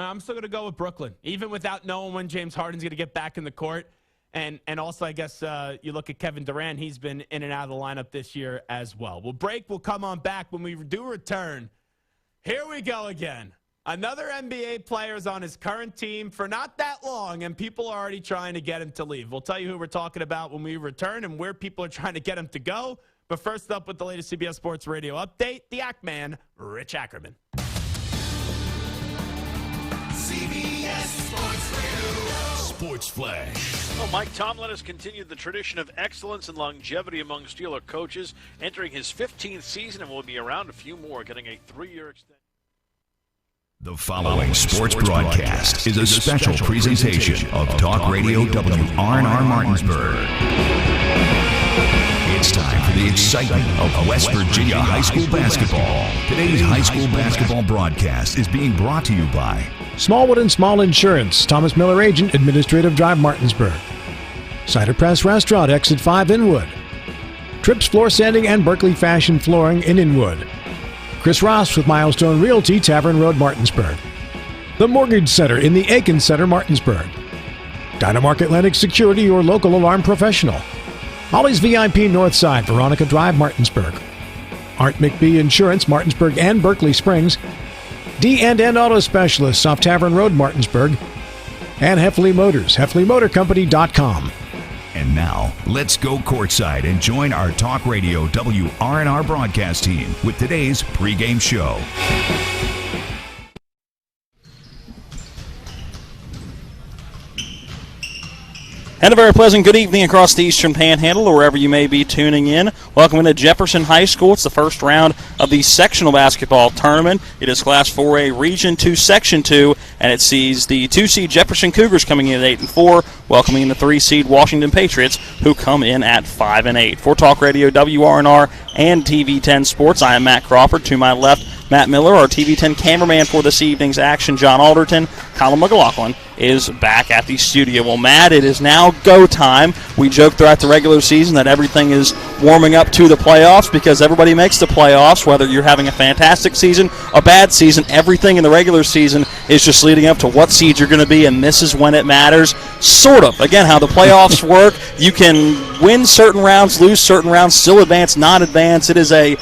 I'm still going to go with Brooklyn, even without knowing when James Harden's going to get back in the court. And also, I guess you look at Kevin Durant. He's been in and out of the lineup this year as well. We'll break. We'll come on back. When we do return, here we go again. Another NBA player is on his current team for not that long, and people are already trying to get him to leave. We'll tell you who we're talking about when we return and where people are trying to get him to go. But first up with the latest CBS Sports Radio update, the Ackman, Rich Ackerman. CBS Sports Radio. Sports Flash. Well, Mike Tomlin has continued the tradition of excellence and longevity among Steeler coaches, entering his 15th season and will be around a few more, getting a 3-year extension. The following sports broadcast is a special presentation of Talk Radio WRNR Martinsburg. It's time for the excitement of West Virginia high school basketball. Today's high school basketball broadcast is being brought to you by Smallwood and Small Insurance, Thomas Miller Agent, Administrative Drive, Martinsburg. Cider Press Restaurant, Exit 5, Inwood. Trips Floor Sanding and Berkeley Fashion Flooring in Inwood. Chris Ross with Milestone Realty, Tavern Road, Martinsburg. The Mortgage Center in the Aiken Center, Martinsburg. Dynamark Atlantic Security, your local alarm professional. Ollie's VIP Northside, Veronica Drive, Martinsburg. Art McBee Insurance, Martinsburg and Berkeley Springs. D&N Auto Specialists off Tavern Road, Martinsburg. And Heffley Motors, HeffleyMotorCompany.com. And now, let's go courtside and join our Talk Radio WRNR broadcast team with today's pregame show. And a very pleasant good evening across the Eastern Panhandle, or wherever you may be tuning in. Welcome into Jefferson High School. It's the first round of the sectional basketball tournament. It is Class 4A Region 2, Section 2, and it sees the 2-seed Jefferson Cougars coming in at 8-4, welcoming the 3-seed Washington Patriots, who come in at 5-8. For Talk Radio WRNR and TV10 Sports, I am Matt Crawford. To my left, Matt Miller, our TV10 cameraman for this evening's action, John Alderton. Colin McLaughlin is back at the studio. Well, Matt, it is now go time. We joked throughout the regular season that everything is warming up to the playoffs because everybody makes the playoffs, whether you're having a fantastic season, a bad season. Everything in the regular season is just leading up to what seed you're going to be, and this is when it matters. Sort of. Again, how the playoffs work, you can win certain rounds, lose certain rounds, still advance, not advance. It is a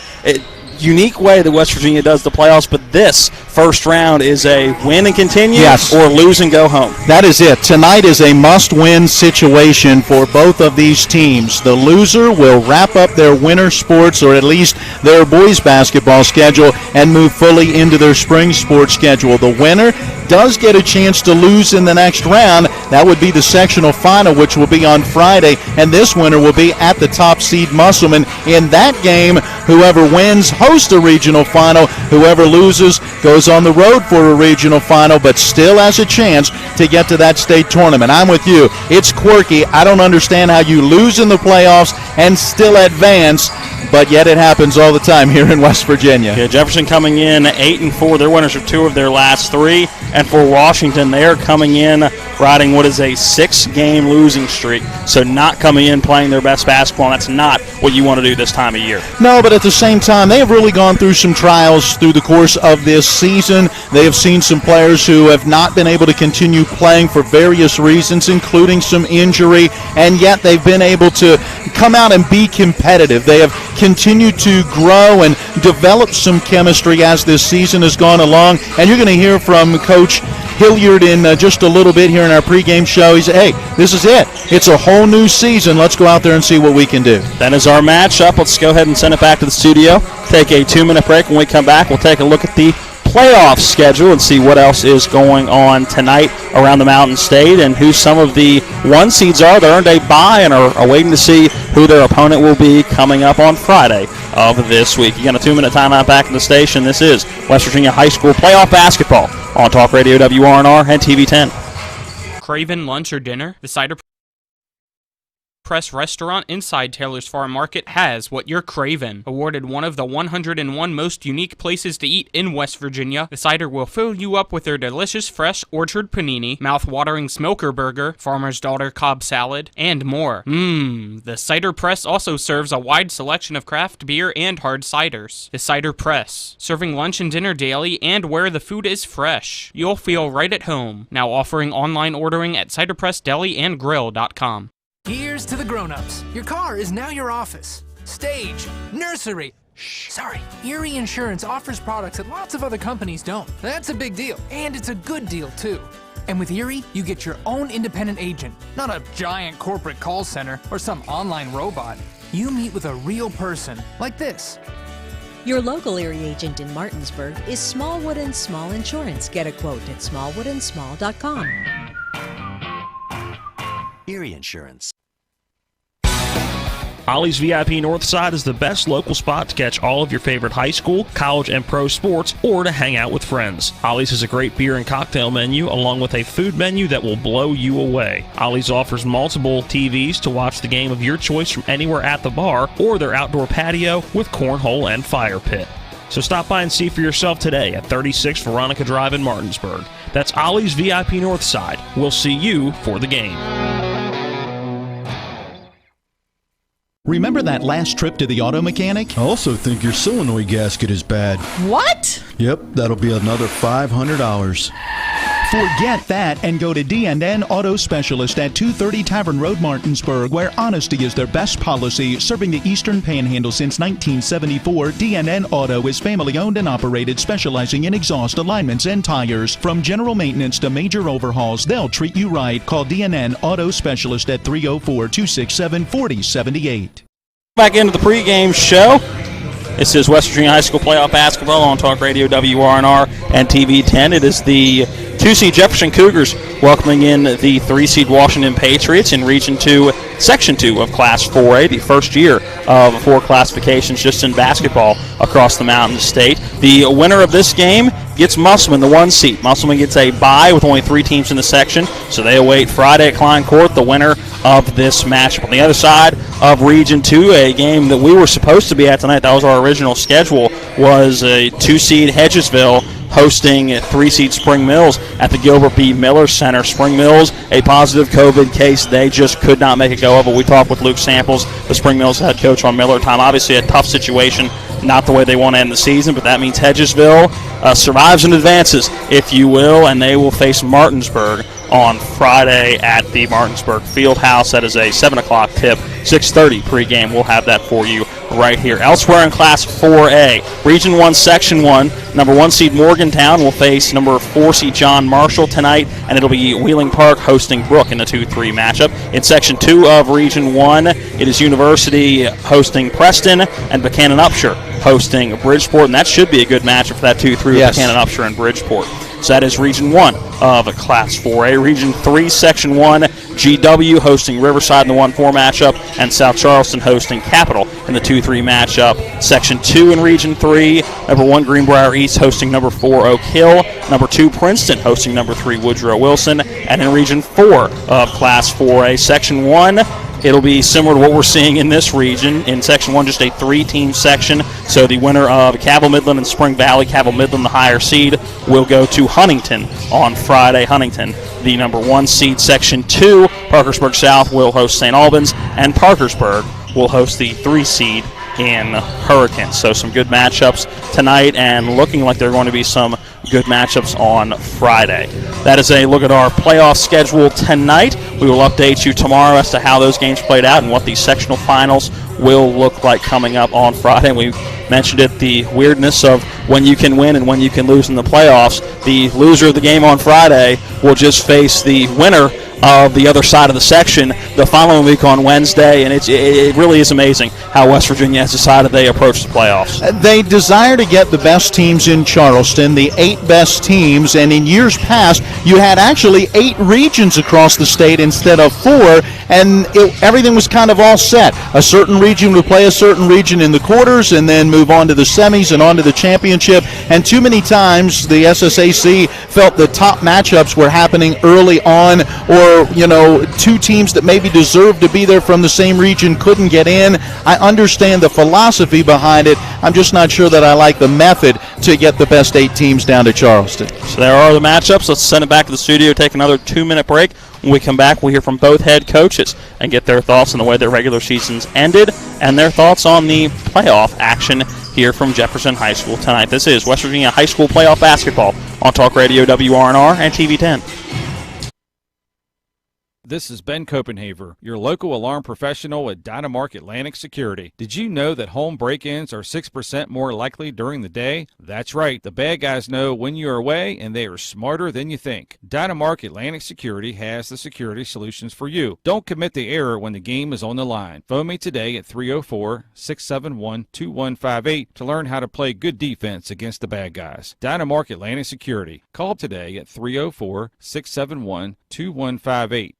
unique way that West Virginia does the playoffs, but this first round is a win and continue, or lose and go home. That is it. Tonight is a must-win situation for both of these teams. The loser will wrap up their winter sports, or at least their boys basketball schedule, and move fully into their spring sports schedule. The winner does get a chance to lose in the next round. That would be the sectional final, which will be on Friday, and this winner will be at the top seed Musselman. In that game, whoever wins hosts a regional final. Whoever loses goes on the road for a regional final, but still has a chance to get to that state tournament. I'm with you. It's quirky. I don't understand how you lose in the playoffs and still advance, but yet it happens all the time here in West Virginia. Yeah, Jefferson coming in 8-4. They're winners of 2 of their last 3. And for Washington, they are coming in riding what is a 6-game losing streak. So not coming in playing their best basketball. That's not what you want to do this time of year. No, but at the same time, they have really gone through some trials through the course of this season. They have seen some players who have not been able to continue playing for various reasons, including some injury, and yet they've been able to come out and be competitive. They have continued to grow and develop some chemistry as this season has gone along, and you're going to hear from Coach Hilliard in just a little bit here in our pregame show. He said, hey, this is it. It's a whole new season. Let's go out there and see what we can do. That is our matchup. Let's go ahead and send it back to the studio. Take a 2-minute break. When we come back, we'll take a look at the playoff schedule and see what else is going on tonight around the Mountain State and who some of the 1 seeds are that earned a bye and are waiting to see who their opponent will be coming up on Friday of this week. You got a 2-minute timeout back in the station. This is West Virginia High School playoff basketball on Talk Radio WRNR and TV10. Craving lunch or dinner? The cider Press restaurant inside Taylor's Farm Market has what you're craving. Awarded one of the 101 most unique places to eat in West Virginia, the cider will fill you up with their delicious fresh orchard panini, mouth-watering smoker burger, farmer's daughter Cobb salad, and more. The Cider Press also serves a wide selection of craft beer and hard ciders. The Cider Press, serving lunch and dinner daily and where the food is fresh. You'll feel right at home. Now offering online ordering at ciderpressdeliandgrill.com. Here's to the grown-ups. Your car is now your office, stage, nursery. Sorry. Erie Insurance offers products that lots of other companies don't. That's a big deal, and it's a good deal, too. And with Erie, you get your own independent agent, not a giant corporate call center or some online robot. You meet with a real person, like this. Your local Erie agent in Martinsburg is Smallwood & Small Insurance. Get a quote at smallwoodandsmall.com. Erie Insurance. Ollie's VIP Northside is the best local spot to catch all of your favorite high school, college, and pro sports, or to hang out with friends. Ollie's has a great beer and cocktail menu, along with a food menu that will blow you away. Ollie's offers multiple TVs to watch the game of your choice from anywhere at the bar, or their outdoor patio with cornhole and fire pit. So stop by and see for yourself today at 36 Veronica Drive in Martinsburg. That's Ollie's VIP Northside. We'll see you for the game. Remember that last trip to the auto mechanic? I also think your solenoid gasket is bad. What? Yep, that'll be another $500. Forget that and go to D&N Auto Specialist at 230 Tavern Road, Martinsburg, where honesty is their best policy. Serving the Eastern Panhandle since 1974, D&N Auto is family-owned and operated, specializing in exhaust alignments and tires. From general maintenance to major overhauls, they'll treat you right. Call D&N Auto Specialist at 304-267-4078. Back into the pregame show. This is West Virginia High School playoff basketball on Talk Radio WRNR and TV 10. It is the 2-seed Jefferson Cougars welcoming in the 3-seed Washington Patriots in Region 2, Section 2 of Class 4A, the first year of 4 classifications just in basketball across the Mountain State. The winner of this game gets Musselman, the 1 seed. Musselman gets a bye with only 3 teams in the section, so they await Friday at Klein Court, the winner of this matchup. On the other side of Region 2, a game that we were supposed to be at tonight, that was our original schedule, was a 2-seed Hedgesville hosting 3-seed Spring Mills at the Gilbert B. Miller Center. Spring Mills, a positive COVID case. They just could not make a go of it. We talked with Luke Samples, the Spring Mills head coach, on Miller time. Obviously a tough situation, not the way they want to end the season, but that means Hedgesville survives and advances, if you will, and they will face Martinsburg on Friday at the Martinsburg Fieldhouse. That is a 7 o'clock tip, 6:30 pregame. We'll have that for you right here. Elsewhere in Class 4A, Region 1, Section 1, number 1 seed Morgantown will face number 4 seed John Marshall tonight, and it'll be Wheeling Park hosting Brook in the 2-3 matchup. In Section 2 of Region 1, it is University hosting Preston and Buchanan Upshur hosting Bridgeport, and that should be a good matchup for that 2-3 with Buchanan Upshur and Bridgeport. So that is Region 1 of Class 4A. Region 3, Section 1, GW hosting Riverside in the 1-4 matchup, and South Charleston hosting Capital in the 2-3 matchup. Section 2 in Region 3, number 1 Greenbrier East hosting number 4 Oak Hill, number 2 Princeton hosting number 3 Woodrow Wilson, and in Region 4 of Class 4A, Section 1, it'll be similar to what we're seeing in this region. In Section 1, just a 3-team section. So the winner of Cabell Midland and Spring Valley, Cabell Midland, the higher seed, will go to Huntington on Friday. Huntington, the number 1 seed. Section 2, Parkersburg South will host St. Albans, and Parkersburg will host the 3 seed in Hurricanes. So some good matchups tonight, and looking like there are going to be some good matchups on Friday. That is a look at our playoff schedule tonight. We will update you tomorrow as to how those games played out and what the sectional finals will look like coming up on Friday. We mentioned it, the weirdness of when you can win and when you can lose in the playoffs. The loser of the game on Friday will just face the winner of the other side of the section the following week on Wednesday, and it really is amazing how West Virginia has decided they approach the playoffs. They desire to get the best teams in Charleston, the 8 best teams, and in years past you had actually 8 regions across the state instead of 4, and everything was kind of all set. A certain region would play a certain region in the quarters and then move on to the semis and on to the championship, and too many times the SSAC felt the top matchups were happening early on, or or, two teams that maybe deserve to be there from the same region couldn't get in. I understand the philosophy behind it. I'm just not sure that I like the method to get the best 8 teams down to Charleston. So there are the matchups. Let's send it back to the studio, take another 2-minute break. When we come back, we'll hear from both head coaches and get their thoughts on the way their regular seasons ended and their thoughts on the playoff action here from Jefferson High School tonight. This is West Virginia High School Playoff Basketball on Talk Radio WRNR and TV 10. This is Ben Copenhaver, your local alarm professional at Dynamark Atlantic Security. Did you know that home break-ins are 6% more likely during the day? That's right. The bad guys know when you're away, and they are smarter than you think. Dynamark Atlantic Security has the security solutions for you. Don't commit the error when the game is on the line. Phone me today at 304-671-2158 to learn how to play good defense against the bad guys. Dynamark Atlantic Security. Call today at 304-671-2158.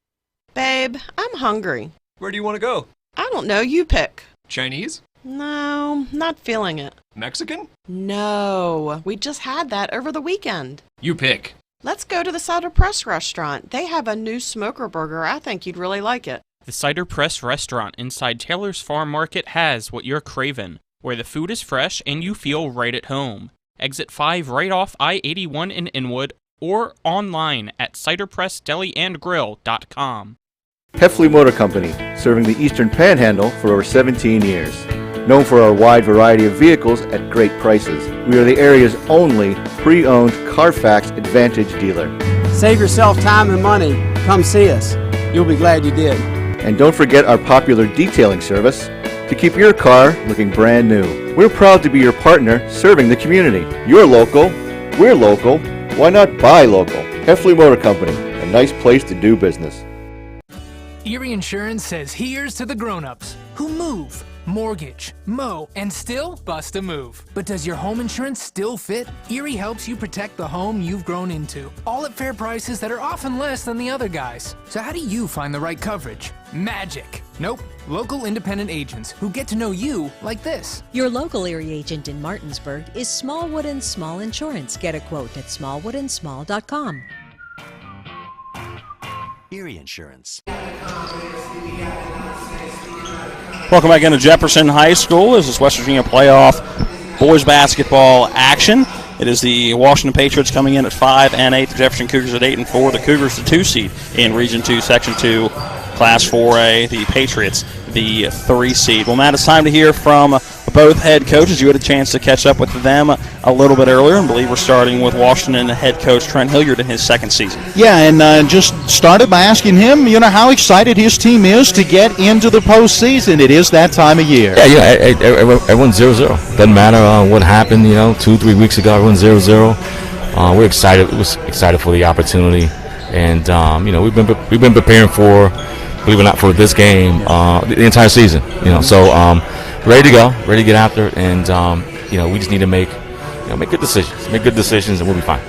Babe, I'm hungry. Where do you want to go? I don't know. You pick. Chinese? No, not feeling it. Mexican? No, we just had that over the weekend. You pick. Let's go to the Cider Press restaurant. They have a new smoker burger. I think you'd really like it. The Cider Press restaurant inside Taylor's Farm Market has what you're craving, where the food is fresh and you feel right at home. Exit 5 right off I-81 in Inwood or online at ciderpressdeliandgrill.com. Heffley Motor Company, serving the Eastern Panhandle for over 17 years. Known for our wide variety of vehicles at great prices, we are the area's only pre-owned Carfax Advantage dealer. Save yourself time and money. Come see us. You'll be glad you did. And don't forget our popular detailing service to keep your car looking brand new. We're proud to be your partner serving the community. You're local, we're local, why not buy local? Heffley Motor Company, a nice place to do business. Erie Insurance says here's to the grown-ups who move, mortgage, mow, and still bust a move. But does your home insurance still fit? Erie helps you protect the home you've grown into, all at fair prices that are often less than the other guys. So how do you find the right coverage? Magic. Nope. Local independent agents who get to know you like this. Your local Erie agent in Martinsburg is Smallwood & Small Insurance. Get a quote at smallwoodandsmall.com. Erie Insurance. Welcome back into Jefferson High School. This is West Virginia playoff boys basketball action. It is the Washington Patriots coming in at 5 and 8. The Jefferson Cougars at 8 and 4. The Cougars the 2 seed in Region 2, Section 2, Class 4A. The Patriots the 3 seed. Well, Matt, it's time to hear from both head coaches. You had a chance to catch up with them a little bit earlier, and I believe we're starting with Washington head coach Trent Hilliard in his second season. Yeah, and just started by asking him, how excited his team is to get into the postseason. It is that time of year. Yeah, everyone's 0-0. Doesn't matter what happened, 2-3 weeks ago, everyone's 0-0. We're excited. We was excited for the opportunity, and we've been preparing for, believe it or not, for this game the entire season. So ready to go, ready to get after it, and we just need to make good decisions, and we'll be fine.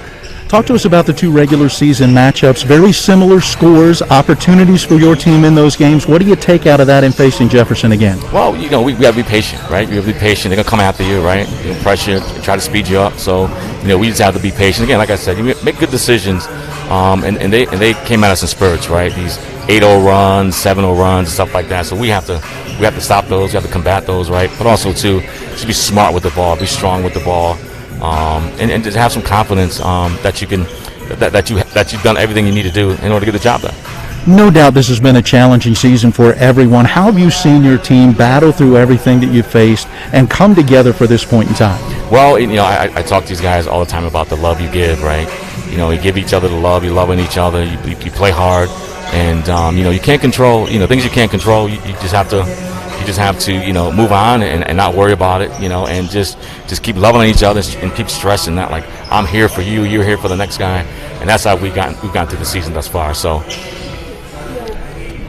Talk to us about the two regular season matchups. Very similar scores, opportunities for your team in those games. What do you take out of that in facing Jefferson again? Well, we got to be patient, right? We have to be patient. They're going to come after you, right? Pressure, try to speed you up. So, we just have to be patient. Again, like I said, you make good decisions, and they came at us in spurts, right? These 8-0 runs, 7-0 runs, stuff like that. So we have to stop those. We have to combat those, right? But also to be smart with the ball, be strong with the ball. And just have some confidence that you've done everything you need to do in order to get the job done. No doubt this has been a challenging season for everyone. How have you seen your team battle through everything that you've faced and come together for this point in time? Well, I talk to these guys all the time about the love you give, right? You give each other the love, you love each other, you play hard, and you can't control things you can't control. You just have to move on and not worry about it, and just keep loving on each other and keep stressing that, like, I'm here for you, you're here for the next guy, and that's how we've gotten through the season thus far. So,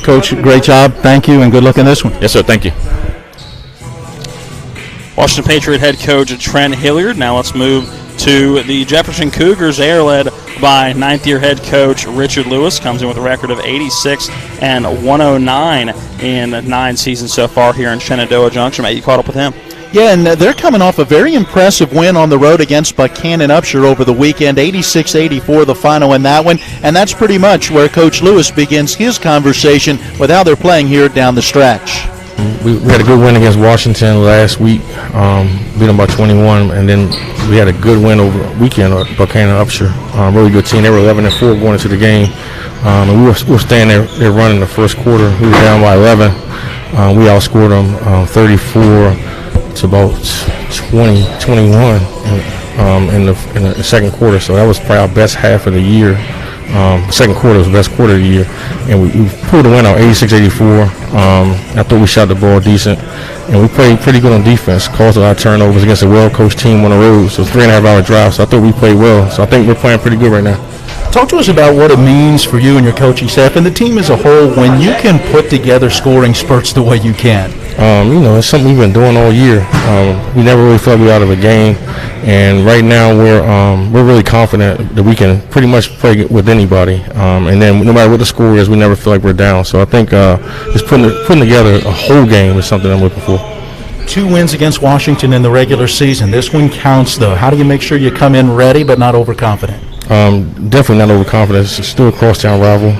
Coach, great job, thank you, and good luck in this one. Yes, sir, thank you. Washington Patriot head coach Trent Hilliard. Now let's move to the Jefferson Cougars. They are led by ninth-year head coach Richard Lewis. Comes in with a record of 86 and 109 in 9 seasons so far here in Shenandoah Junction. Matt, you caught up with him? Yeah, and they're coming off a very impressive win on the road against Buchanan Upshur over the weekend, 86-84 the final in that one, and that's pretty much where Coach Lewis begins his conversation with how they're playing here down the stretch. We had a good win against Washington last week, beat them by 21, and then we had a good win over the weekend at Buchanan Upshur. Really good team. They were 11-4 going into the game, and we were staying there running the first quarter. We were down by 11. We outscored them 34 to about 21 in the second quarter. So that was probably our best half of the year. Second quarter was the best quarter of the year, and we pulled the win out 86-84. I thought we shot the ball decent, and we played pretty good on defense. Caused a lot of turnovers against a well-coached team on the road. So 3.5-hour drive. So I thought we played well. So I think we're playing pretty good right now. Talk to us about what it means for you and your coaching staff and the team as a whole when you can put together scoring spurts the way you can. It's something we've been doing all year. We never really felt we were out of a game, and right now we're really confident that we can pretty much play with anybody. And then no matter what the score is, we never feel like we're down. So I think just putting together a whole game is something I'm looking for. 2 wins against Washington in the regular season. This one counts, though. How do you make sure you come in ready but not overconfident? Definitely not overconfident. It's still a crosstown rival.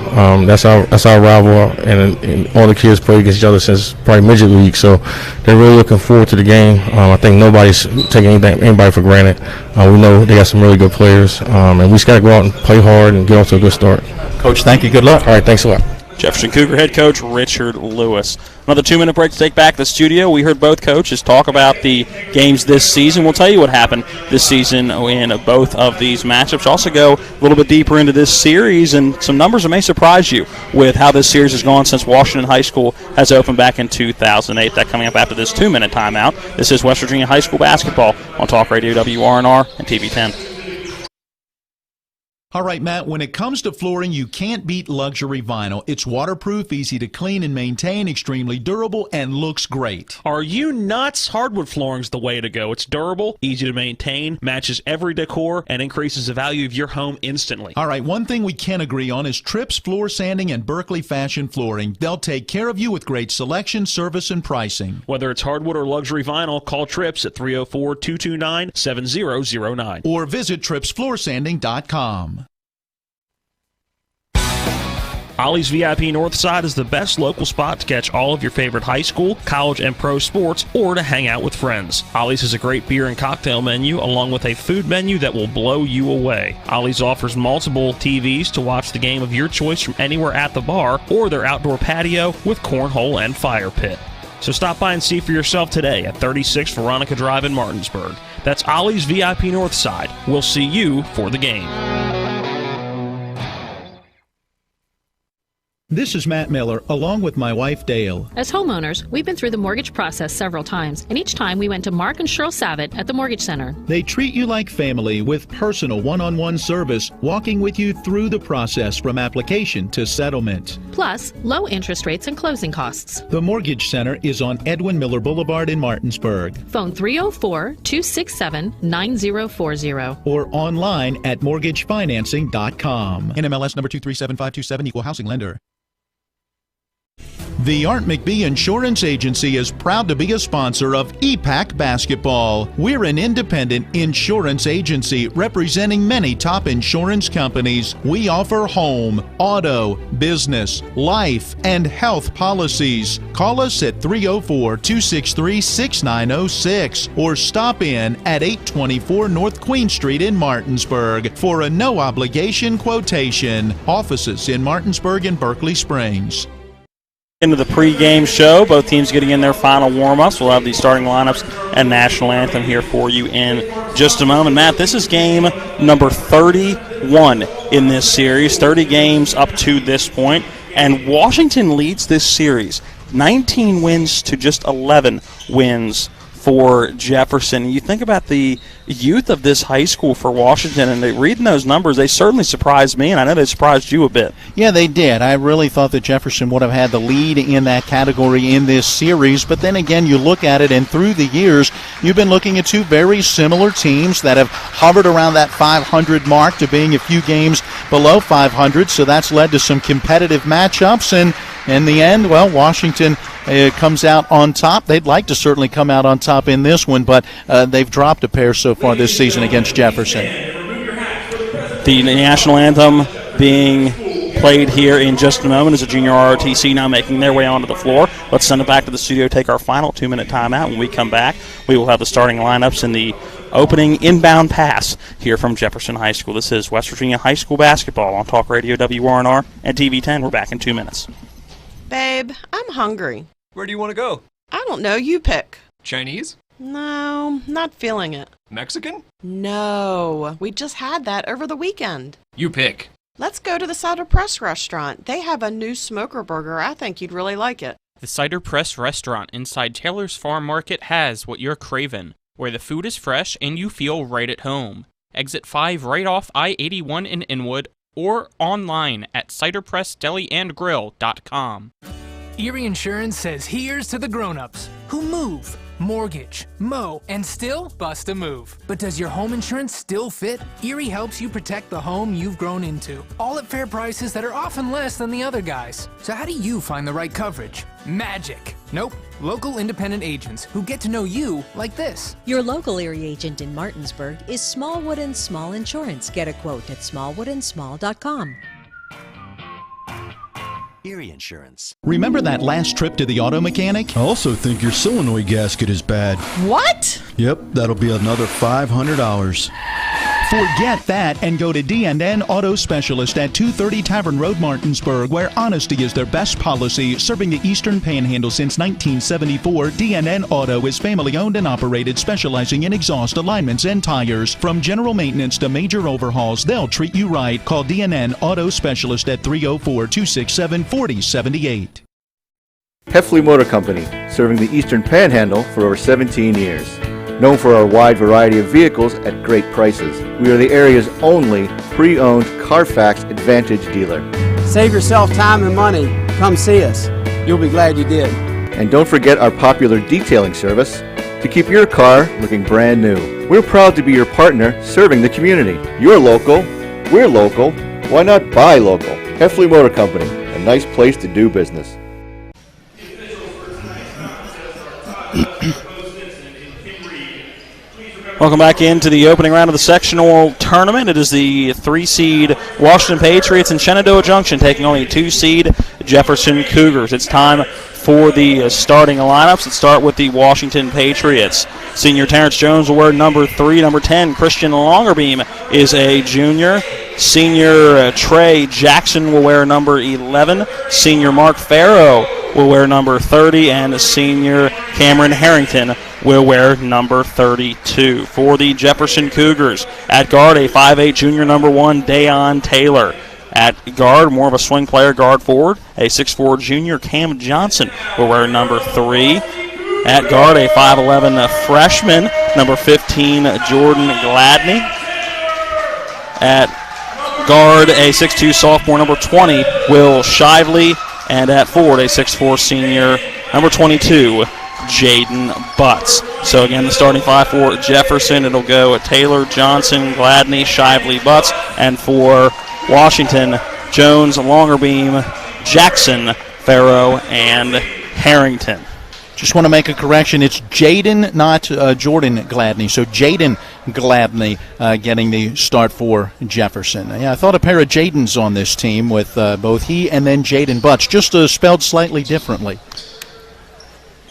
That's our rival, and all the kids play against each other since probably midget league. So they're really looking forward to the game. I think nobody's taking anybody for granted. We know they got some really good players, and we just got to go out and play hard and get off to a good start. Coach, thank you. Good luck. All right, thanks a lot. Jefferson Cougar head coach Richard Lewis. Another 2-minute break to take back the studio. We heard both coaches talk about the games this season. We'll tell you what happened this season in both of these matchups. Also go a little bit deeper into this series and some numbers that may surprise you with how this series has gone since Washington High School has opened back in 2008. That coming up after this 2-minute timeout. This is West Virginia High School basketball on Talk Radio WRNR and TV 10. All right, Matt, when it comes to flooring, you can't beat luxury vinyl. It's waterproof, easy to clean and maintain, extremely durable, and looks great. Are you nuts? Hardwood flooring's the way to go. It's durable, easy to maintain, matches every decor, and increases the value of your home instantly. All right, one thing we can agree on is Trips Floor Sanding and Berkeley Fashion Flooring. They'll take care of you with great selection, service, and pricing. Whether it's hardwood or luxury vinyl, call Trips at 304-229-7009. Or visit tripsfloorsanding.com. Ollie's VIP Northside is the best local spot to catch all of your favorite high school, college, and pro sports, or to hang out with friends. Ollie's has a great beer and cocktail menu, along with a food menu that will blow you away. Ollie's offers multiple TVs to watch the game of your choice from anywhere at the bar, or their outdoor patio with cornhole and fire pit. So stop by and see for yourself today at 36 Veronica Drive in Martinsburg. That's Ollie's VIP Northside. We'll see you for the game. This is Matt Miller, along with my wife, Dale. As homeowners, we've been through the mortgage process several times, and each time we went to Mark and Cheryl Savitt at the Mortgage Center. They treat you like family with personal one-on-one service, walking with you through the process from application to settlement. Plus, low interest rates and closing costs. The Mortgage Center is on Edwin Miller Boulevard in Martinsburg. Phone 304-267-9040. Or online at mortgagefinancing.com. NMLS number 237527, Equal Housing Lender. The Art McBee Insurance Agency is proud to be a sponsor of EPAC Basketball. We're an independent insurance agency representing many top insurance companies. We offer home, auto, business, life, and health policies. Call us at 304-263-6906 or stop in at 824 North Queen Street in Martinsburg for a no-obligation quotation. Offices in Martinsburg and Berkeley Springs. Into the pregame show, both teams getting in their final warm-ups. We'll have the starting lineups and national anthem here for you in just a moment. Matt, this is game number 31 in this series, 30 games up to this point, and Washington leads this series, 19 wins to just 11 wins for Jefferson. You think about the youth of this high school for Washington, and reading those numbers, they certainly surprised me, and I know they surprised you a bit. Yeah, they did. I really thought that Jefferson would have had the lead in that category in this series, but then again, you look at it, and through the years, you've been looking at two very similar teams that have hovered around that 500 mark to being a few games below 500, so that's led to some competitive matchups, and in the end, well, Washington comes out on top. They'd like to certainly come out on top in this one, but they've dropped a pair so far this season against Jefferson. The national anthem being played here in just a moment as a junior ROTC now making their way onto the floor. Let's send it back to the studio, take our final 2-minute timeout. When we come back, we will have the starting lineups in the opening inbound pass here from Jefferson High School. This is West Virginia High School basketball on Talk Radio WRNR and TV10. We're back in 2 minutes. Babe, I'm hungry. Where do you want to go? I don't know. You pick. Chinese? No, not feeling it. Mexican? No, we just had that over the weekend. You pick. Let's go to the Cider Press restaurant. They have a new smoker burger. I think you'd really like it. The Cider Press restaurant inside Taylor's Farm Market has what you're craving, where the food is fresh and you feel right at home. Exit 5 right off I-81 in Inwood or online at ciderpressdeliandgrill.com. Erie Insurance says here's to the grown-ups who move, mortgage, mow, and still bust a move. But does your home insurance still fit? Erie helps you protect the home you've grown into, all at fair prices that are often less than the other guys. So how do you find the right coverage? Magic. Nope. Local independent agents who get to know you like this. Your local Erie agent in Martinsburg is Smallwood & Small Insurance. Get a quote at smallwoodandsmall.com. Erie Insurance. Remember that last trip to the auto mechanic? I also think your solenoid gasket is bad. What? Yep, that'll be another $500. Forget that and go to D&N Auto Specialist at 230 Tavern Road, Martinsburg, where honesty is their best policy. Serving the Eastern Panhandle since 1974, D&N Auto is family-owned and operated, specializing in exhaust alignments and tires. From general maintenance to major overhauls, they'll treat you right. Call D&N Auto Specialist at 304-267-4078. Heffley Motor Company, serving the Eastern Panhandle for over 17 years. Known for our wide variety of vehicles at great prices, we are the area's only pre-owned Carfax Advantage dealer. Save yourself time and money. Come see us. You'll be glad you did. And don't forget our popular detailing service to keep your car looking brand new. We're proud to be your partner serving the community. You're local, we're local, why not buy local? Heffley Motor Company, a nice place to do business. Welcome back into the opening round of the sectional tournament. It is the 3-seed Washington Patriots in Shenandoah Junction taking on the 2-seed Jefferson Cougars. It's time for the starting lineups. Let's start with the Washington Patriots. Senior Terrence Jones will wear number 3. Number 10, Christian Longerbeam, is a junior. Senior Trey Jackson will wear number 11. Senior Mark Farrow will wear number 30. And senior Cameron Harrington will wear number 32. For the Jefferson Cougars, at guard, a 5'8 junior, number 1, Dayon Taylor. At guard, more of a swing player, guard forward, a 6'4 junior, Cam Johnson, will wear number 3. At guard, a 5'11 freshman, number 15, Jordan Gladney. At guard, a 6'2 sophomore, number 20, Will Shively. And at forward, a 6'4 senior, number 22, Jaden Butts. So again, the starting five for Jefferson, it'll go Taylor, Johnson, Gladney, Shively, Butts. And for Washington, Jones, Longerbeam, Jackson, Farrow, and Harrington. Just want to make a correction. It's Jaden, not Jordan Gladney. So Jaden Gladney getting the start for Jefferson. Yeah, I thought a pair of Jadens on this team with both he and then Jaden Butts, just spelled slightly differently.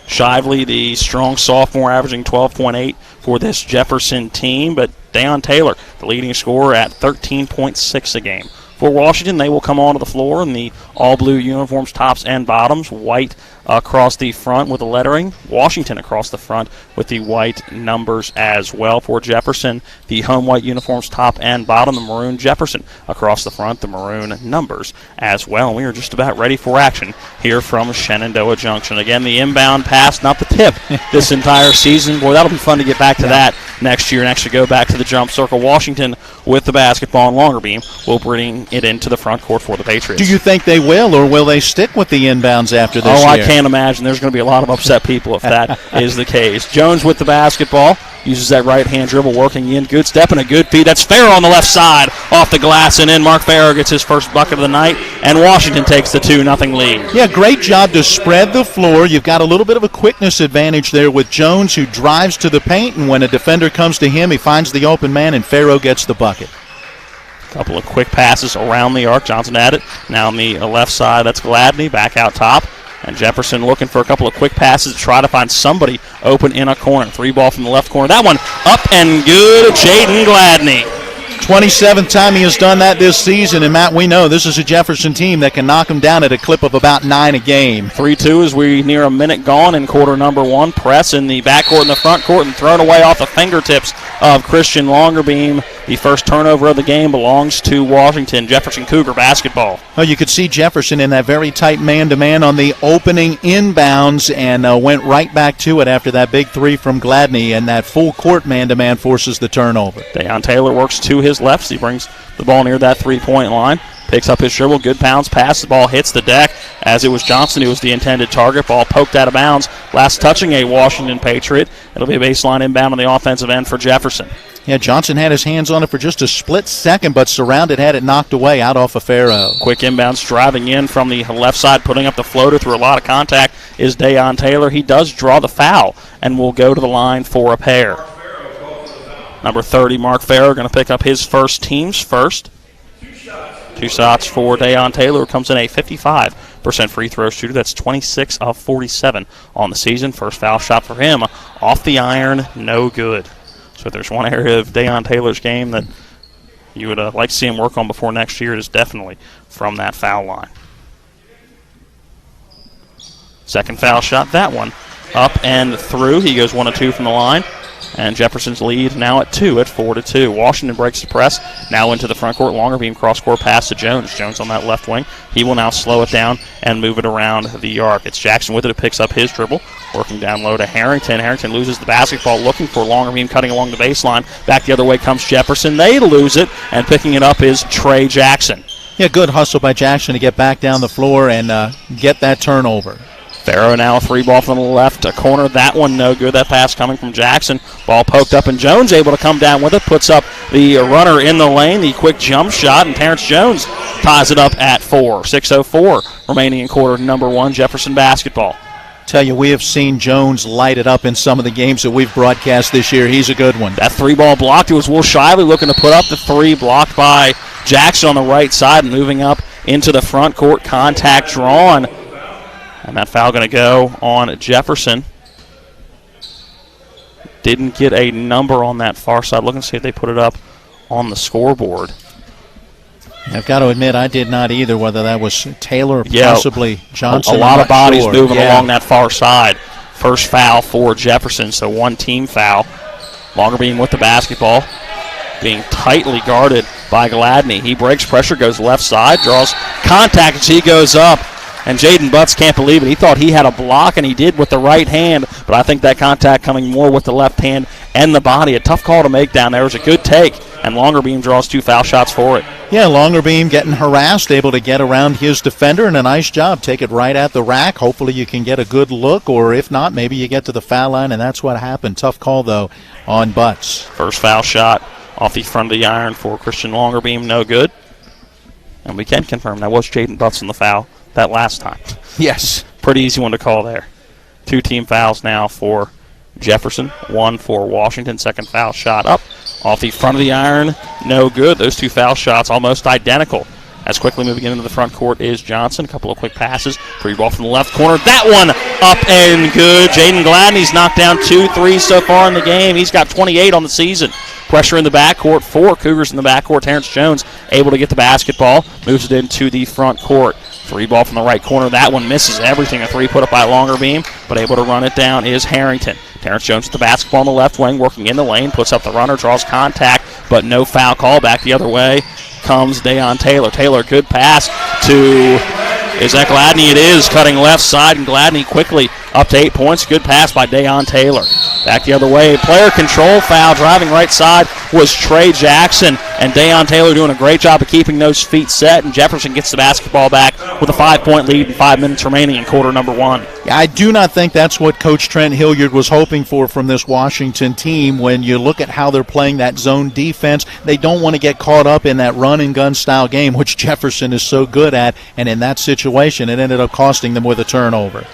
Shively, the strong sophomore, averaging 12.8 for this Jefferson team, but Dayon Taylor, the leading scorer, at 13.6 a game. For Washington, they will come onto the floor in the all-blue uniforms, tops and bottoms, white across the front with the lettering, Washington across the front with the white numbers as well. For Jefferson, the home white uniforms, top and bottom, the maroon Jefferson across the front, the maroon numbers as well. And we are just about ready for action here from Shenandoah Junction. Again, the inbound pass, not the tip this entire season. Boy, that'll be fun to get back to that next year and actually go back to the jump circle. Washington with the basketball and Longerbeam will bring it into the front court for the Patriots. Do you think they will, or will they stick with the inbounds after this year? I can't imagine. There's going to be a lot of upset people if that is the case. Jones with the basketball. Uses that right-hand dribble, working in. Good step and a good feed. That's Farrow on the left side, off the glass and in. Mark Farrow gets his first bucket of the night, and Washington takes the 2-0 lead. Yeah, great job to spread the floor. You've got a little bit of a quickness advantage there with Jones, who drives to the paint, and when a defender comes to him, he finds the open man, and Farrow gets the bucket. Couple of quick passes around the arc. Johnson had it. Now on the left side, that's Gladney back out top. And Jefferson looking for a couple of quick passes to try to find somebody open in a corner. 3 ball from the left corner. That one up and good. Jaden Gladney. 27th time he has done that this season, and Matt, we know this is a Jefferson team that can knock him down at a clip of about 9 a game. 3-2 as we near a minute gone in quarter number 1. Press in the backcourt and the front court and thrown away off the fingertips of Christian Longerbeam. The first turnover of the game belongs to Washington. Jefferson Cougar basketball. Oh, you could see Jefferson in that very tight man-to-man on the opening inbounds and went right back to it after that big 3 from Gladney, and that full court man-to-man forces the turnover. Deion Taylor works to his left. He brings the ball near that three-point line. Picks up his dribble. Good bounce pass. The ball hits the deck as it was Johnson who was the intended target. Ball poked out of bounds. Last touching a Washington Patriot. It'll be a baseline inbound on the offensive end for Jefferson. Yeah, Johnson had his hands on it for just a split second, but Surrounded had it knocked away out off of Farrow. Quick inbounds driving in from the left side, putting up the floater through a lot of contact is Deion Taylor. He does draw the foul and will go to the line for a pair. Number 30, Mark Farrow, going to pick up his first, team's first. 2 shots for Deion Taylor, who comes in a 55% free throw shooter. That's 26 of 47 on the season. First foul shot for him off the iron, no good. So if there's one area of Deion Taylor's game that you would like to see him work on before next year, it is definitely from that foul line. Second foul shot, that one up and through. He goes 1 of 2 from the line. And Jefferson's lead now at 2 at 4-2. Washington breaks the press. Now into the front court. Longerbeam cross-court pass to Jones. Jones on that left wing. He will now slow it down and move it around the arc. It's Jackson with it. It picks up his dribble. Working down low to Harrington. Harrington loses the basketball, looking for Longerbeam cutting along the baseline. Back the other way comes Jefferson. They lose it, and picking it up is Trey Jackson. Yeah, good hustle by Jackson to get back down the floor and get that turnover. Farrow now a 3-ball from the left, a corner. That one no good. That pass coming from Jackson. Ball poked up, and Jones able to come down with it. Puts up the runner in the lane. The quick jump shot, and Terrence Jones ties it up at 4. 6:04 remaining in quarter number 1. Jefferson basketball. Tell you, we have seen Jones light it up in some of the games that we've broadcast this year. He's a good one. That 3-ball blocked. It was Will Shively looking to put up the 3, blocked by Jackson on the right side, and moving up into the front court. Contact drawn. And that foul going to go on Jefferson. Didn't get a number on that far side. Looking to see if they put it up on the scoreboard. I've got to admit, I did not either, whether that was Taylor or possibly Johnson. A lot of bodies moving along that far side. First foul for Jefferson, so 1 team foul. Longerbeam with the basketball, being tightly guarded by Gladney. He breaks pressure, goes left side, draws contact as he goes up. And Jaden Butts can't believe it. He thought he had a block, and he did with the right hand, but I think that contact coming more with the left hand and the body. A tough call to make down there. It was a good take, and Longerbeam draws 2 foul shots for it. Yeah, Longerbeam getting harassed, able to get around his defender, and a nice job. Take it right at the rack. Hopefully you can get a good look, or if not, maybe you get to the foul line, and that's what happened. Tough call, though, on Butts. First foul shot off the front of the iron for Christian Longerbeam, no good. And we can confirm that was Jaden Butts in the foul that last time. Yes. Pretty easy one to call there. 2 team fouls now for Jefferson, 1 for Washington. Second foul shot up off the front of the iron, no good. Those 2 foul shots almost identical. As quickly moving into the front court is Johnson. A couple of quick passes. 3-ball from the left corner. That one up and good. Jaden Gladney's knocked down 2 threes so far in the game. He's got 28 on the season. Pressure in the backcourt. 4 Cougars in the backcourt. Terrence Jones able to get the basketball. Moves it into the front court. 3-ball from the right corner. That one misses everything. A 3 put up by Longerbeam, but able to run it down is Harrington. Terrence Jones with the basketball on the left wing, working in the lane, puts up the runner, draws contact, but no foul call. Back the other way comes Deion Taylor. Taylor, good pass to, is that Gladney? It is, cutting left side, and Gladney quickly up to 8 points. Good pass by Deion Taylor. Back the other way. Player control foul. Driving right side was Trey Jackson. And Deion Taylor doing a great job of keeping those feet set. And Jefferson gets the basketball back with a 5-point lead and 5 minutes remaining in quarter number 1. Yeah, I do not think that's what Coach Trent Hilliard was hoping for from this Washington team. When you look at how they're playing that zone defense, they don't want to get caught up in that run-and-gun style game, which Jefferson is so good at. And in that situation, it ended up costing them with a turnover.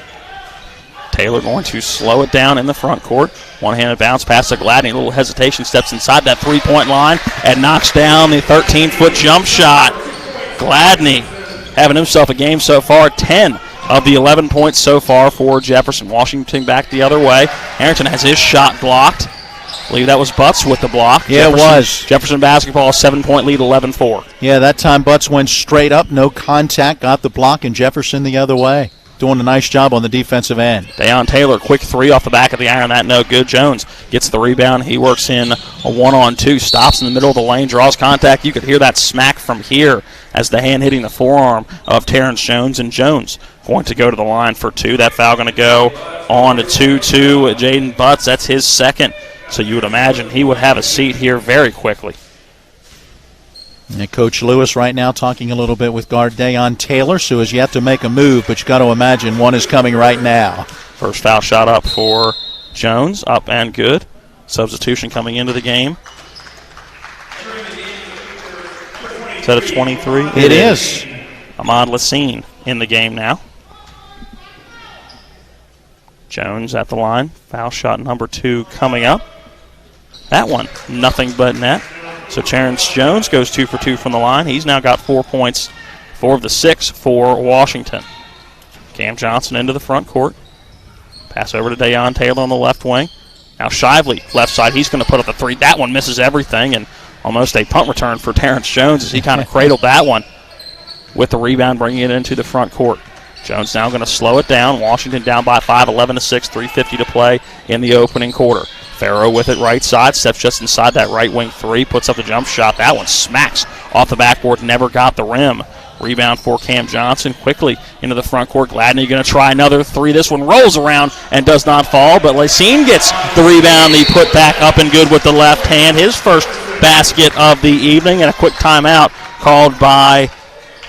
Taylor going to slow it down in the front court. One-handed bounce pass to Gladney. A little hesitation, steps inside that three-point line and knocks down the 13-foot jump shot. Gladney having himself a game so far. 10 of the 11 points so far for Jefferson. Washington back the other way. Harrington has his shot blocked. I believe that was Butts with the block. Yeah, it was. Jefferson basketball, 7-point lead, 11-4. Yeah, that time Butts went straight up, no contact, got the block, and Jefferson the other way. Doing a nice job on the defensive end. Deion Taylor, quick three off the back of the iron. That no good. Jones gets the rebound. He works in a 1-on-2. Stops in the middle of the lane. Draws contact. You could hear that smack from here as the hand hitting the forearm of Terrence Jones. And Jones going to go to the line for 2. That foul going to go on to 2-2. Jaden Butts, that's his second. So you would imagine he would have a seat here very quickly. And Coach Lewis right now talking a little bit with guard Deion Taylor, who has yet to make a move, but you got to imagine one is coming right now. First foul shot up for Jones, up and good. Substitution coming into the game. Is that a 23? It is. Ahmad Lassine in the game now. Jones at the line. Foul shot number 2 coming up. That one, nothing but net. So Terrence Jones goes 2 for 2 from the line. He's now got 4 points, 4 of the 6 for Washington. Cam Johnson into the front court. Pass over to Deion Taylor on the left wing. Now Shively, left side. He's going to put up the 3. That one misses everything, and almost a punt return for Terrence Jones as he kind of cradled that one with the rebound, bringing it into the front court. Jones now going to slow it down. Washington down by 5, 11-6, 3:50 to play in the opening quarter. Farrow with it right side, steps just inside that right wing 3, puts up the jump shot. That one smacks off the backboard, never got the rim. Rebound for Cam Johnson, quickly into the front court. Gladney going to try another 3. This one rolls around and does not fall, but Lassine gets the rebound. He put back up and good with the left hand. His first basket of the evening, and a quick timeout called by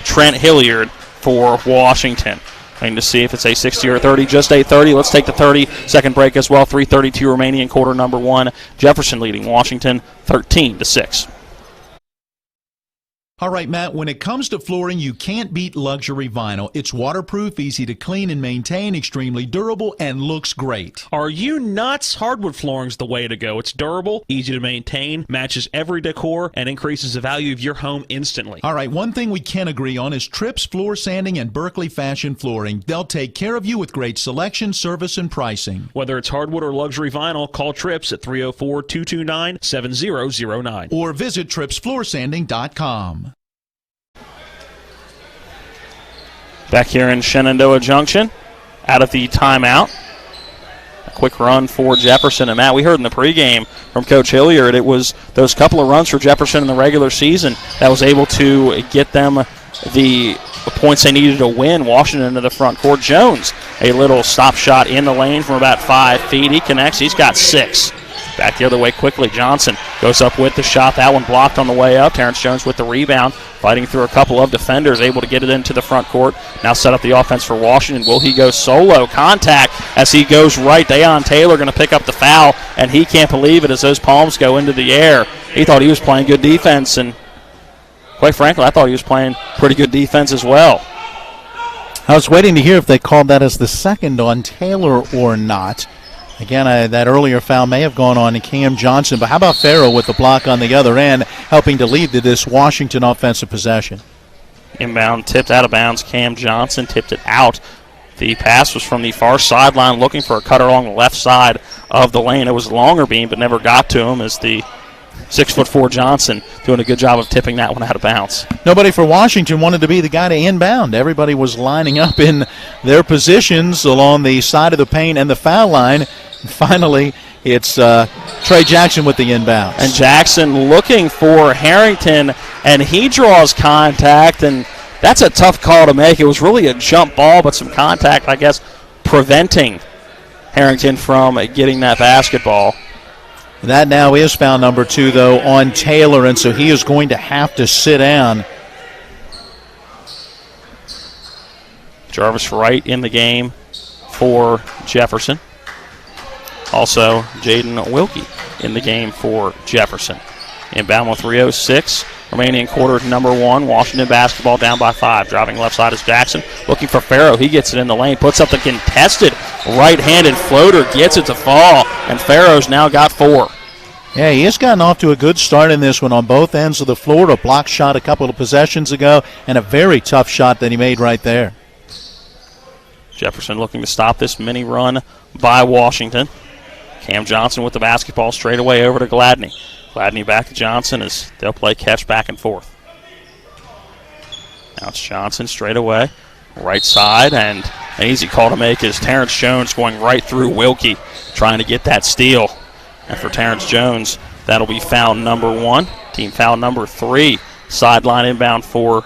Trent Hilliard for Washington. Waiting to see if it's a 60 or a 30. Just a 30. Let's take the 30. Second break as well. 3:32 remaining in quarter number 1. Jefferson leading Washington 13-6. All right, Matt, when it comes to flooring, you can't beat luxury vinyl. It's waterproof, easy to clean and maintain, extremely durable, and looks great. Are you nuts? Hardwood flooring's the way to go. It's durable, easy to maintain, matches every decor, and increases the value of your home instantly. All right, one thing we can agree on is Trips Floor Sanding and Berkeley Fashion Flooring. They'll take care of you with great selection, service, and pricing. Whether it's hardwood or luxury vinyl, call Trips at 304-229-7009. Or visit tripsfloorsanding.com. Back here in Shenandoah Junction, out of the timeout. A quick run for Jefferson. And Matt, we heard in the pregame from Coach Hilliard, it was those couple of runs for Jefferson in the regular season that was able to get them the points they needed to win. Washington into the front court. Jones, a little stop shot in the lane from about 5 feet. He connects. He's got 6. Back the other way quickly. Johnson goes up with the shot. That one blocked on the way up. Terrence Jones with the rebound, fighting through a couple of defenders, able to get it into the front court. Now set up the offense for Washington. Will he go solo? Contact as he goes right. Deion Taylor going to pick up the foul, and he can't believe it as those palms go into the air. He thought he was playing good defense, and quite frankly, I thought he was playing pretty good defense as well. I was waiting to hear if they called that as the second on Taylor or not. Again, that earlier foul may have gone on to Cam Johnson, but how about Farrow with the block on the other end, helping to lead to this Washington offensive possession? Inbound, tipped out of bounds. Cam Johnson tipped it out. The pass was from the far sideline, looking for a cutter along the left side of the lane. It was a longer beam, but never got to him as the 6'4" Johnson doing a good job of tipping that one out of bounds. Nobody for Washington wanted to be the guy to inbound. Everybody was lining up in their positions along the side of the paint and the foul line. And finally, it's Trey Jackson with the inbounds. And Jackson looking for Harrington, and he draws contact, and that's a tough call to make. It was really a jump ball, but some contact, I guess, preventing Harrington from getting that basketball. That now is foul number 2, though, on Taylor, and so he is going to have to sit down. Jarvis Wright in the game for Jefferson. Also, Jaden Wilkie in the game for Jefferson. Inbound with 3:06 remaining in quarter number 1. Washington basketball down by 5. Driving left side is Jackson. Looking for Farrow. He gets it in the lane. Puts up the contested right-handed floater. Gets it to fall. And Farrow's now got 4. Yeah, he has gotten off to a good start in this one on both ends of the floor. A block shot a couple of possessions ago and a very tough shot that he made right there. Jefferson looking to stop this mini run by Washington. Cam Johnson with the basketball straight away over to Gladney. Gladney back to Johnson as they'll play catch back and forth. Now it's Johnson straight away. Right side, and an easy call to make is Terrence Jones going right through Wilkie, trying to get that steal. And for Terrence Jones, that'll be foul number 1. Team foul number 3. Sideline inbound for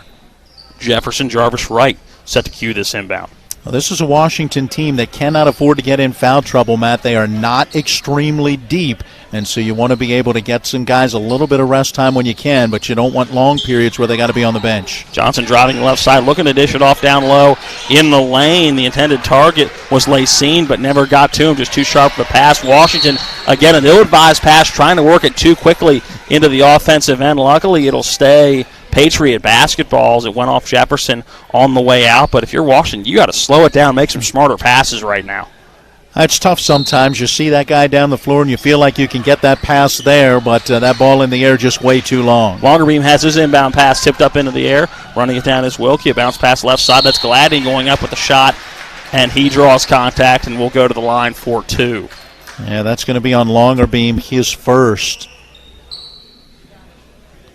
Jefferson. Jarvis Wright set to cue this inbound. Well, this is a Washington team that cannot afford to get in foul trouble, Matt. They are not extremely deep, and so you want to be able to get some guys a little bit of rest time when you can, but you don't want long periods where they got to be on the bench. Johnson driving left side, looking to dish it off down low in the lane. The intended target was Lacine, but never got to him, just too sharp for the pass. Washington, again, an ill-advised pass, trying to work it too quickly into the offensive end. Luckily, it'll stay Patriot basketball as it went off Jefferson on the way out. But if you're Washington, you got to slow it down, make some smarter passes right now. It's tough sometimes. You see that guy down the floor and you feel like you can get that pass there, but that ball in the air just way too long. Longerbeam has his inbound pass tipped up into the air. Running it down is Wilkie. A bounce pass left side. That's Gladney going up with the shot, and he draws contact and will go to the line for 2. Yeah, that's going to be on Longerbeam, his first.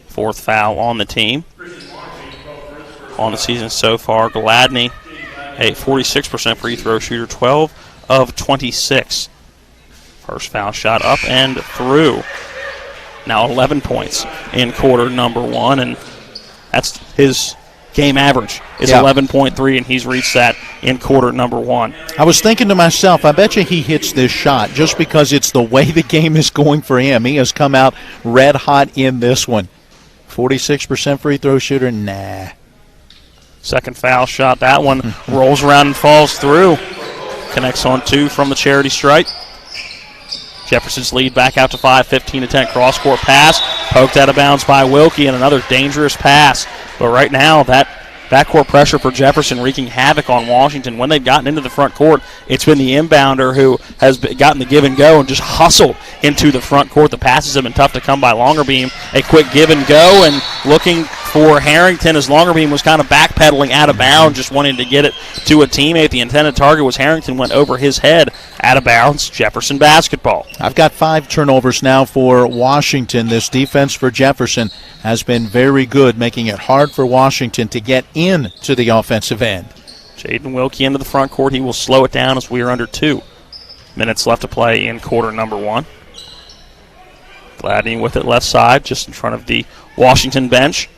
4th foul on the team. On the season so far, Gladney, a 46% free throw shooter, 12 of 26. First foul shot up and through. Now 11 points in quarter number 1, and that's his game average is 11.3, and he's reached that in quarter number 1. I was thinking to myself, I bet you he hits this shot just because it's the way the game is going for him. He has come out red hot in this one. 46% free throw shooter, nah. Second foul shot, that one rolls around and falls through. Connects on 2 from the charity stripe. Jefferson's lead back out to 5, 15-10 cross-court pass. Poked out of bounds by Wilkie, and another dangerous pass. But right now, that backcourt pressure for Jefferson wreaking havoc on Washington. When they've gotten into the front court, it's been the inbounder who has gotten the give and go and just hustled into the front court. The passes have been tough to come by. Longerbeam, a quick give and go, and looking for Harrington as Longerbeam was kind of backpedaling out of bounds, just wanting to get it to a teammate. The intended target was Harrington, went over his head, out of bounds. Jefferson basketball. I've got 5 turnovers now for Washington. This defense for Jefferson has been very good, making it hard for Washington to get into the offensive end. Jaden Wilkie into the front court. He will slow it down as we are under 2 minutes left to play in quarter number 1. Gladney with it left side, just in front of the Washington bench,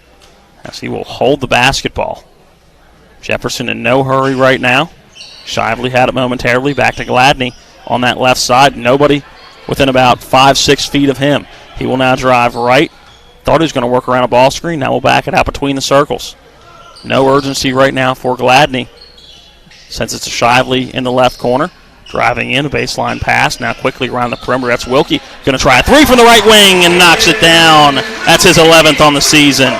as he will hold the basketball. Jefferson in no hurry right now. Shively had it momentarily. Back to Gladney on that left side. Nobody within about 5-6 feet of him. He will now drive right. Thought he was going to work around a ball screen. Now we'll back it out between the circles. No urgency right now for Gladney, since it's a Shively in the left corner. Driving in, a baseline pass. Now quickly around the perimeter. That's Wilkie. Going to try a 3 from the right wing and knocks it down. That's his 11th on the season.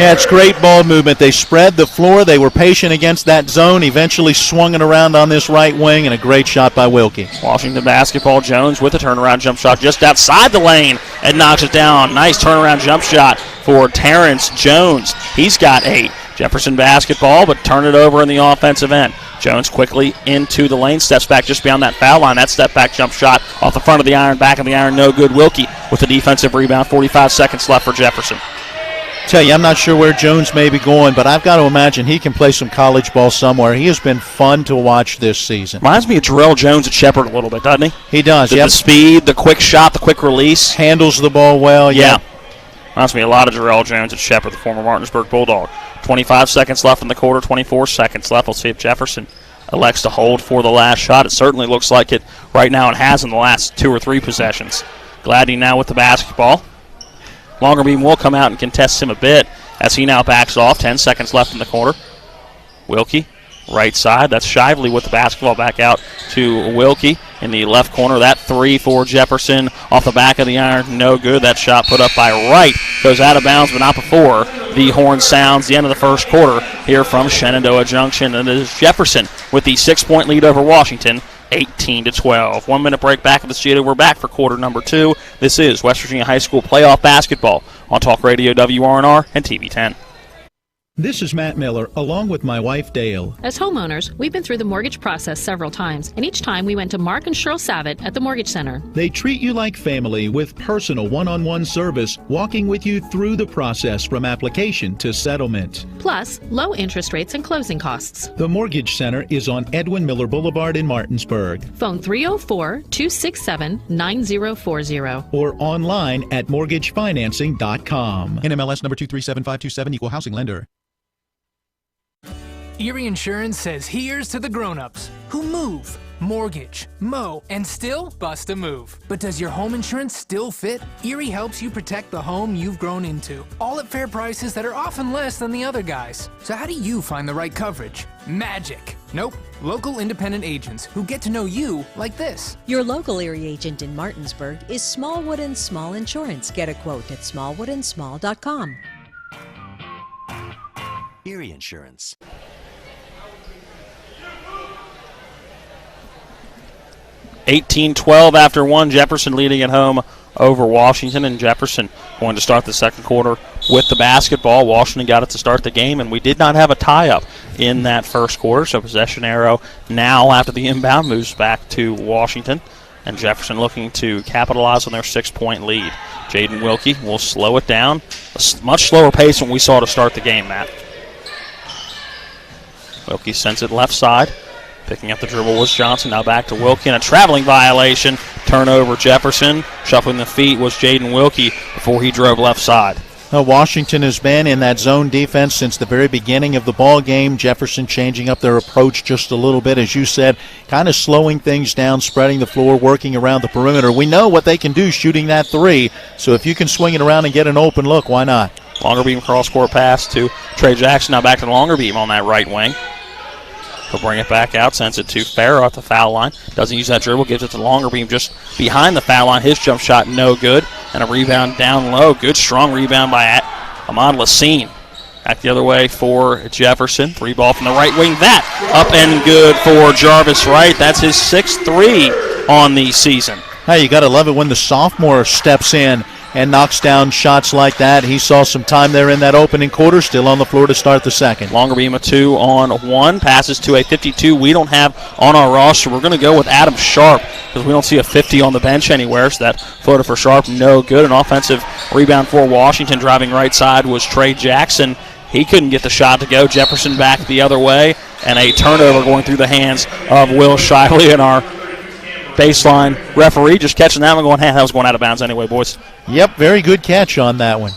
Yeah, it's great ball movement. They spread the floor. They were patient against that zone. Eventually swung it around on this right wing, and a great shot by Wilkie. Washington basketball. Jones with a turnaround jump shot just outside the lane and knocks it down. Nice turnaround jump shot for Terrence Jones. He's got 8. Jefferson basketball, but turn it over in the offensive end. Jones quickly into the lane, steps back just beyond that foul line. That step back jump shot off the front of the iron, back of the iron, no good. Wilkie with the defensive rebound. 45 seconds left for Jefferson. Tell you, I'm not sure where Jones may be going, but I've got to imagine he can play some college ball somewhere. He has been fun to watch this season. Reminds me of Jarrell Jones at Shepherd a little bit, doesn't he? He does, The speed, the quick shot, the quick release. Handles the ball well, yeah. Reminds me a lot of Jarrell Jones at Shepherd, the former Martinsburg Bulldog. 25 seconds left in the quarter, 24 seconds left. We'll see if Jefferson elects to hold for the last shot. It certainly looks like it right now. It has in the last 2 or 3 possessions. Gladney now with the basketball. Longerbeam will come out and contest him a bit as he now backs off. 10 seconds left in the quarter. Wilkie, right side. That's Shively with the basketball back out to Wilkie in the left corner. That three for Jefferson off the back of the iron. No good. That shot put up by Wright goes out of bounds, but not before the horn sounds. The end of the first quarter here from Shenandoah Junction. And it is Jefferson with the 6-point lead over Washington, 18-12. 1 minute break back at the studio. We're back for quarter number 2. This is West Virginia High School playoff basketball on Talk Radio WRNR and TV 10. This is Matt Miller, along with my wife, Dale. As homeowners, we've been through the mortgage process several times, and each time we went to Mark and Cheryl Savitt at the Mortgage Center. They treat you like family with personal one-on-one service, walking with you through the process from application to settlement. Plus, low interest rates and closing costs. The Mortgage Center is on Edwin Miller Boulevard in Martinsburg. Phone 304-267-9040. Or online at mortgagefinancing.com. NMLS number 237527, equal housing lender. Erie Insurance says here's to the grown-ups who move, mortgage, mow, and still bust a move. But does your home insurance still fit? Erie helps you protect the home you've grown into, all at fair prices that are often less than the other guys. So how do you find the right coverage? Magic. Nope. Local independent agents who get to know you like this. Your local Erie agent in Martinsburg is Smallwood & Small Insurance. Get a quote at smallwoodandsmall.com. Erie Insurance. 18-12 after 1. Jefferson leading at home over Washington, and Jefferson going to start the second quarter with the basketball. Washington got it to start the game, and we did not have a tie-up in that first quarter, so possession arrow now after the inbound moves back to Washington, and Jefferson looking to capitalize on their 6-point lead. Jaden Wilkie will slow it down. A much slower pace than we saw to start the game, Matt. Wilkie sends it left side. Picking up the dribble was Johnson. Now back to Wilkie. And a traveling violation. Turnover Jefferson. Shuffling the feet was Jaden Wilkie before he drove left side. Washington has been in that zone defense since the very beginning of the ball game. Jefferson changing up their approach just a little bit, as you said, kind of slowing things down, spreading the floor, working around the perimeter. We know what they can do shooting that three, so if you can swing it around and get an open look, why not? Longerbeam cross-court pass to Trey Jackson. Now back to Longerbeam on that right wing. He'll bring it back out, sends it to Farrow at the foul line. Doesn't use that dribble, gives it to Longerbeam just behind the foul line. His jump shot no good, and a rebound down low. Good, strong rebound by Ahmad Lassine. Back the other way for Jefferson. 3 ball from the right wing. That up and good for Jarvis Wright. That's his 6th 3 on the season. Hey, you got to love it when the sophomore steps in and knocks down shots like that. He saw some time there in that opening quarter, still on the floor to start the second. Longerbeam a 2-on-1, passes to a 52 we don't have on our roster. We're going to go with Adam Sharp because we don't see a 50 on the bench anywhere, so that floater for Sharp, no good. An offensive rebound for Washington. Driving right side was Trey Jackson. He couldn't get the shot to go. Jefferson back the other way, and a turnover going through the hands of Will Shiley, and our baseline referee just catching that one going, hey, that was going out of bounds anyway, boys. Yep, very good catch on that one.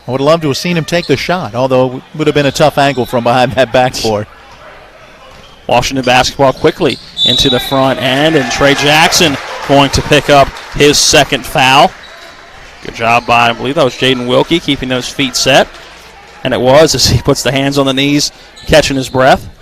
I would have loved to have seen him take the shot, although it would have been a tough angle from behind that backboard. Washington basketball quickly into the front end, and Trey Jackson going to pick up his second foul. Good job by, I believe that was Jaden Wilkie, keeping those feet set. And it was, as he puts the hands on the knees, catching his breath.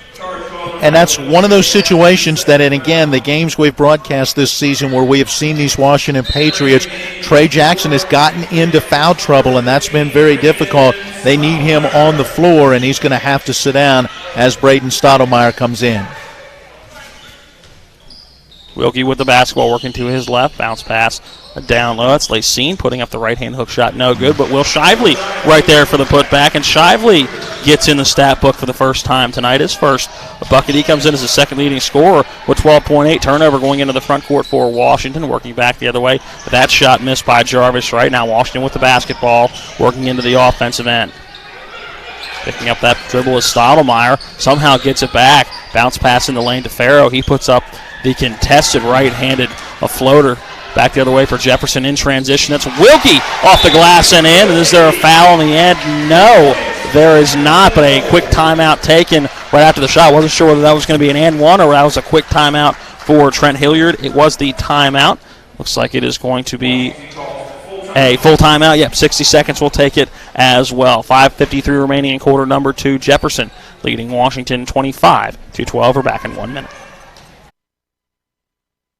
And that's one of those situations that, and again, the games we've broadcast this season where we have seen these Washington Patriots, Trey Jackson has gotten into foul trouble, and that's been very difficult. They need him on the floor, and he's going to have to sit down as Braden Stottlemyre comes in. Wilkie with the basketball, working to his left. Bounce pass down low. It's Lacine putting up the right-hand hook shot. No good, but Will Shively right there for the putback. And Shively gets in the stat book for the first time tonight. His first bucket. He comes in as the second leading scorer with 12.8. Turnover going into the front court for Washington. Working back the other way. But that shot missed by Jarvis right now. Washington with the basketball, working into the offensive end. Picking up that dribble is Stottlemyre. Somehow gets it back. Bounce pass in the lane to Farrow. He puts up the contested right-handed floater Back the other way for Jefferson in transition. That's Wilkie off the glass and in. And is there a foul in the end? No, there is not, but a quick timeout taken right after the shot. Wasn't sure whether that was going to be an and one or that was a quick timeout for Trent Hilliard. It was the timeout. Looks like it is going to be a full timeout. Yep, 60 seconds will take it as well. 5:53 remaining in quarter number 2. Jefferson leading Washington 25-12. We're back in 1 minute.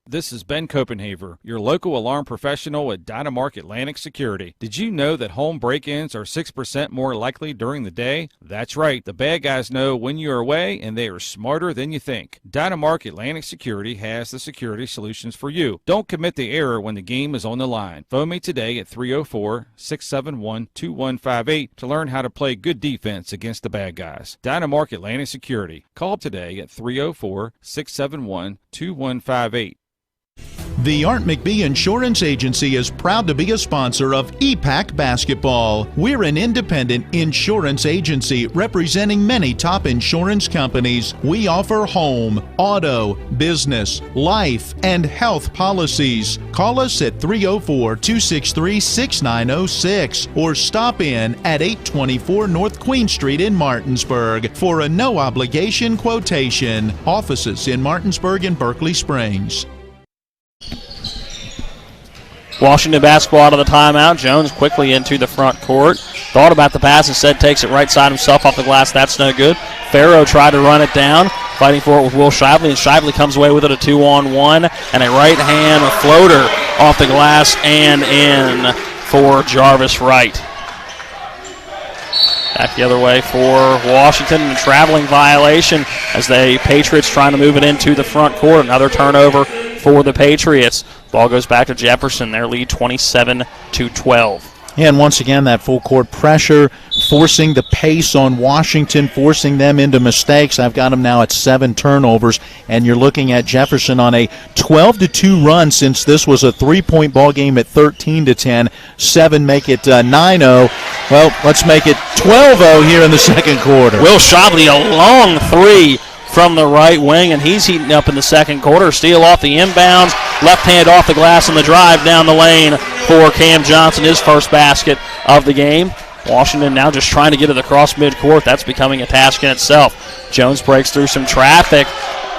This is Ben Copenhaver, your local alarm professional at Dynamark Atlantic Security. Did you know that home break-ins are 6% more likely during the day? That's right. The bad guys know when you're away, and they are smarter than you think. Dynamark Atlantic Security has the security solutions for you. Don't commit the error when the game is on the line. Phone me today at 304-671-2158 to learn how to play good defense against the bad guys. Dynamark Atlantic Security. Call today at 304-671-2158. The Art McBee Insurance Agency is proud to be a sponsor of EPAC Basketball. We're an independent insurance agency representing many top insurance companies. We offer home, auto, business, life, and health policies. Call us at 304-263-6906 or stop in at 824 North Queen Street in Martinsburg for a no-obligation quotation. Offices in Martinsburg and Berkeley Springs. Washington basketball out of the timeout. Jones quickly into the front court. Thought about the pass, instead takes it right side himself off the glass. That's no good. Farrow tried to run it down, fighting for it with Will Shively, and Shively comes away with it, a 2-on-1, and a right-hand floater off the glass and in for Jarvis Wright. Back the other way for Washington, and a traveling violation as the Patriots trying to move it into the front court. Another turnover for the Patriots. Ball goes back to Jefferson. Their lead 27-12. Yeah, and once again, that full court pressure, forcing the pace on Washington, forcing them into mistakes. I've got them now at 7 turnovers, and you're looking at Jefferson on a 12-2 run since this was a 3-point ball game at 13-10. 7 make it 9-0. Well, let's make it 12-0 here in the second quarter. Will Shively, a long three from the right wing, and he's heating up in the second quarter. Steal off the inbounds, left hand off the glass on the drive down the lane for Cam Johnson, his first basket of the game. Washington now just trying to get it across midcourt. That's becoming a task in itself. Jones breaks through some traffic.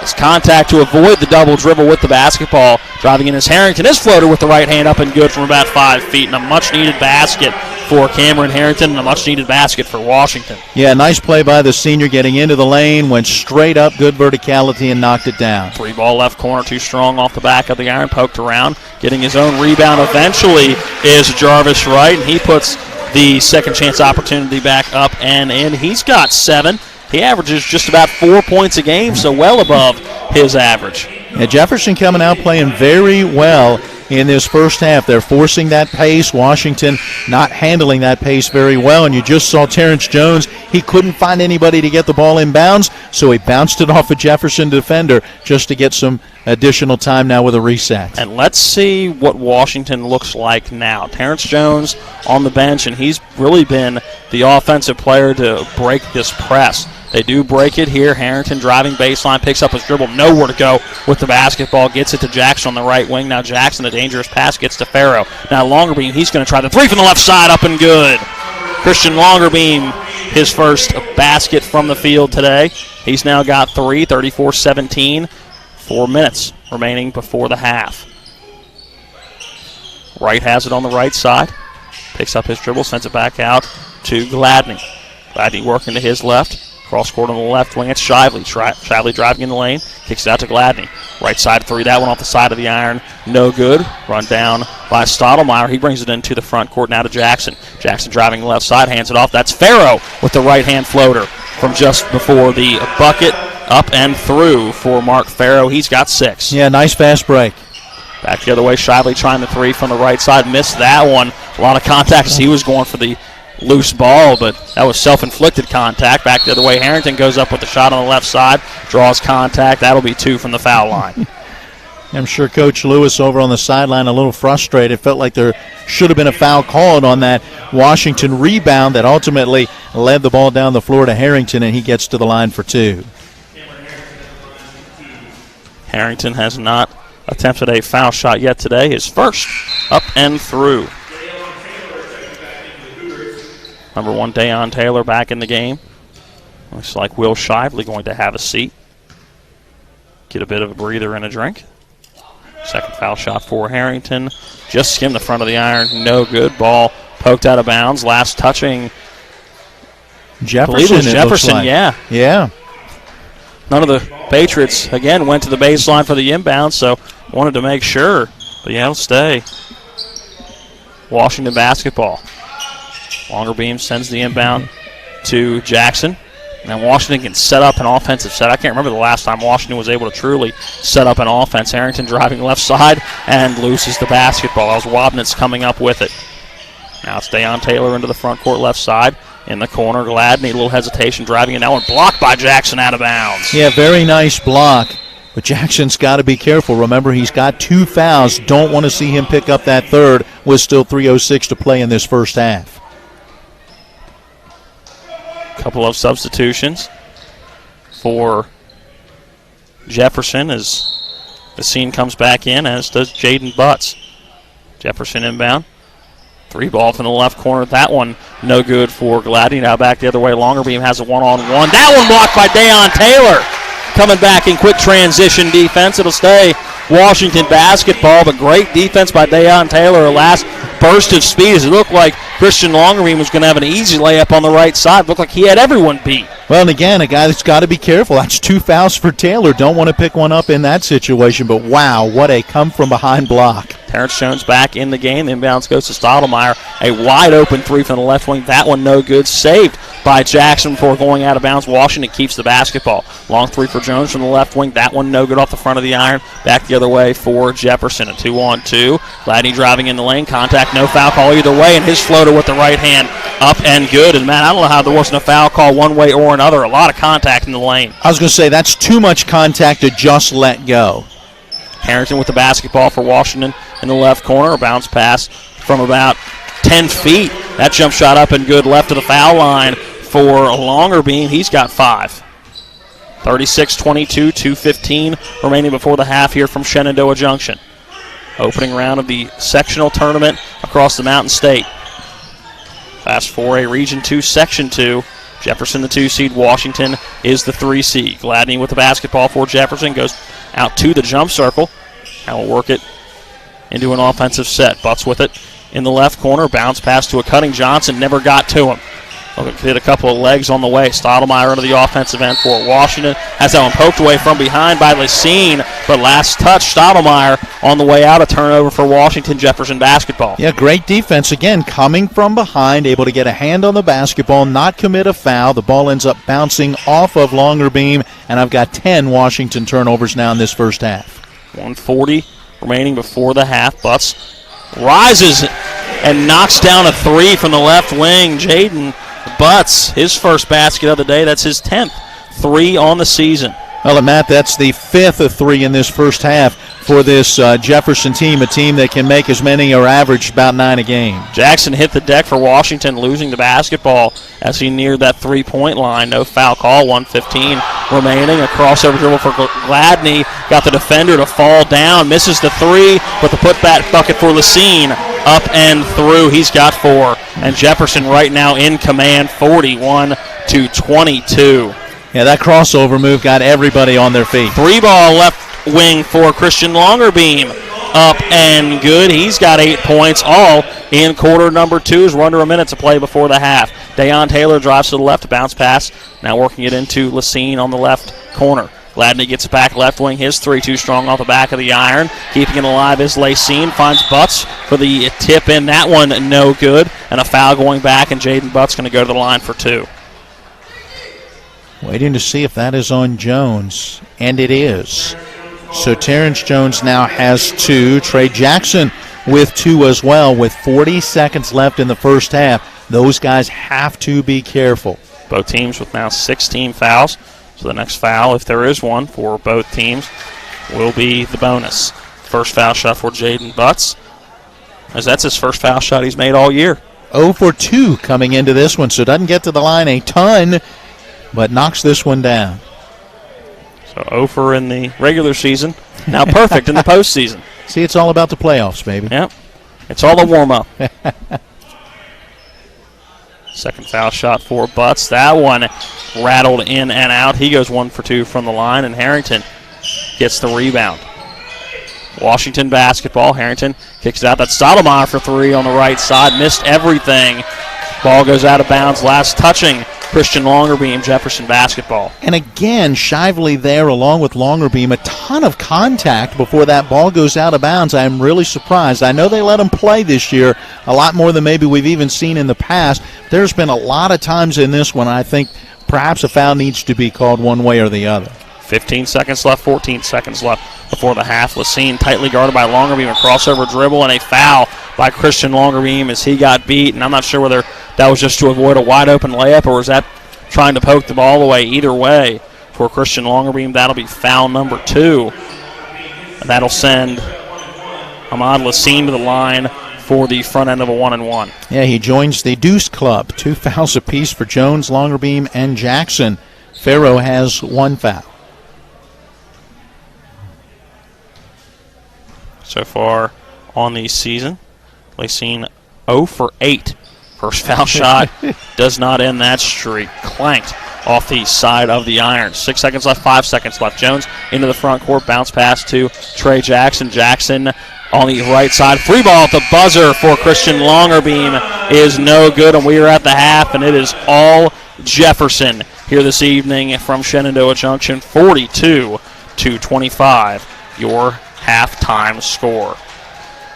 His contact to avoid the double dribble with the basketball. Driving in his Harrington. His floater with the right hand up and good from about 5 feet. And a much-needed basket for Cameron Harrington and a much-needed basket for Washington. Yeah, nice play by the senior getting into the lane, went straight up, good verticality, and knocked it down. 3-ball left corner, too strong off the back of the iron, poked around. Getting his own rebound eventually is Jarvis Wright, and he puts the second chance opportunity back up and in. He's got 7. He averages just about 4 points a game, so well above his average. Yeah, Jefferson coming out playing very well in this first half. They're forcing that pace. Washington not handling that pace very well, and you just saw Terrence Jones. He couldn't find anybody to get the ball in bounds, so he bounced it off a Jefferson defender just to get some additional time now with a reset. And let's see what Washington looks like now. Terrence Jones on the bench, and he's really been the offensive player to break this press. They do break it here. Harrington driving baseline, picks up his dribble, nowhere to go with the basketball, gets it to Jackson on the right wing. Now Jackson, a dangerous pass, gets to Farrow. Now Longerbeam, he's going to try the 3 from the left side, up and good. Christian Longerbeam, his first basket from the field today. He's now got 3, 34-17, 4 minutes remaining before the half. Wright has it on the right side, picks up his dribble, sends it back out to Gladney. Gladney working to his left. Cross court on the left wing, it's Shively. Shively driving in the lane, kicks it out to Gladney. Right side 3, that one off the side of the iron, no good. Run down by Stottlemyre. He brings it into the front court now to Jackson. Jackson driving left side, hands it off. That's Farrow with the right-hand floater from just before the bucket. Up and through for Mark Farrow. He's got 6. Yeah, nice fast break. Back the other way, Shively trying the 3 from the right side. Missed that one. A lot of contact as he was going for the loose ball, but that was self-inflicted contact. Back the other way, Harrington goes up with the shot on the left side, draws contact. That'll be 2 from the foul line. I'm sure Coach Lewis over on the sideline a little frustrated. Felt like there should have been a foul called on that Washington rebound that ultimately led the ball down the floor to Harrington, and he gets to the line for 2. Harrington has not attempted a foul shot yet today. His first up and through. Number 1, Dayon Taylor back in the game. Looks like Will Shively going to have a seat. Get a bit of a breather and a drink. Second foul shot for Harrington. Just skimmed the front of the iron. No good. Ball poked out of bounds. Last touching Jefferson. Jefferson, yeah. Yeah. None of the Patriots, again, went to the baseline for the inbound, so wanted to make sure. But yeah, it'll stay. Washington basketball. Longer beam sends the inbound to Jackson. And Washington can set up an offensive set. I can't remember the last time Washington was able to truly set up an offense. Harrington driving left side and loses the basketball. That was Wabnitz coming up with it. Now it's Dayon Taylor into the front court left side. In the corner, Gladney, a little hesitation driving in. That one blocked by Jackson out of bounds. Yeah, very nice block. But Jackson's got to be careful. Remember, he's got 2 fouls. Don't want to see him pick up that third with still 3:06 to play in this first half. Couple of substitutions for Jefferson as the scene comes back in, as does Jaden Butts. Jefferson inbound. 3 ball from the left corner. That one no good for Gladney. Now back the other way. Longer beam has a one-on-one. That one blocked by Dayon Taylor. Coming back in quick transition defense. It'll stay Washington basketball, but great defense by Dayon Taylor. A last burst of speed as it looked like Christian Longerbeam was going to have an easy layup on the right side. Looked like he had everyone beat. Well, and again, a guy that's got to be careful. That's 2 fouls for Taylor. Don't want to pick one up in that situation, but wow, what a come-from-behind block. Terrence Jones back in the game. Inbounds goes to Stottlemyre. A wide-open 3 from the left wing. That one no good. Saved by Jackson before going out of bounds. Washington keeps the basketball. Long 3 for Jones from the left wing. That one no good off the front of the iron. Back the other way for Jefferson. A 2-on-2. Gladney driving in the lane. Contact, no foul call either way. And his floater with the right hand up and good. And, man, I don't know how there wasn't a foul call one way or another. A lot of contact in the lane. I was going to say, that's too much contact to just let go. Harrington with the basketball for Washington in the left corner. A bounce pass from about 10 feet. That jump shot up and good left of the foul line for Longerbeam. He's got 5. 36-22, 2:15 remaining before the half here from Shenandoah Junction. Opening round of the sectional tournament across the Mountain State. Class 4A Region 2, Section 2. Jefferson the 2 seed, Washington is the 3 seed. Gladney with the basketball for Jefferson goes out to the jump circle. Now will work it into an offensive set. Butts with it in the left corner. Bounce pass to a cutting Johnson. Never got to him. Hit a couple of legs on the way. Stottlemyre into the offensive end for Washington. Has that one poked away from behind by Lacine. But last touch, Stottlemyre on the way out. A turnover for Washington. Jefferson basketball. Yeah, great defense. Again, coming from behind, able to get a hand on the basketball, not commit a foul. The ball ends up bouncing off of Longerbeam. And I've got 10 Washington turnovers now in this first half. 1:40 remaining before the half. Butts rises and knocks down a 3 from the left wing. Jaden Butts, his first basket of the day. That's his 10th 3 on the season. Well, Matt, that's the 5th of 3 in this first half for this Jefferson team, a team that can make as many or average about 9 a game. Jackson hit the deck for Washington, losing the basketball as he neared that 3-point line. No foul call, 1:15 remaining. A crossover dribble for Gladney. Got the defender to fall down, misses the 3, but the putback bucket for Lacine. Up and through, he's got 4. And Jefferson right now in command, 41-22. Yeah, that crossover move got everybody on their feet. 3 ball left wing for Christian Longerbeam. Up and good. He's got 8 points, all in quarter number 2 as we're under a minute to play before the half. Dayon Taylor drives to the left, a bounce pass. Now working it into Lacine on the left corner. Gladney gets it back left wing. His 3 too strong off the back of the iron. Keeping it alive is Lacine. Finds Butts for the tip in. That one no good. And a foul going back, and Jaden Butts going to go to the line for 2. Waiting to see if that is on Jones. And it is. So Terrence Jones now has 2. Trey Jackson with 2 as well. With 40 seconds left in the first half, those guys have to be careful. Both teams with now 16 fouls. So the next foul, if there is one for both teams, will be the bonus. First foul shot for Jaden Butts, as that's his first foul shot he's made all year. 0 for 2 coming into this one, so doesn't get to the line a ton, but knocks this one down. So 0 for in the regular season, now perfect in the postseason. See, it's all about the playoffs, baby. Yep. It's all a warm-up. Second foul shot for Butts. That one rattled in and out. He goes 1 for 2 from the line, and Harrington gets the rebound. Washington basketball. Harrington kicks it out. That's Stottlemyre for 3 on the right side. Missed everything. Ball goes out of bounds. Last touching Christian Longerbeam, Jefferson basketball. And again, Shively there along with Longerbeam. A ton of contact before that ball goes out of bounds. I am really surprised. I know they let him play this year a lot more than maybe we've even seen in the past. There's been a lot of times in this one I think perhaps a foul needs to be called one way or the other. 15 seconds left, 14 seconds left before the half. Lassine tightly guarded by Longerbeam, a crossover dribble, and a foul by Christian Longerbeam as he got beat. And I'm not sure whether that was just to avoid a wide-open layup or was that trying to poke the ball away. Either way, for Christian Longerbeam, that'll be foul number 2. And that'll send Ahmad Lassine to the line for the front end of a 1-and-1. Yeah, he joins the Deuce Club. 2 fouls apiece for Jones, Longerbeam, and Jackson. Farrow has 1 foul. So far on the season, Lassine 0 for 8. First foul shot does not end that streak. Clanked off the side of the iron. 6 seconds left, 5 seconds left. Jones into the front court, bounce pass to Trey Jackson. Jackson on the right side. Free ball at the buzzer for Christian Longerbeam is no good, and we are at the half, and it is all Jefferson here this evening from Shenandoah Junction. 42-25, your halftime score.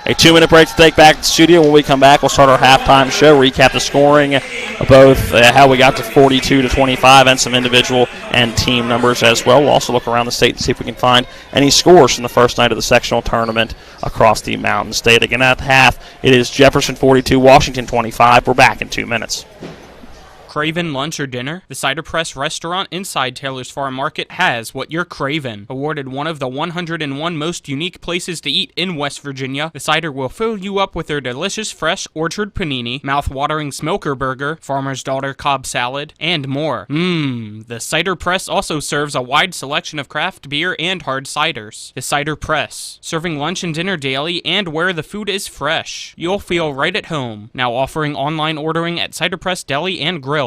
A 2-minute break to take back to the studio. When we come back, we'll start our halftime show, recap the scoring, both how we got to 42-25 and some individual and team numbers as well. We'll also look around the state and see if we can find any scores from the first night of the sectional tournament across the Mountain State. Again, at the half, it is Jefferson 42, Washington 25. We're back in 2 minutes. Craving lunch or dinner? The Cider Press restaurant inside Taylor's Farm Market has what you're craving. Awarded one of the 101 most unique places to eat in West Virginia, the Cider will fill you up with their delicious fresh orchard panini, mouth-watering smoker burger, farmer's daughter Cobb salad, and more. The Cider Press also serves a wide selection of craft beer and hard ciders. The Cider Press, serving lunch and dinner daily and where the food is fresh. You'll feel right at home. Now offering online ordering at Cider Press Deli and Grill.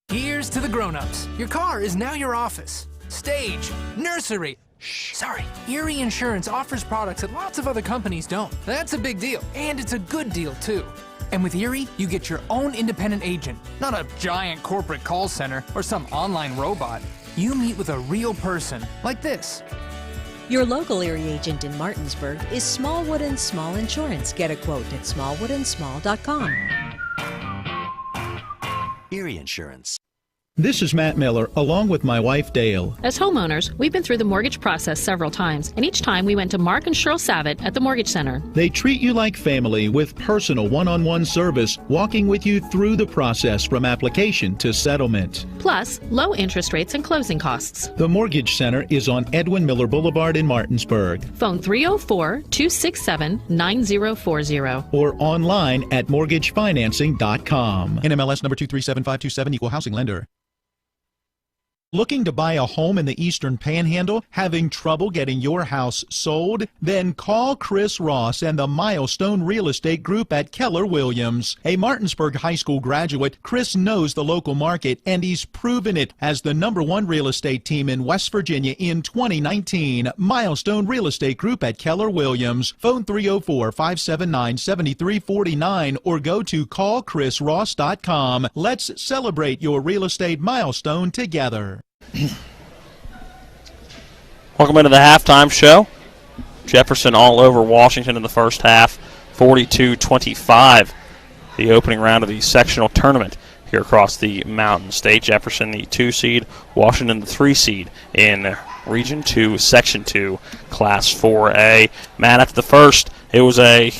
Here's to the grown-ups. Your car is now your office. Stage, nursery. Sorry, Erie Insurance offers products that lots of other companies don't. That's a big deal, and it's a good deal too. And with Erie, you get your own independent agent, not a giant corporate call center or some online robot. You meet with a real person, like this. Your local Erie agent in Martinsburg is Smallwood & Small Insurance. Get a quote at smallwoodandsmall.com. Erie Insurance. This is Matt Miller, along with my wife, Dale. As homeowners, we've been through the mortgage process several times, and each time we went to Mark and Cheryl Savitt at the Mortgage Center. They treat you like family with personal one-on-one service, walking with you through the process from application to settlement. Plus, low interest rates and closing costs. The Mortgage Center is on Edwin Miller Boulevard in Martinsburg. Phone 304-267-9040. Or online at mortgagefinancing.com. NMLS number 237527, equal housing lender. Looking to buy a home in the Eastern Panhandle? Having trouble getting your house sold? Then call Chris Ross and the Milestone Real Estate Group at Keller Williams. A Martinsburg High School graduate, Chris knows the local market, and he's proven it as the #1 real estate team in West Virginia in 2019. Milestone Real Estate Group at Keller Williams. Phone 304-579-7349 or go to callchrisross.com. Let's celebrate your real estate milestone together. Welcome into the halftime show. Jefferson all over Washington in the first half, 42-25. The opening round of the sectional tournament here across the Mountain State. Jefferson the 2 seed, Washington the 3 seed in Region 2, Section 2, Class 4A. Matt, after the first, it was a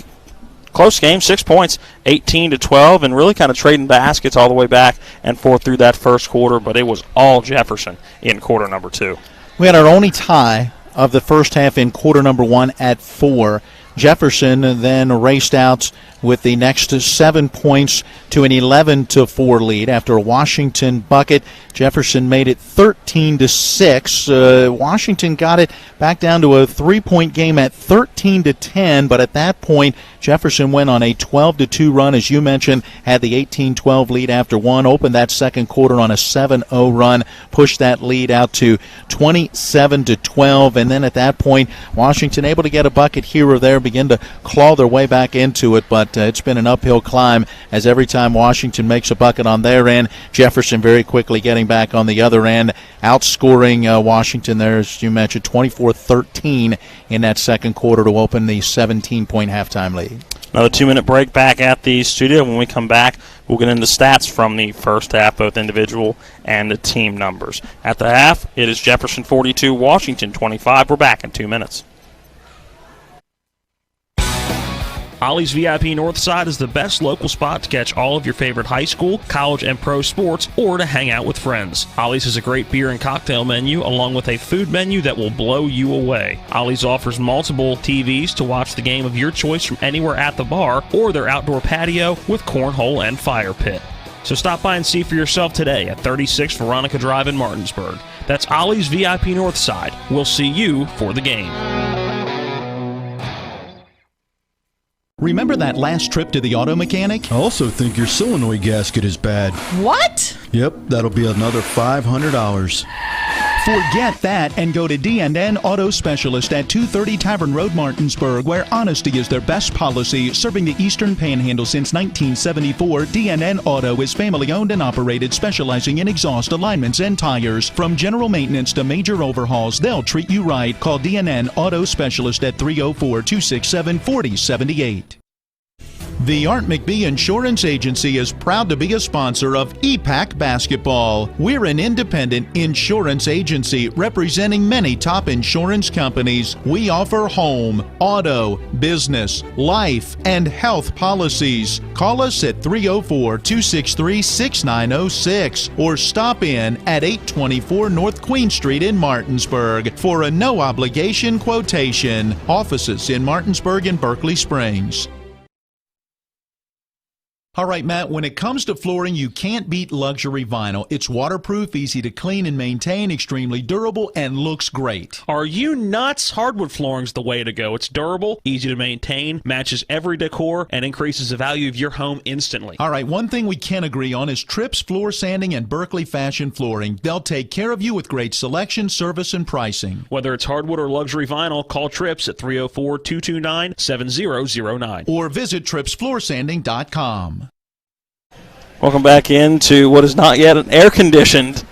close game, 6 points, 18-12, and really kind of trading baskets all the way back and forth through that first quarter, but it was all Jefferson in quarter number 2. We had our only tie of the first half in quarter number 1 at 4. Jefferson then raced out with the next 7 points to an 11-4 lead after a Washington bucket. Jefferson made it 13-6. Washington got it back down to a 3-point game at 13-10, but at that point, Jefferson went on a 12-2 run, as you mentioned, had the 18-12 lead after one, opened that second quarter on a 7-0 run, pushed that lead out to 27-12, and then at that point, Washington able to get a bucket here or there, begin to claw their way back into it, but it's been an uphill climb as every time Washington makes a bucket on their end, Jefferson very quickly getting back on the other end, outscoring Washington there, as you mentioned, 24-13 in that second quarter to open the 17-point halftime lead. Another 2-minute break back at the studio. When we come back, we'll get into stats from the first half, both individual and the team numbers. At the half, it is Jefferson 42, Washington 25. We're back in 2 minutes. Ollie's VIP Northside is the best local spot to catch all of your favorite high school, college, and pro sports, or to hang out with friends. Ollie's has a great beer and cocktail menu, along with a food menu that will blow you away. Ollie's offers multiple TVs to watch the game of your choice from anywhere at the bar or their outdoor patio with cornhole and fire pit. So stop by and see for yourself today at 36 Veronica Drive in Martinsburg. That's Ollie's VIP Northside. We'll see you for the game. Remember that last trip to the auto mechanic? I also think your solenoid gasket is bad. What? Yep, that'll be another $500. Forget that and go to D&N Auto Specialist at 230 Tavern Road, Martinsburg, where honesty is their best policy. Serving the Eastern Panhandle since 1974, D&N Auto is family-owned and operated, specializing in exhaust alignments and tires. From general maintenance to major overhauls, they'll treat you right. Call D&N Auto Specialist at 304-267-4078. The Art McBee Insurance Agency is proud to be a sponsor of EPAC Basketball. We're an independent insurance agency representing many top insurance companies. We offer home, auto, business, life, and health policies. Call us at 304-263-6906 or stop in at 824 North Queen Street in Martinsburg for a no-obligation quotation. Offices in Martinsburg and Berkeley Springs. All right, Matt, when it comes to flooring, you can't beat luxury vinyl. It's waterproof, easy to clean and maintain, extremely durable, and looks great. Are you nuts? Hardwood flooring's the way to go. It's durable, easy to maintain, matches every decor, and increases the value of your home instantly. All right, one thing we can agree on is Trips Floor Sanding and Berkeley Fashion Flooring. They'll take care of you with great selection, service, and pricing. Whether it's hardwood or luxury vinyl, call Trips at 304-229-7009. Or visit tripsfloorsanding.com. Welcome back into what is not yet an air-conditioned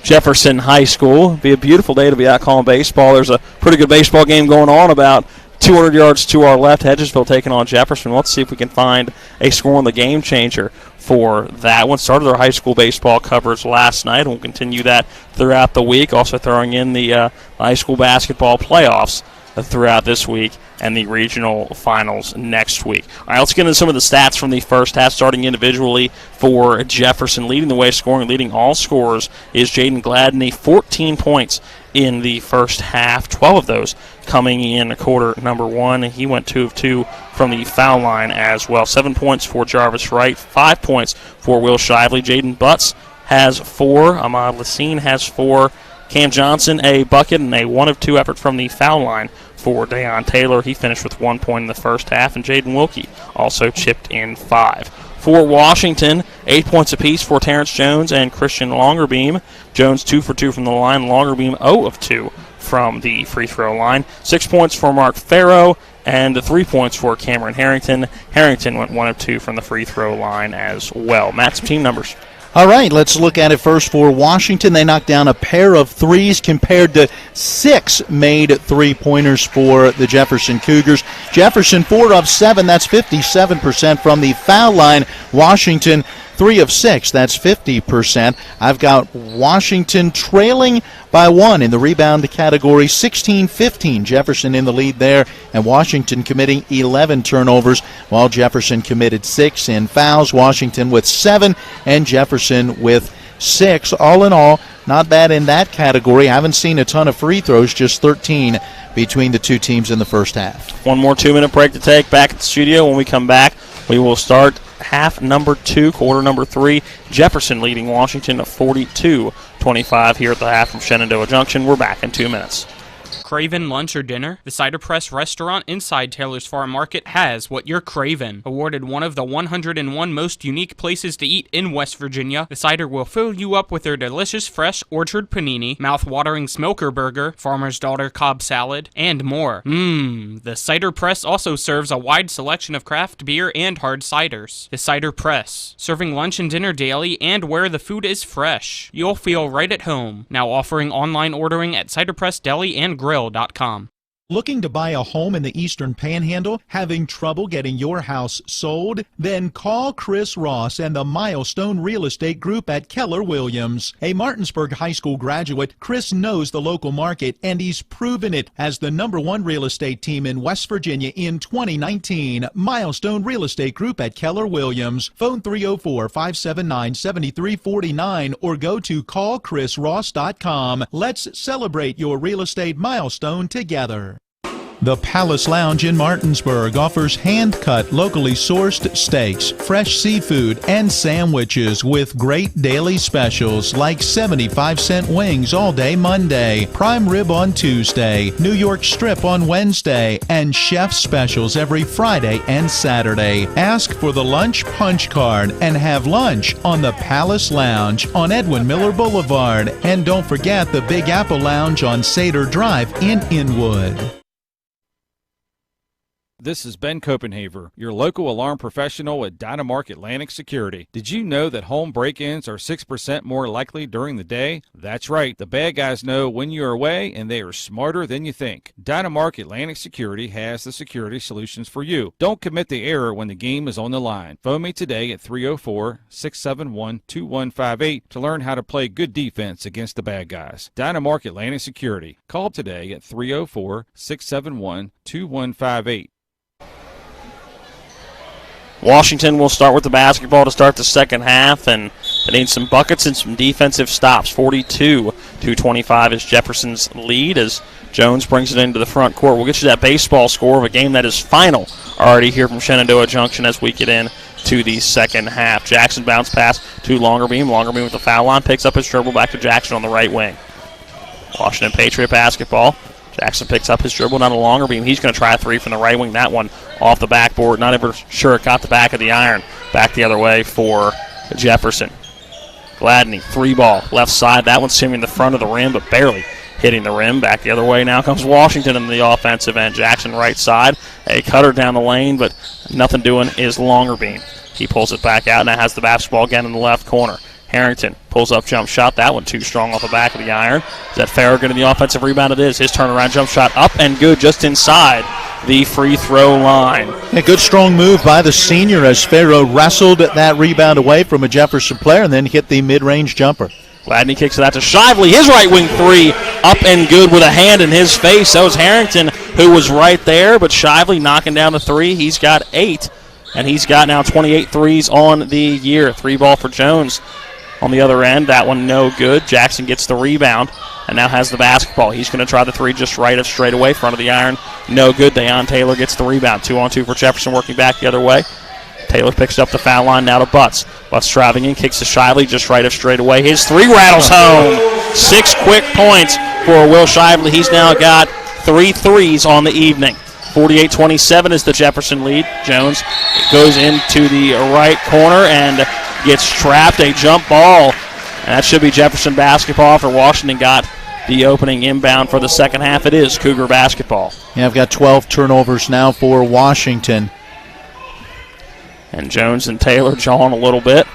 Jefferson High School. It'll be a beautiful day to be out calling baseball. There's a pretty good baseball game going on about 200 yards to our left. Hedgesville taking on Jefferson. Let's see if we can find a score on the game changer for that one. Started our high school baseball coverage last night, and we'll continue that throughout the week. Also throwing in the high school basketball playoffs throughout this week and the regional finals next week. All right, let's get into some of the stats from the first half, starting individually for Jefferson. Leading the way scoring, leading all scorers, is Jaden Gladney, 14 points in the first half, 12 of those coming in quarter number one. He went 2 of 2 from the foul line as well. 7 points for Jarvis Wright, 5 points for Will Shively. Jaden Butts has 4, Ahmad Lassine has 4, Cam Johnson a bucket and a 1 of 2 effort from the foul line for Deion Taylor. He finished with 1 point in the first half, and Jaden Wilkie also chipped in 5. For Washington, 8 points apiece for Terrence Jones and Christian Longerbeam. Jones 2 for 2 from the line, Longerbeam 0 of 2 from the free throw line. 6 points for Mark Farrow and 3 points for Cameron Harrington. Harrington went 1 of 2 from the free throw line as well. Matt, some team numbers. All right, let's look at it first for Washington. They knocked down a pair of threes compared to 6 made three-pointers for the Jefferson Cougars. Jefferson 4 of 7, that's 57% from the foul line. Washington 3 of 6, that's 50%. I've got Washington trailing by 1 in the rebound category, 16-15. Jefferson in the lead there, and Washington committing 11 turnovers, while Jefferson committed 6 in fouls. Washington with 7, and Jefferson with 6. All in all, not bad in that category. I haven't seen a ton of free throws, just 13 between the two teams in the first half. One more 2-minute break to take. Back at the studio. When we come back, we will start half number 2, quarter number 3. Jefferson leading Washington 42-25 here at the half from Shenandoah Junction. We're back in 2 minutes. Craving lunch or dinner? The Cider Press restaurant inside Taylor's Farm Market has what you're craving. Awarded one of the 101 most unique places to eat in West Virginia, the Cider will fill you up with their delicious fresh orchard panini, mouth-watering smoker burger, farmer's daughter Cobb salad, and more. The Cider Press also serves a wide selection of craft beer and hard ciders. The Cider Press, serving lunch and dinner daily and where the food is fresh. You'll feel right at home. Now offering online ordering at Cider Press Deli and Grill.com. Looking to buy a home in the Eastern Panhandle? Having trouble getting your house sold? Then call Chris Ross and the Milestone Real Estate Group at Keller Williams. A Martinsburg High School graduate, Chris knows the local market, and he's proven it as the #1 real estate team in West Virginia in 2019. Milestone Real Estate Group at Keller Williams. Phone 304-579-7349 or go to callchrisross.com. Let's celebrate your real estate milestone together. The Palace Lounge in Martinsburg offers hand-cut, locally sourced steaks, fresh seafood, and sandwiches with great daily specials like 75-cent wings all day Monday, prime rib on Tuesday, New York strip on Wednesday, and chef specials every Friday and Saturday. Ask for the lunch punch card and have lunch on the Palace Lounge on Edwin Miller Boulevard. And don't forget the Big Apple Lounge on Sater Drive in Inwood. This is Ben Copenhaver, your local alarm professional at Dynamark Atlantic Security. Did you know that home break-ins are 6% more likely during the day? That's right. The bad guys know when you're away, and they are smarter than you think. Dynamark Atlantic Security has the security solutions for you. Don't commit the error when the game is on the line. Phone me today at 304-671-2158 to learn how to play good defense against the bad guys. Dynamark Atlantic Security. Call today at 304-671-2158. Washington will start with the basketball to start the second half, and they need some buckets and some defensive stops. 42-25 is Jefferson's lead as Jones brings it into the front court. We'll get you that baseball score of a game that is final already here from Shenandoah Junction as we get in to the second half. Jackson bounce pass to Longerbeam. Longerbeam with the foul line, picks up his dribble back to Jackson on the right wing. Washington Patriot basketball. Jackson picks up his dribble down to Longerbeam. He's going to try a three from the right wing. That one off the backboard. Not ever sure it got the back of the iron. Back the other way for Jefferson. Gladney, three ball, left side. That one's skimming the front of the rim, but barely hitting the rim. Back the other way now comes Washington in the offensive end. Jackson right side. A cutter down the lane, but nothing doing is Longerbeam. He pulls it back out, now has the basketball again in the left corner. Harrington pulls up jump shot. That one too strong off the back of the iron. Is that Farragut in the offensive rebound? It is. His turnaround jump shot up and good just inside the free throw line. A good strong move by the senior as Farrow wrestled that rebound away from a Jefferson player and then hit the mid-range jumper. Gladney kicks it out to Shively. His right wing three up and good with a hand in his face. That was Harrington who was right there, but Shively knocking down the three. He's got 8, and he's got now 28 threes on the year. 3 ball for Jones. On the other end, that one no good. Jackson gets the rebound and now has the basketball. He's going to try the three just right of straight away, front of the iron. No good. Dayon Taylor gets the rebound. 2-on-2 for Jefferson, working back the other way. Taylor picks up the foul line now to Butts. Butts driving in, kicks to Shively just right of straight away. His three rattles home. 6 quick points for Will Shively. He's now got 3 threes on the evening. 48-27 is the Jefferson lead. Jones goes into the right corner and gets trapped, a jump ball. And that should be Jefferson basketball after Washington got the opening inbound for the second half. It is Cougar basketball. Yeah, I've got 12 turnovers now for Washington. And Jones and Taylor jawing a little bit.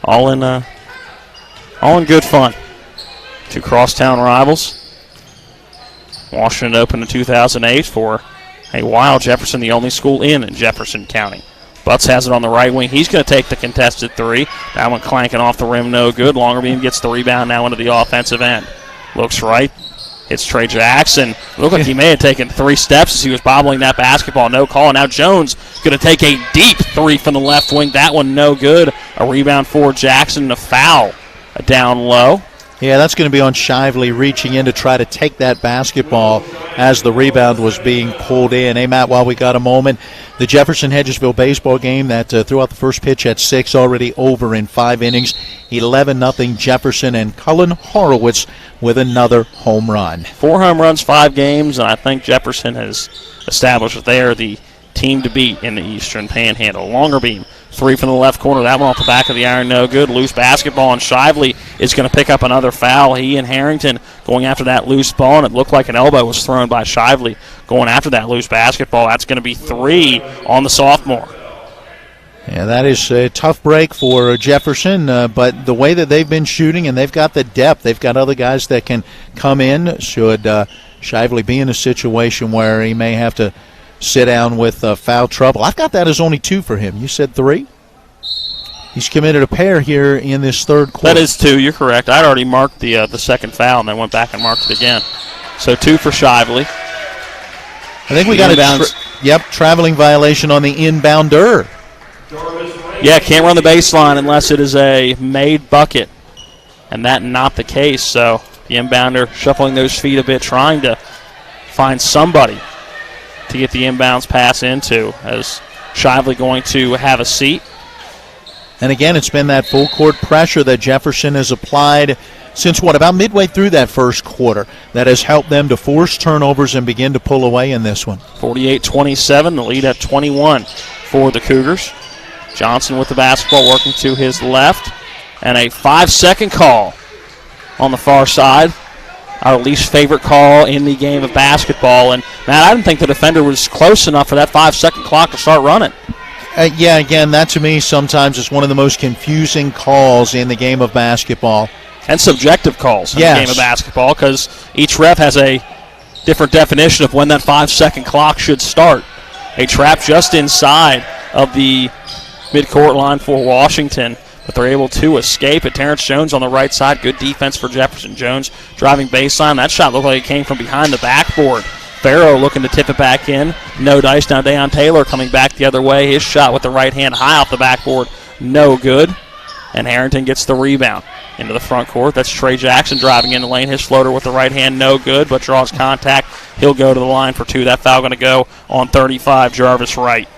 All in good fun. 2 crosstown rivals. Washington opened in 2008 for a while. Jefferson, the only school in Jefferson County. Butts has it on the right wing. He's going to take the contested three. That one clanking off the rim, no good. Longerbeam gets the rebound now into the offensive end. Looks right. Hits Trey Jackson. Looked like he may have taken 3 steps as he was bobbling that basketball. No call. Now Jones going to take a deep three from the left wing. That one no good. A rebound for Jackson. A foul down low. Yeah, that's going to be on Shively reaching in to try to take that basketball as the rebound was being pulled in. Hey, Matt, while we got a moment, the Jefferson-Hedgesville baseball game that threw out the first pitch at 6, already over in 5 innings. 11-0 Jefferson, and Cullen Horowitz with another home run. 4 home runs, 5 games, and I think Jefferson has established that they are the team to beat in the Eastern Panhandle. Longer beam. 3 from the left corner. That one off the back of the iron, no good. Loose basketball, and Shively is going to pick up another foul. He and Harrington going after that loose ball, and it looked like an elbow was thrown by Shively going after that loose basketball. That's going to be 3 on the sophomore. Yeah, that is a tough break for Jefferson, but the way that they've been shooting, and they've got the depth, they've got other guys that can come in should Shively be in a situation where he may have to sit down with foul trouble. I've got that as only 2 for him. You said 3? He's committed a pair here in this third quarter. That is 2. You're correct. I'd already marked the second foul and then went back and marked it again. So 2 for Shively. I think we got a traveling violation on the inbounder. Yeah, can't run the baseline unless it is a made bucket, and that not the case. So the inbounder shuffling those feet a bit, trying to find somebody to get the inbounds pass into, as Shively going to have a seat. And again, it's been that full court pressure that Jefferson has applied since, about midway through that first quarter, that has helped them to force turnovers and begin to pull away in this one. 48-27, the lead at 21 for the Cougars. Johnson with the basketball working to his left, and a 5-second call on the far side. Our least favorite call in the game of basketball. And, Matt, I didn't think the defender was close enough for that 5-second clock to start running. Yeah, again, that to me sometimes is one of the most confusing calls in the game of basketball. And subjective calls in the game of basketball, because each ref has a different definition of when that 5-second clock should start. A trap just inside of the midcourt line for Washington, but they're able to escape it. Terrence Jones on the right side. Good defense for Jefferson. Jones driving baseline. That shot looked like it came from behind the backboard. Farrow looking to tip it back in. No dice. Now Deion Taylor coming back the other way. His shot with the right hand high off the backboard. No good. And Harrington gets the rebound into the front court. That's Trey Jackson driving in the lane. His floater with the right hand, no good, but draws contact. He'll go to the line for 2. That foul going to go on 35, Jarvis Wright.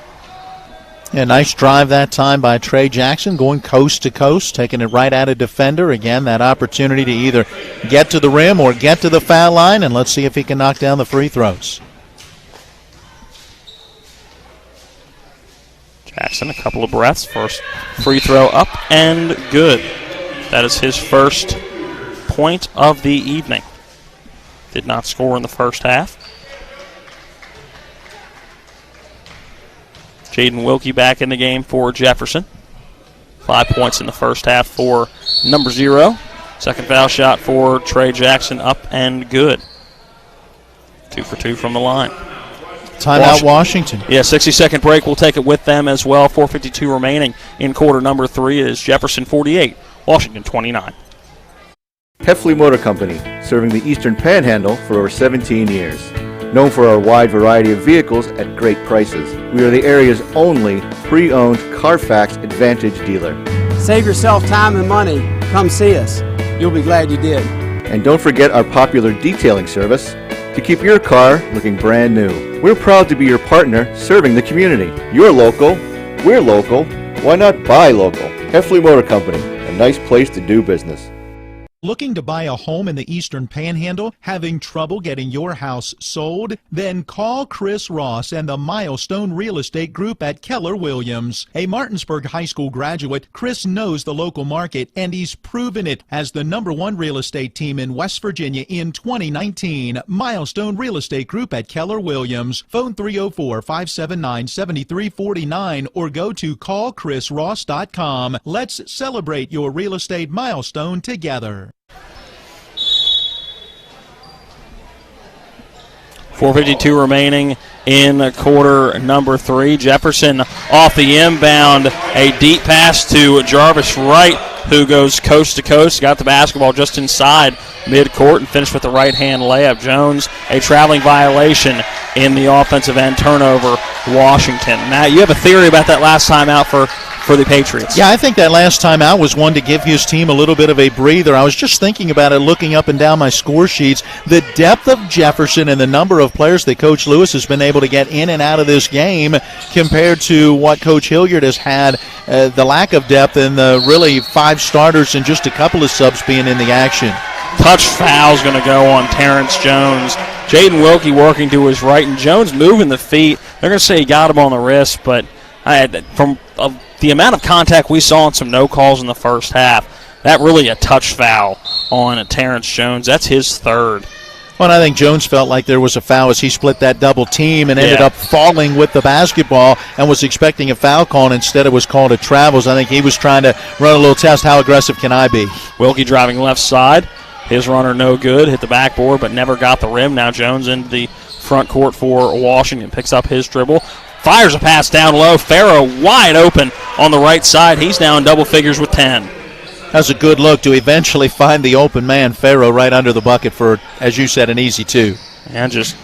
Yeah, nice drive that time by Trey Jackson, going coast to coast, taking it right at a defender. Again, that opportunity to either get to the rim or get to the foul line, and let's see if he can knock down the free throws. Jackson, a couple of breaths. First free throw up and good. That is his first point of the evening. Did not score in the first half. Jaden Wilkie back in the game for Jefferson. 5 points in the first half for number 0. Second foul shot for Trey Jackson, up and good. 2 for 2 from the line. Timeout Washington. Yeah, 60-second break. We'll take it with them as well. 4:52 remaining in quarter number 3. It is Jefferson 48, Washington 29. Heffley Motor Company, serving the Eastern Panhandle for over 17 years. Known for our wide variety of vehicles at great prices, we are the area's only pre-owned Carfax Advantage dealer. Save yourself time and money. Come see us. You'll be glad you did. And don't forget our popular detailing service to keep your car looking brand new. We're proud to be your partner serving the community. You're local, we're local, why not buy local? Heffley Motor Company, a nice place to do business. Looking to buy a home in the Eastern Panhandle? Having trouble getting your house sold? Then call Chris Ross and the Milestone Real Estate Group at Keller Williams. A Martinsburg High School graduate, Chris knows the local market, and he's proven it as the #1 real estate team in West Virginia in 2019. Milestone Real Estate Group at Keller Williams. Phone 304-579-7349 or go to callchrisross.com. Let's celebrate your real estate milestone together. 4:52 remaining in quarter number 3. Jefferson off the inbound. A deep pass to Jarvis Wright, who goes coast to coast. Got the basketball just inside midcourt and finished with the right-hand layup. Jones, a traveling violation in the offensive end turnover, Washington. Matt, you have a theory about that last time out for for the Patriots. Yeah, I think that last time out was one to give his team a little bit of a breather. I was just thinking about it, looking up and down my score sheets. The depth of Jefferson and the number of players that Coach Lewis has been able to get in and out of this game compared to what Coach Hilliard has had, the lack of depth and the really 5 starters and just a couple of subs being in the action. Touch foul's going to go on Terrence Jones. Jaden Wilkie working to his right, and Jones moving the feet. They're going to say he got him on the wrist, but from the amount of contact we saw and some no calls in the first half, that really a touch foul on Terrence Jones. That's his third. Well, I think Jones felt like there was a foul as he split that double team and ended up falling with the basketball and was expecting a foul call, and instead it was called a travels. I think he was trying to run a little test. How aggressive can I be? Wilkie driving left side. His runner no good. Hit the backboard but never got the rim. Now Jones into the front court for Washington. Picks up his dribble. Fires a pass down low. Farrow wide open on the right side. He's now in double figures with 10. That's a good look to eventually find the open man, Farrow, right under the bucket for, as you said, an easy 2. And just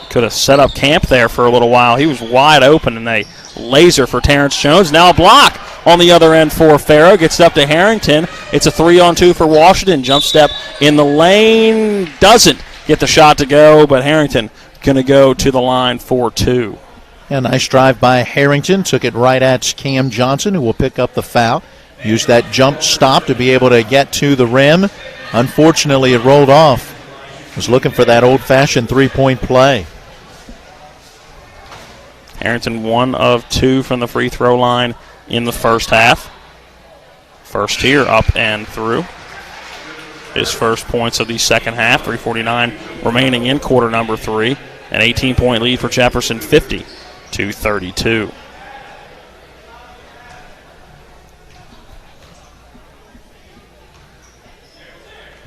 could have set up camp there for a little while. He was wide open, and they laser for Terrence Jones. Now a block on the other end for Farrow. Gets up to Harrington. It's a 3-on-2 for Washington. Jump step in the lane. Doesn't get the shot to go, but Harrington going to go to the line for 2. A nice drive by Harrington. Took it right at Cam Johnson, who will pick up the foul. Used that jump stop to be able to get to the rim. Unfortunately, it rolled off. Was looking for that old-fashioned three-point play. Harrington 1 of 2 from the free throw line in the first half. First here, up and through. His first points of the second half. 3:49 remaining in quarter number 3. An 18-point lead for Jefferson, 50-32.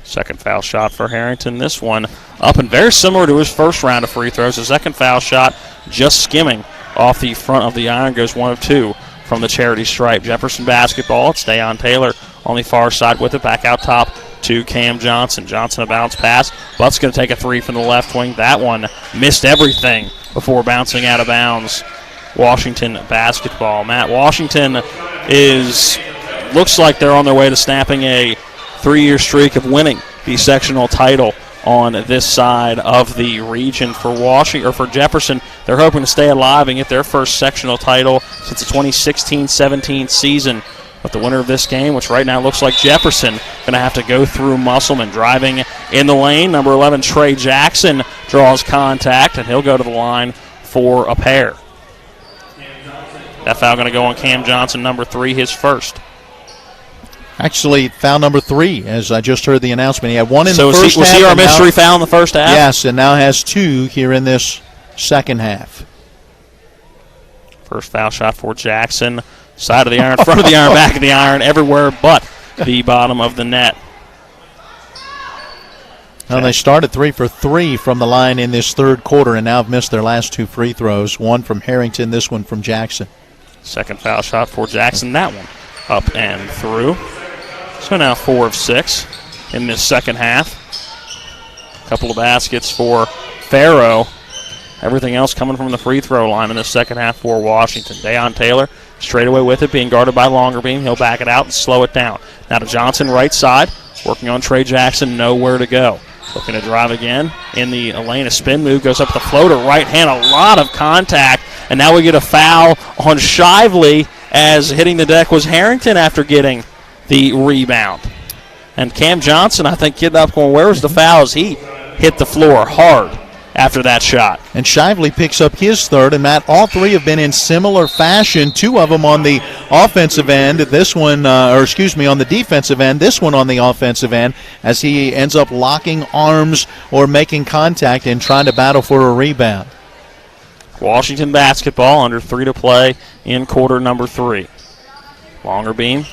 Second foul shot for Harrington. This one up and very similar to his first round of free throws. The second foul shot just skimming off the front of the iron. Goes 1 of 2 from the charity stripe. Jefferson basketball. It's Dayon Taylor on the far side with it. Back out top to Cam Johnson. Johnson a bounce pass. Butt's going to take a 3 from the left wing. That one missed everything before bouncing out of bounds. Washington basketball. Matt, Washington looks like they're on their way to snapping a 3-year streak of winning the sectional title on this side of the region. For Jefferson, they're hoping to stay alive and get their first sectional title since the 2016-17 season. But the winner of this game, which right now looks like Jefferson, going to have to go through Musselman. Driving in the lane, number 11, Trey Jackson, draws contact, and he'll go to the line for a pair. That foul going to go on Cam Johnson, number 3, his first. Actually, foul number 3, as I just heard the announcement. He had 1 in the first half. So was he our mystery foul in the first half? Yes, and now has 2 here in this second half. First foul shot for Jackson. Side of the iron, front of the iron, back of the iron, everywhere but the bottom of the net. Well, they started 3 for 3 from the line in this third quarter and now have missed their last 2 free throws. 1 from Harrington, this one from Jackson. Second foul shot for Jackson, that one up and through. So now 4 of 6 in this second half. Couple of baskets for Farrow. Everything else coming from the free throw line in the second half for Washington. Dayon Taylor straight away with it, being guarded by Longerbeam. He'll back it out and slow it down. Now to Johnson, right side, working on Trey Jackson, nowhere to go. Looking to drive again in the lane. A spin move, goes up the floater, right hand, a lot of contact. And now we get a foul on Shively, as hitting the deck was Harrington after getting the rebound. And Cam Johnson, I think, getting up going, where was the foul, as he hit the floor hard after that shot. And Shively picks up his third, and Matt, all 3 have been in similar fashion. 2 of them on the offensive end, this one, on the defensive end, this one on the offensive end, as he ends up locking arms or making contact and trying to battle for a rebound. Washington basketball, under 3 to play in quarter number 3. Longerbeam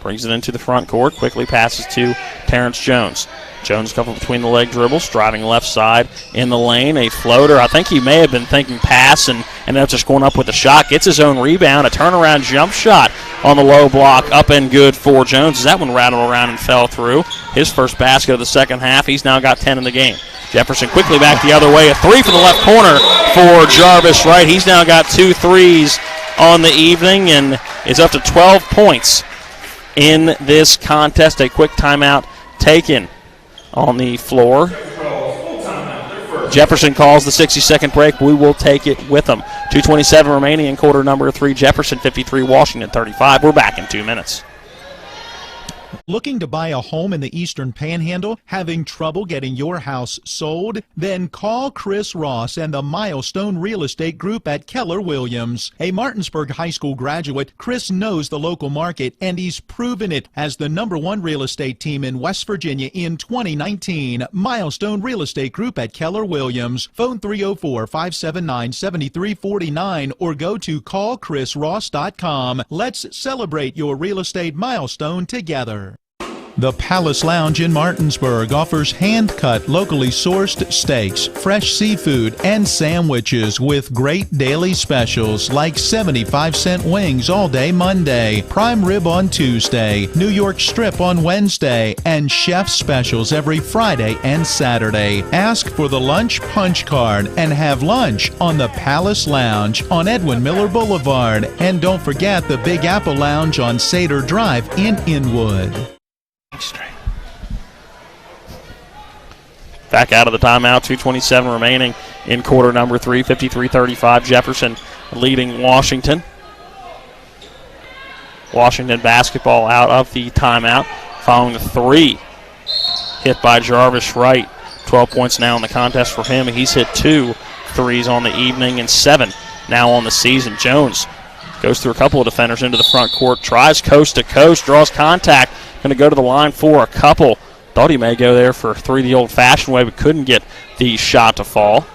brings it into the front court, quickly passes to Terrence Jones. Jones couple between the leg dribbles, driving left side in the lane, a floater. I think he may have been thinking pass and ended up just going up with a shot. Gets his own rebound, a turnaround jump shot on the low block, up and good for Jones. That one rattled around and fell through. His first basket of the second half. He's now got 10 in the game. Jefferson quickly back the other way. A 3 from the left corner for Jarvis Wright. He's now got 2 threes on the evening, and is up to 12 points in this contest. A quick timeout taken on the floor. Jefferson calls the 60-second break. We will take it with them. 2:27 remaining in quarter number 3. Jefferson 53, Washington 35. We're back in 2 minutes. Looking to buy a home in the Eastern Panhandle? Having trouble getting your house sold? Then call Chris Ross and the Milestone Real Estate Group at Keller Williams. A Martinsburg High School graduate, Chris knows the local market, and he's proven it as the #1 real estate team in West Virginia in 2019. Milestone Real Estate Group at Keller Williams. Phone 304-579-7349 or go to callchrisross.com. Let's celebrate your real estate milestone together. The Palace Lounge in Martinsburg offers hand-cut, locally sourced steaks, fresh seafood, and sandwiches with great daily specials like 75-cent wings all day Monday, prime rib on Tuesday, New York strip on Wednesday, and chef specials every Friday and Saturday. Ask for the lunch punch card and have lunch on the Palace Lounge on Edwin Miller Boulevard. And don't forget the Big Apple Lounge on Sater Drive in Inwood. Back out of the timeout, 2:27 remaining in quarter number 3, 53-35. Jefferson leading Washington. Washington basketball out of the timeout following the 3 hit by Jarvis Wright. 12 points now in the contest for him. He's hit 2 threes on the evening and 7 now on the season. Jones goes through a couple of defenders into the front court, tries coast to coast, draws contact. Going to go to the line for a couple. Thought he may go there for 3 the old-fashioned way, but couldn't get the shot to fall.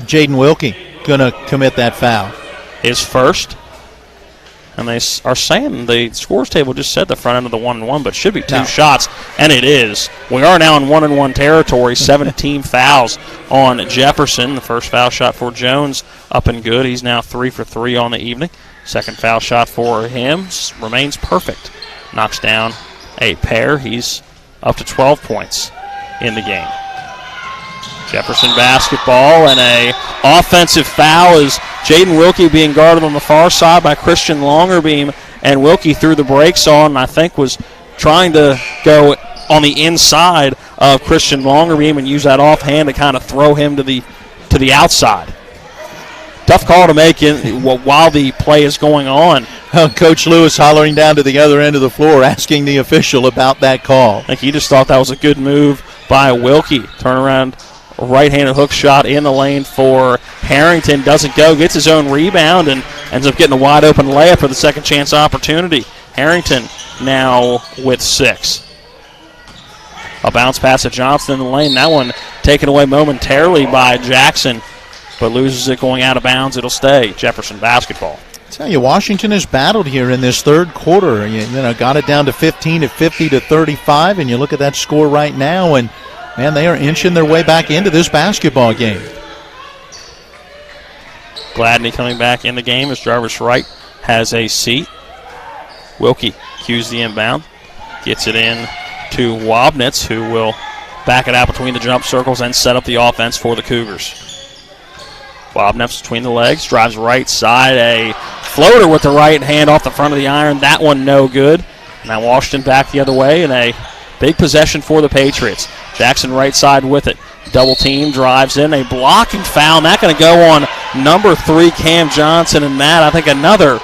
Jaden Wilkie going to commit that foul. His first. And they are saying the scores table just said the front end of the 1-and-1, but should be 2 shots, and it is. We are now in 1-and-1 territory. 17 fouls on Jefferson. The first foul shot for Jones up and good. He's now 3 for 3 on the evening. Second foul shot for him remains perfect. Knocks down a pair. He's up to 12 points in the game. Jefferson basketball, and a offensive foul is Jaden Wilkie being guarded on the far side by Christian Longerbeam, and Wilkie threw the brakes on and I think was trying to go on the inside of Christian Longerbeam and use that offhand to kind of throw him to the outside. Tough call to make while the play is going on. Coach Lewis hollering down to the other end of the floor asking the official about that call. I think he just thought that was a good move by Wilkie. Turnaround right-handed hook shot in the lane for Harrington. Doesn't go, gets his own rebound, and ends up getting a wide-open layup for the second chance opportunity. Harrington now with 6. A bounce pass to Johnson in the lane. That one taken away momentarily by Jackson, but loses it going out of bounds. It'll stay Jefferson basketball. I tell you, Washington has battled here in this third quarter. You know, got it down to 15 at 50-35, and you look at that score right now, and man, they are inching their way back into this basketball game. Gladney coming back in the game as Jarvis Wright has a seat. Wilkie cues the inbound, gets it in to Wobnitz, who will back it out between the jump circles and set up the offense for the Cougars. Wobnitz between the legs, drives right side, a floater with the right hand off the front of the iron. That one no good. Now Washington back the other way, and a big possession for the Patriots. Jackson right side with it. Double team, drives in, a blocking foul. And that's going to go on number 3, Cam Johnson, and that, I think, another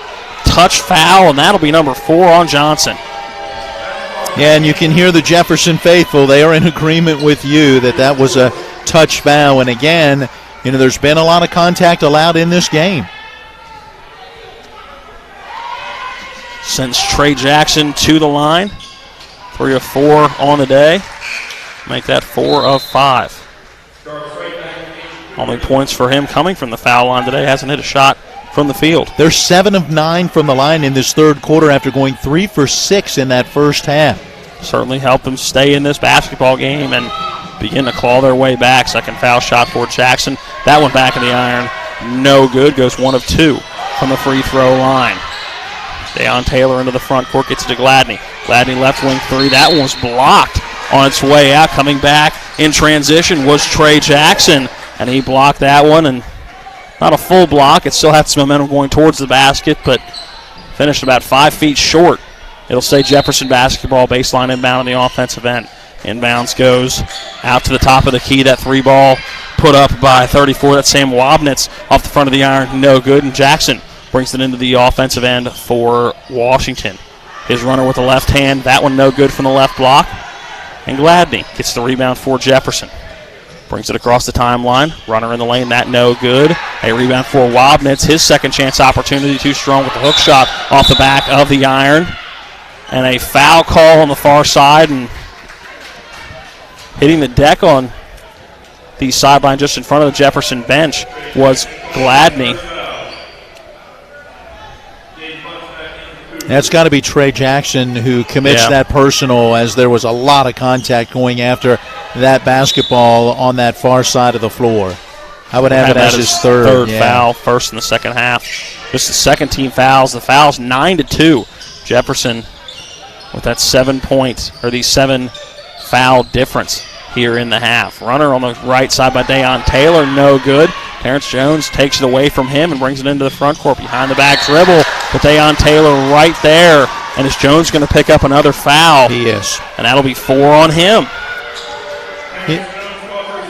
touch foul, and that'll be number 4 on Johnson. Yeah, and you can hear the Jefferson faithful. They are in agreement with you that was a touch foul. And again, you know, there's been a lot of contact allowed in this game. Sends Trey Jackson to the line. 3 of 4 on the day. Make that 4 of 5. Only points for him coming from the foul line today. Hasn't hit a shot from the field. They're 7 of 9 from the line in this third quarter after going 3 for 6 in that first half. Certainly helped them stay in this basketball game and begin to claw their way back. Second foul shot for Jackson. That one back in the iron. No good. Goes 1 of 2 from the free throw line. Deion Taylor into the front court, gets it to Gladney. Gladney left wing 3. That one was blocked on its way out. Coming back in transition was Trey Jackson, and he blocked that one and Not a full block. It still had some momentum going towards the basket, but finished about 5 feet short. It'll stay Jefferson basketball, baseline inbound on the offensive end. Inbounds goes out to the top of the key. That 3 ball put up by 34. That's Sam Wobnitz off the front of the iron. No good. And Jackson brings it into the offensive end for Washington. His runner with the left hand. That one no good from the left block. And Gladney gets the rebound for Jefferson. Brings it across the timeline. Runner in the lane. That no good. A rebound for Wobnitz. His second chance opportunity. Too strong with the hook shot off the back of the iron. And a foul call on the far side. And hitting the deck on the sideline just in front of the Jefferson bench was Gladney. That's got to be Trey Jackson who commits that personal, as there was a lot of contact going after that basketball on that far side of the floor. I would have it as his third foul, first in the second half. Just the second team fouls. The foul's 9-2. Jefferson with that 7 foul difference here in the half. Runner on the right side by Dayon Taylor, no good. Terrence Jones takes it away from him and brings it into the front court. Behind the back dribble, but Dayon Taylor right there. And is Jones going to pick up another foul? He is. And that'll be 4 on him.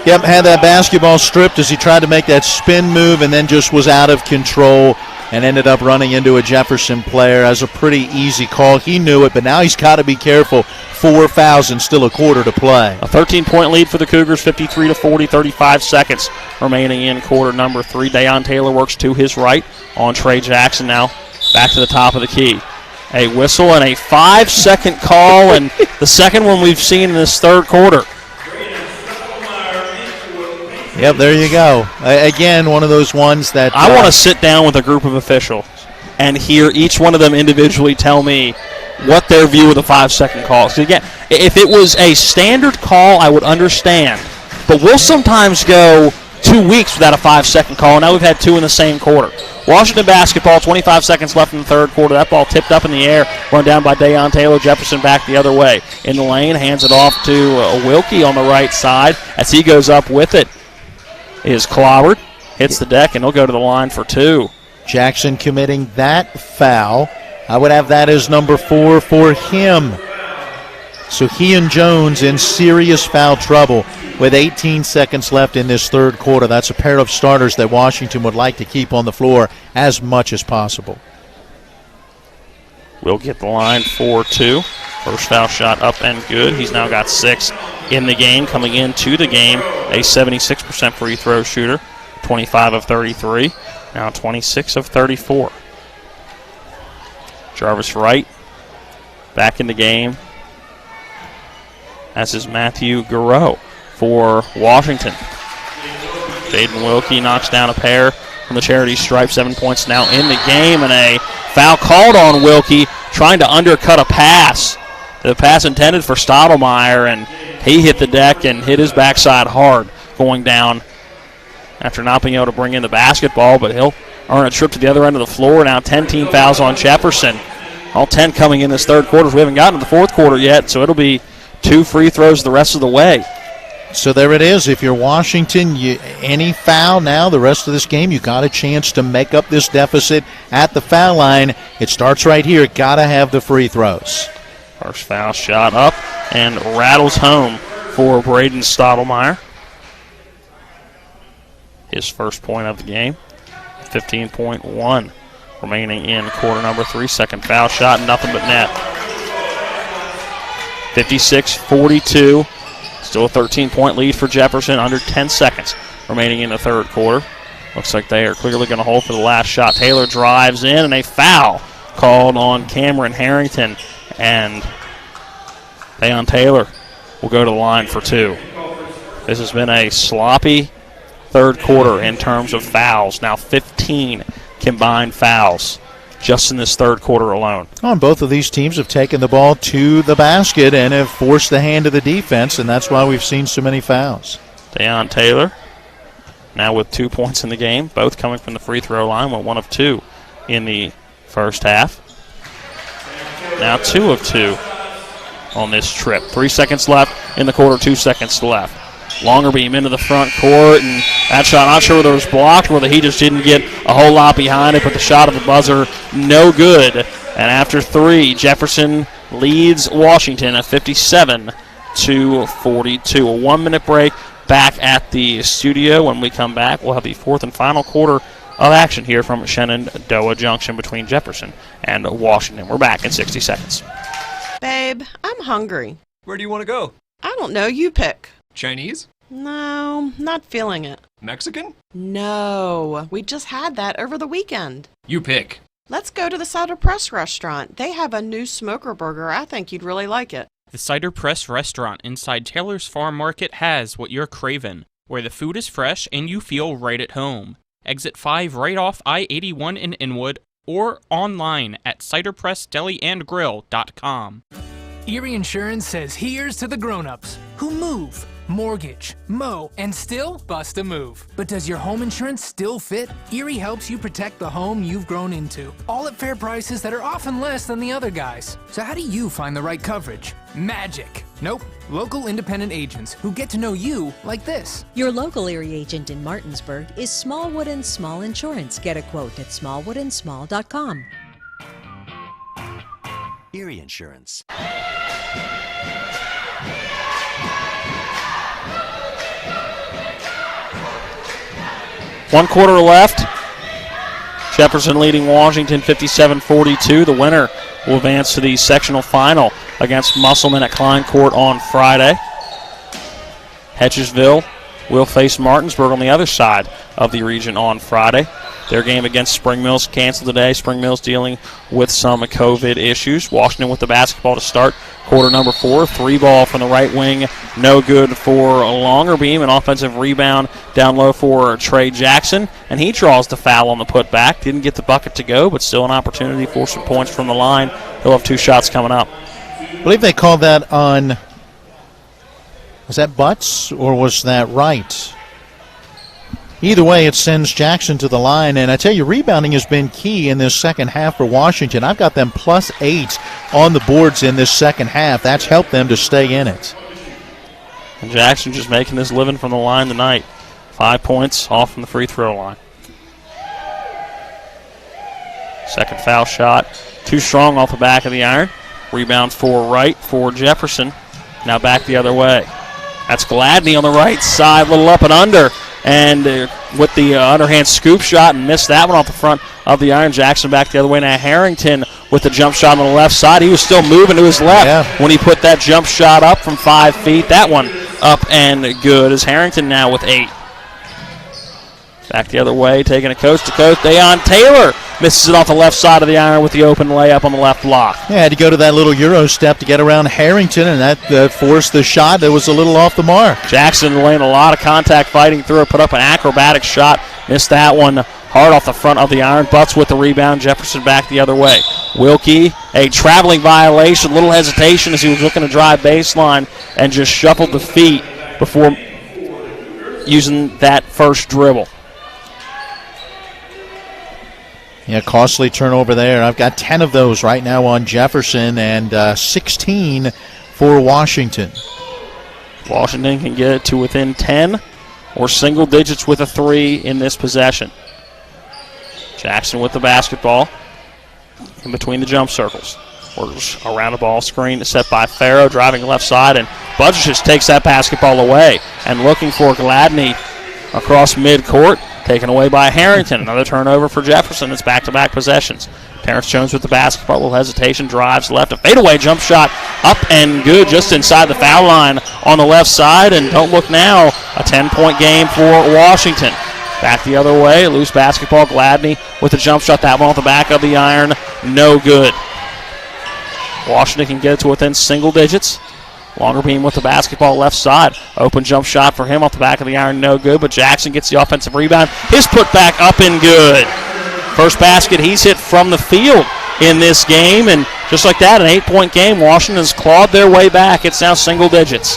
Yep, had that basketball stripped as he tried to make that spin move and then just was out of control and ended up running into a Jefferson player. As a pretty easy call. He knew it, but now he's got to be careful. 4 fouls and still a quarter to play. A 13-point lead for the Cougars, 53-40, 35 seconds remaining in quarter number 3. Dayon Taylor works to his right on Trey Jackson now. Back to the top of the key. A whistle and a 5-second call, and the second one we've seen in this third quarter. Yep, there you go. Again, one of those ones that I want to sit down with a group of officials and hear each one of them individually tell me what their view of the 5-second call is. Again, if it was a standard call, I would understand. But we'll sometimes go 2 weeks without a 5-second call. Now we've had 2 in the same quarter. Washington basketball, 25 seconds left in the third quarter. That ball tipped up in the air, run down by Dayon Taylor. Jefferson back the other way. In the lane, hands it off to Wilkie on the right side. As he goes up with it, is clobbered, hits the deck, and he'll go to the line for 2. Jackson committing that foul. I would have that as number 4 for him. So he and Jones in serious foul trouble with 18 seconds left in this third quarter. That's a pair of starters that Washington would like to keep on the floor as much as possible. Will get the line for 2. First foul shot up and good. He's now got 6 in the game. Coming into the game, a 76% free throw shooter, 25 of 33, now 26 of 34. Jarvis Wright back in the game, as is Matthew Garreau for Washington. Jaden Wilkie knocks down a pair from the charity stripe. 7 points now in the game, and a foul called on Wilkie trying to undercut a pass. The pass intended for Stottlemyre, and he hit the deck and hit his backside hard going down after not being able to bring in the basketball, but he'll earn a trip to the other end of the floor. Now 10 team fouls on Jefferson. All 10 coming in this third quarter. We haven't gotten to the fourth quarter yet, so it'll be 2 free throws the rest of the way. So there it is. If you're Washington, any foul now, the rest of this game, you got a chance to make up this deficit at the foul line. It starts right here. Got to have the free throws. First foul shot up and rattles home for Braden Stottlemyre. His first point of the game. 15.1 remaining in quarter number 3. Second foul shot, nothing but net. 56-42. Still a 13-point lead for Jefferson. Under 10 seconds remaining in the third quarter. Looks like they are clearly going to hold for the last shot. Taylor drives in, and a foul called on Cameron Harrington. And Dayon Taylor will go to the line for 2. This has been a sloppy third quarter in terms of fouls. Now 15 combined fouls just in this third quarter alone. And both of these teams have taken the ball to the basket and have forced the hand of the defense, and that's why we've seen so many fouls. Dayon Taylor now with 2 points in the game, both coming from the free throw line, went 1 of 2 in the first half. Now 2 of 2 on this trip. 3 seconds left in the quarter, 2 seconds left. Longer beam into the front court, and that shot, not sure whether it was blocked or whether he just didn't get a whole lot behind it, but the shot of the buzzer, no good. And after 3, Jefferson leads Washington at 57-42. A 1-minute break back at the studio. When we come back, we'll have the 4th and final quarter of action here from Shenandoah Junction between Jefferson and Washington. We're back in 60 seconds. Babe, I'm hungry. Where do you want to go? I don't know. You pick. Chinese? No, not feeling it. Mexican? No, we just had that over the weekend. You pick. Let's go to the Cider Press restaurant. They have a new smoker burger. I think you'd really like it. The Cider Press restaurant inside Taylor's Farm Market has what you're craving, where the food is fresh and you feel right at home. Exit 5 right off I-81 in Inwood, or online at ciderpressdeliandgrill.com. Erie Insurance says here's to the grown-ups who move, mortgage, mow, and still bust a move. But does your home insurance still fit? Erie helps you protect the home you've grown into, all at fair prices that are often less than the other guys. So how do you find the right coverage? Magic. Nope. Local independent agents who get to know you like this. Your local Erie agent in Martinsburg is Smallwood & Small Insurance. Get a quote at smallwoodandsmall.com. Erie Insurance. One quarter left. Jefferson leading Washington 57-42. The winner will advance to the sectional final against Musselman at Klein Court on Friday. Hedgesville will face Martinsburg on the other side of the region on Friday. Their game against Spring Mills canceled today. Spring Mills dealing with some COVID issues. Washington with the basketball to start quarter number 4. 3-ball from the right wing. No good for a longer beam. An offensive rebound down low for Trey Jackson. And he draws the foul on the putback. Didn't get the bucket to go, but still an opportunity for some points from the line. He'll have 2 shots coming up. I believe they called that on, was that Butts or was that Wright? Either way, it sends Jackson to the line. And I tell you, rebounding has been key in this second half for Washington. I've got them +8 on the boards in this second half. That's helped them to stay in it. And Jackson just making his living from the line tonight. 5 points off from the free throw line. Second foul shot. Too strong off the back of the iron. Rebound for Wright for Jefferson. Now back the other way. That's Gladney on the right side, little up and under. And with the underhand scoop shot and missed that one off the front of the iron. Jackson back the other way. Now Harrington with the jump shot on the left side. He was still moving to his left when he put that jump shot up from 5 feet. That one up and good as Harrington now with 8. Back the other way, taking it coast to coast. Dayon Taylor misses it off the left side of the iron with the open layup on the left block. Yeah, had to go to that little Euro step to get around Harrington, and that forced the shot that was a little off the mark. Jackson laying a lot of contact fighting through it, put up an acrobatic shot. Missed that one hard off the front of the iron. Butts with the rebound. Jefferson back the other way. Wilkie, a traveling violation, little hesitation as he was looking to drive baseline and just shuffled the feet before using that first dribble. Yeah, costly turnover there. I've got 10 of those right now on Jefferson and 16 for Washington. Washington can get it to within 10 or single digits with a 3 in this possession. Jackson with the basketball in between the jump circles. Orders around a ball screen set by Farrow, driving left side, and Budge just takes that basketball away and looking for Gladney across midcourt. Taken away by Harrington. Another turnover for Jefferson. It's back-to-back possessions. Terrence Jones with the basketball. A little hesitation. Drives left. A fadeaway jump shot up and good just inside the foul line on the left side. And don't look now. A 10-point game for Washington. Back the other way. Loose basketball. Gladney with the jump shot. That one off the back of the iron. No good. Washington can get it to within single digits. Longer beam with the basketball left side. Open jump shot for him off the back of the iron, no good, but Jackson gets the offensive rebound. His putback up and good. First basket he's hit from the field in this game, and just like that, an 8-point game. Washington's clawed their way back. It's now single digits.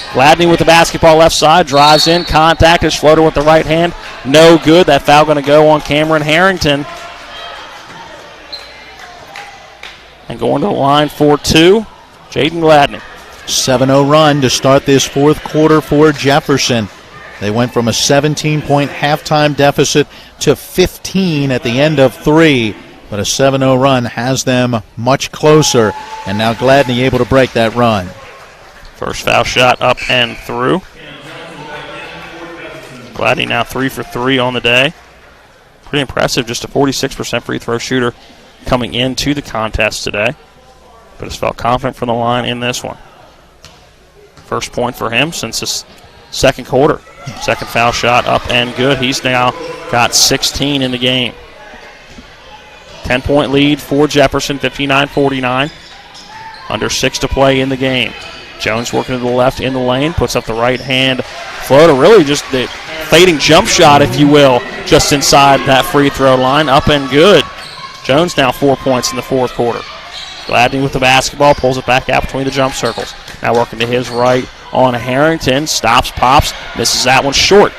Gladney with the basketball left side, drives in, contact, his floater with the right hand, no good. That foul going to go on Cameron Harrington. And going to the line for 2, Jaden Gladney. 7-0 run to start this fourth quarter for Jefferson. They went from a 17-point halftime deficit to 15 at the end of 3. But a 7-0 run has them much closer, and now Gladney able to break that run. First foul shot up and through. Gladney now 3 for 3 on the day. Pretty impressive, just a 46% free throw shooter coming into the contest today. But has felt confident from the line in this one. First point for him since this second quarter. Second foul shot up and good. He's now got 16 in the game. 10-point lead for Jefferson, 59-49. Under 6 to play in the game. Jones working to the left in the lane, puts up the right hand floater. Really just the fading jump shot, if you will, just inside that free throw line. Up and good. Jones now 4 points in the fourth quarter. Gladney with the basketball, pulls it back out between the jump circles. Now working to his right on Harrington. Stops, pops, misses that one short.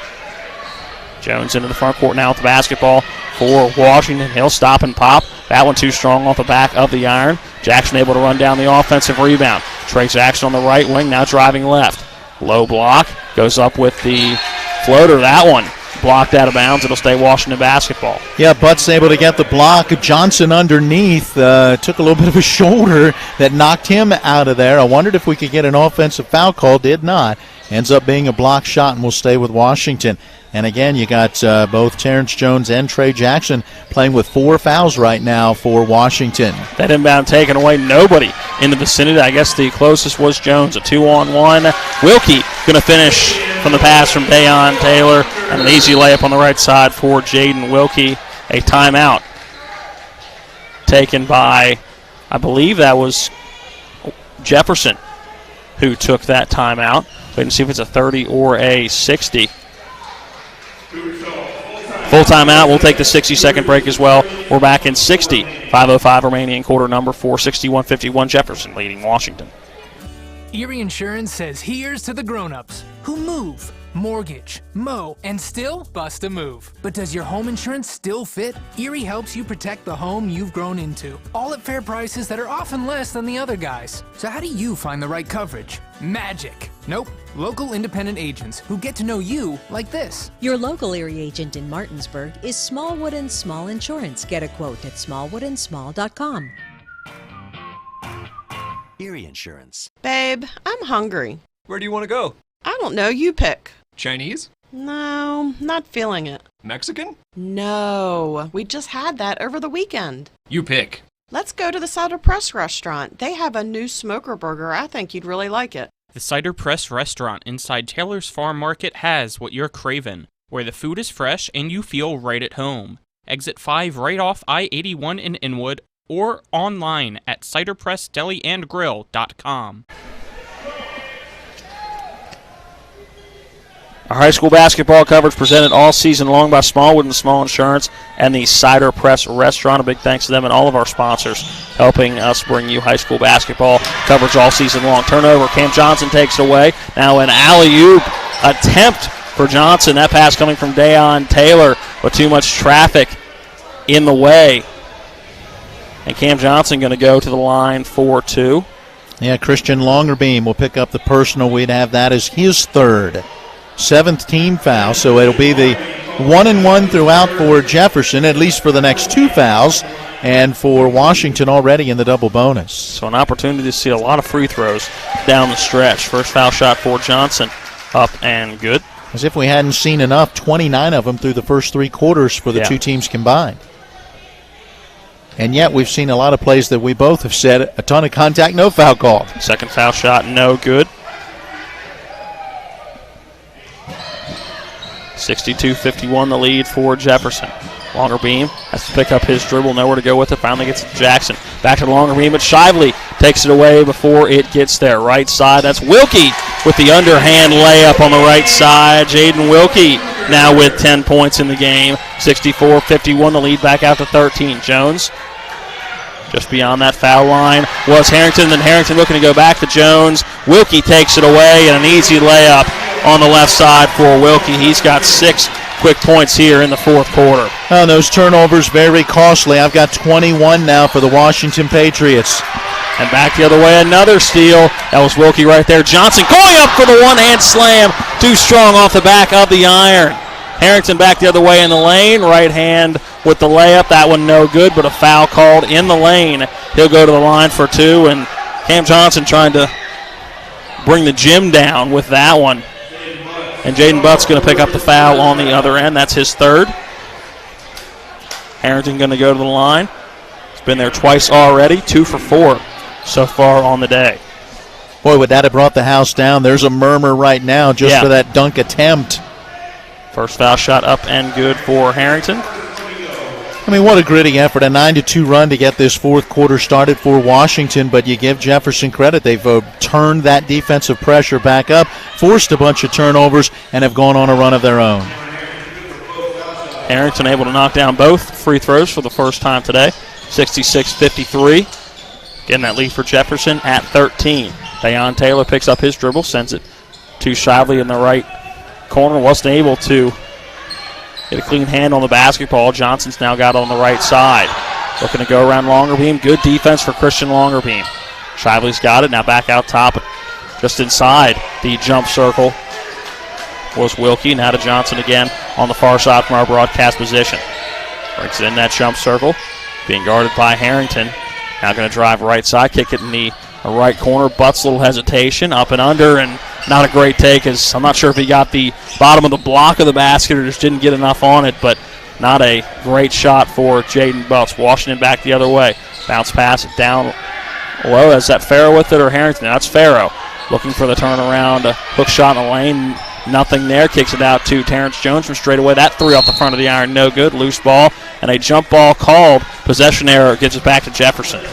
Jones into the front court now with the basketball for Washington. He'll stop and pop. That one too strong off the back of the iron. Jackson able to run down the offensive rebound. Trey Jackson on the right wing, now driving left. Low block, goes up with the floater. That one blocked out of bounds. It'll stay Washington basketball. Yeah, Butt's able to get the block. Johnson underneath took a little bit of a shoulder that knocked him out of there. I wondered if we could get an offensive foul call. Did not. Ends up being a block shot and will stay with Washington. And again, you got both Terrence Jones and Trey Jackson playing with 4 fouls right now for Washington. That inbound taken away. Nobody in the vicinity. I guess the closest was Jones. A 2-on-1. Wilkie going to finish from the pass from Dayon Taylor. And an easy layup on the right side for Jaden Wilkie. A timeout taken by, I believe that was Jefferson who took that timeout. Wait and see if it's a 30 or a 60. Full timeout. We'll take the 60-second break as well. We're back in 60. 5:05 remaining in quarter number 4. 61-51 Jefferson leading Washington. Erie Insurance says here's to the grown-ups who move, mortgage, mow, and still bust a move. But does your home insurance still fit? Erie helps you protect the home you've grown into, all at fair prices that are often less than the other guys. So how do you find the right coverage? Magic. Nope. Local independent agents who get to know you like this. Your local Erie agent in Martinsburg is Smallwood and Small Insurance. Get a quote at smallwoodandsmall.com. Erie Insurance. Babe, I'm hungry. Where do you want to go? I don't know. You pick. Chinese? No, not feeling it. Mexican? No, we just had that over the weekend. You pick. Let's go to the Cider Press restaurant. They have a new smoker burger. I think you'd really like it. The Cider Press restaurant inside Taylor's Farm Market has what you're craving, where the food is fresh and you feel right at home. Exit 5 right off I-81 in Inwood or online at ciderpressdeliandgrill.com. Our high school basketball coverage presented all season long by Smallwood and Small Insurance and the Cider Press Restaurant. A big thanks to them and all of our sponsors helping us bring you high school basketball coverage all season long. Turnover, Cam Johnson takes it away. Now an alley-oop attempt for Johnson. That pass coming from Dayon Taylor, but too much traffic in the way. And Cam Johnson going to go to the line for 2. Yeah, Christian Longerbeam will pick up the personal. We'd have that as his 3rd. 7th team foul, so it'll be the 1-and-1 throughout for Jefferson, at least for the next 2 fouls, and for Washington already in the double bonus. So an opportunity to see a lot of free throws down the stretch. First foul shot for Johnson, up and good. As if we hadn't seen enough, 29 of them through the first 3 quarters for the 2 teams combined. And yet we've seen a lot of plays that we both have said, a ton of contact, no foul called. Second foul shot, no good. 62-51 the lead for Jefferson. Longerbeam has to pick up his dribble, nowhere to go with it. Finally gets it to Jackson. Back to Longerbeam, but Shively takes it away before it gets there. Right side, that's Wilkie with the underhand layup on the right side. Jaden Wilkie now with 10 points in the game. 64-51 the lead, back out to 13. Jones just beyond that foul line was Harrington. Then Harrington looking to go back to Jones. Wilkie takes it away, and an easy layup on the left side for Wilkie. He's got 6 quick points here in the fourth quarter. Oh, those turnovers very costly. I've got 21 now for the Washington Patriots. And back the other way, another steal. That was Wilkie right there. Johnson going up for the one-hand slam. Too strong off the back of the iron. Harrington back the other way in the lane. Right hand with the layup. That one no good, but a foul called in the lane. He'll go to the line for two, and Cam Johnson trying to bring the gym down with that one. And Jaden Butt's going to pick up the foul on the other end. That's his third. Harrington going to go to the line. He's been there twice already, 2 for 4 so far on the day. Boy, would that have brought the house down. There's a murmur right now just for that dunk attempt. First foul shot up and good for Harrington. I mean, what a gritty effort. A 9-2 run to get this fourth quarter started for Washington, but you give Jefferson credit. They've turned that defensive pressure back up, forced a bunch of turnovers, and have gone on a run of their own. Harrington able to knock down both free throws for the first time today. 66-53. Getting that lead for Jefferson at 13. Dayon Taylor picks up his dribble, sends it to Shively in the right corner. Wasn't able to get a clean hand on the basketball. Johnson's now got it on the right side. Looking to go around Longerbeam. Good defense for Christian Longerbeam. Shively's got it. Now back out top. Just inside the jump circle was Wilkie. Now to Johnson again on the far side from our broadcast position. Breaks it in that jump circle. Being guarded by Harrington. Now going to drive right side. Kick it in the right corner. Butts little hesitation. Up and under, and not a great take, as I'm not sure if he got the bottom of the block of the basket or just didn't get enough on it, but not a great shot for Jaden Butts. Washington back the other way. Bounce pass it down low. Is that Farrow with it or Harrington? That's Farrow. Looking for the turnaround. Hook shot in the lane. Nothing there. Kicks it out to Terrence Jones from straight away. That three off the front of the iron. No good. Loose ball. And a jump ball called. Possession error gives it back to Jefferson.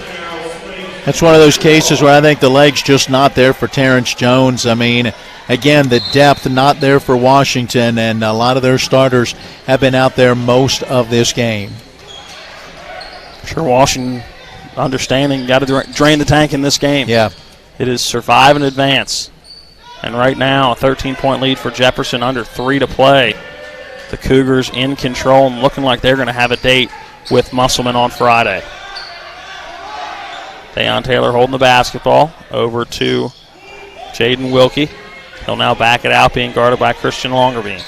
That's one of those cases where I think the leg's just not there for Terrence Jones. I mean, again, the depth not there for Washington, and a lot of their starters have been out there most of this game. Sure, Washington understanding got to drain the tank in this game. Yeah. It is survive and advance. And right now, a 13-point lead for Jefferson, under 3 to play. The Cougars in control and looking like they're going to have a date with Musselman on Friday. Dayon Taylor holding the basketball over to Jaden Wilkie. He'll now back it out, being guarded by Christian Longerbeam.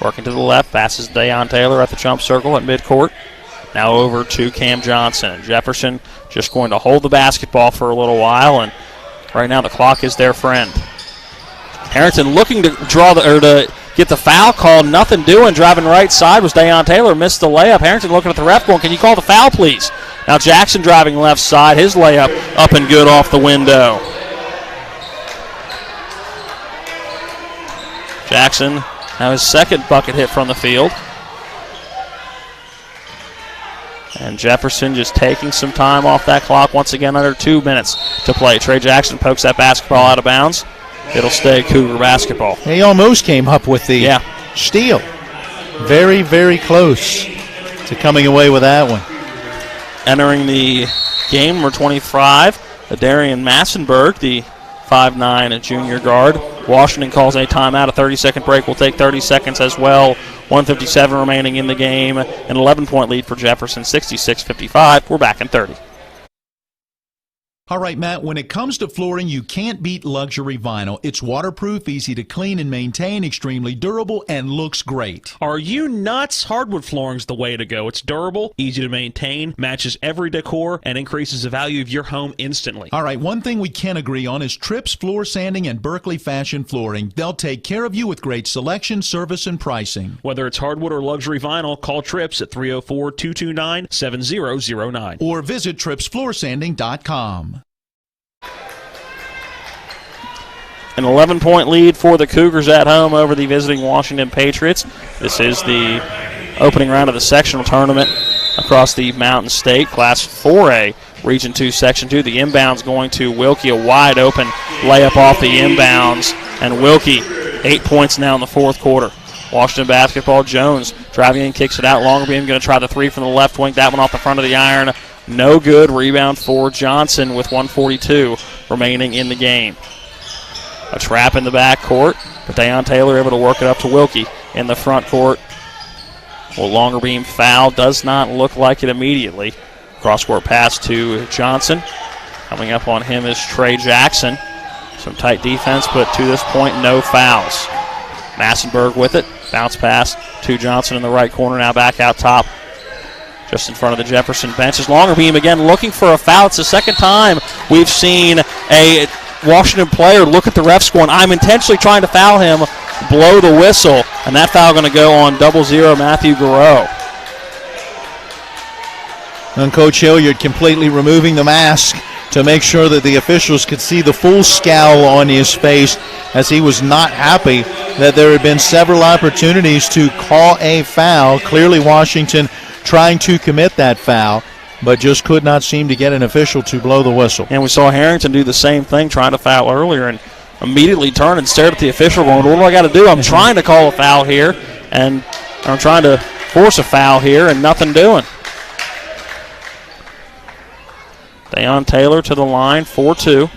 Working to the left, passes Dayon Taylor at the jump circle at midcourt. Now over to Cam Johnson. Jefferson just going to hold the basketball for a little while, and right now the clock is their friend. Harrington looking to to get the foul called. Nothing doing. Driving right side was Dayon Taylor. Missed the layup. Harrington looking at the ref going, can you call the foul, please? Now Jackson driving left side. His layup up and good off the window. Jackson now his second bucket hit from the field. And Jefferson just taking some time off that clock. Once again, under 2 minutes to play. Trey Jackson pokes that basketball out of bounds. It'll stay Cougar basketball. He almost came up with the steal. Very, very close to coming away with that one. Entering the game, number 25, Darian Massenberg, the 5'9" junior guard. Washington calls a timeout. A 30-second break will take 30 seconds as well. 1:57 remaining in the game. An 11-point lead for Jefferson, 66-55. We're back in 30. All right, Matt, when it comes to flooring, you can't beat luxury vinyl. It's waterproof, easy to clean and maintain, extremely durable, and looks great. Are you nuts? Hardwood flooring's the way to go. It's durable, easy to maintain, matches every decor, and increases the value of your home instantly. All right, one thing we can agree on is Trips Floor Sanding and Berkeley Fashion Flooring. They'll take care of you with great selection, service, and pricing. Whether it's hardwood or luxury vinyl, call Trips at 304-229-7009. Or visit tripsfloorsanding.com. An 11-point lead for the Cougars at home over the visiting Washington Patriots. This is the opening round of the sectional tournament across the Mountain State. Class 4A, Region 2, Section 2. The inbound's going to Wilkie, a wide open layup off the inbounds. And Wilkie, 8 points now in the fourth quarter. Washington basketball, Jones driving in, kicks it out. Longerbeam going to try the three from the left wing. That one off the front of the iron. No good. Rebound for Johnson with 1:42 remaining in the game. A trap in the back court, but Dayon Taylor able to work it up to Wilkie in the front court. Well, Longerbeam foul. Does not look like it immediately. Cross-court pass to Johnson. Coming up on him is Trey Jackson. Some tight defense, but to this point, no fouls. Massenberg with it. Bounce pass to Johnson in the right corner. Now back out top, just in front of the Jefferson bench. Is Longerbeam again looking for a foul. It's the second time we've seen a Washington player look at the refs going, I'm intentionally trying to foul him, blow the whistle, and that foul going to go on 00 Matthew Garreau. And Coach Hilliard completely removing the mask to make sure that the officials could see the full scowl on his face, as he was not happy that there had been several opportunities to call a foul. Clearly Washington trying to commit that foul, but just could not seem to get an official to blow the whistle. And we saw Harrington do the same thing, trying to foul earlier, and immediately turned and stared at the official going, what do I got to do? I'm trying to call a foul here, and I'm trying to force a foul here, and nothing doing. Deion Taylor to the line, 4-2.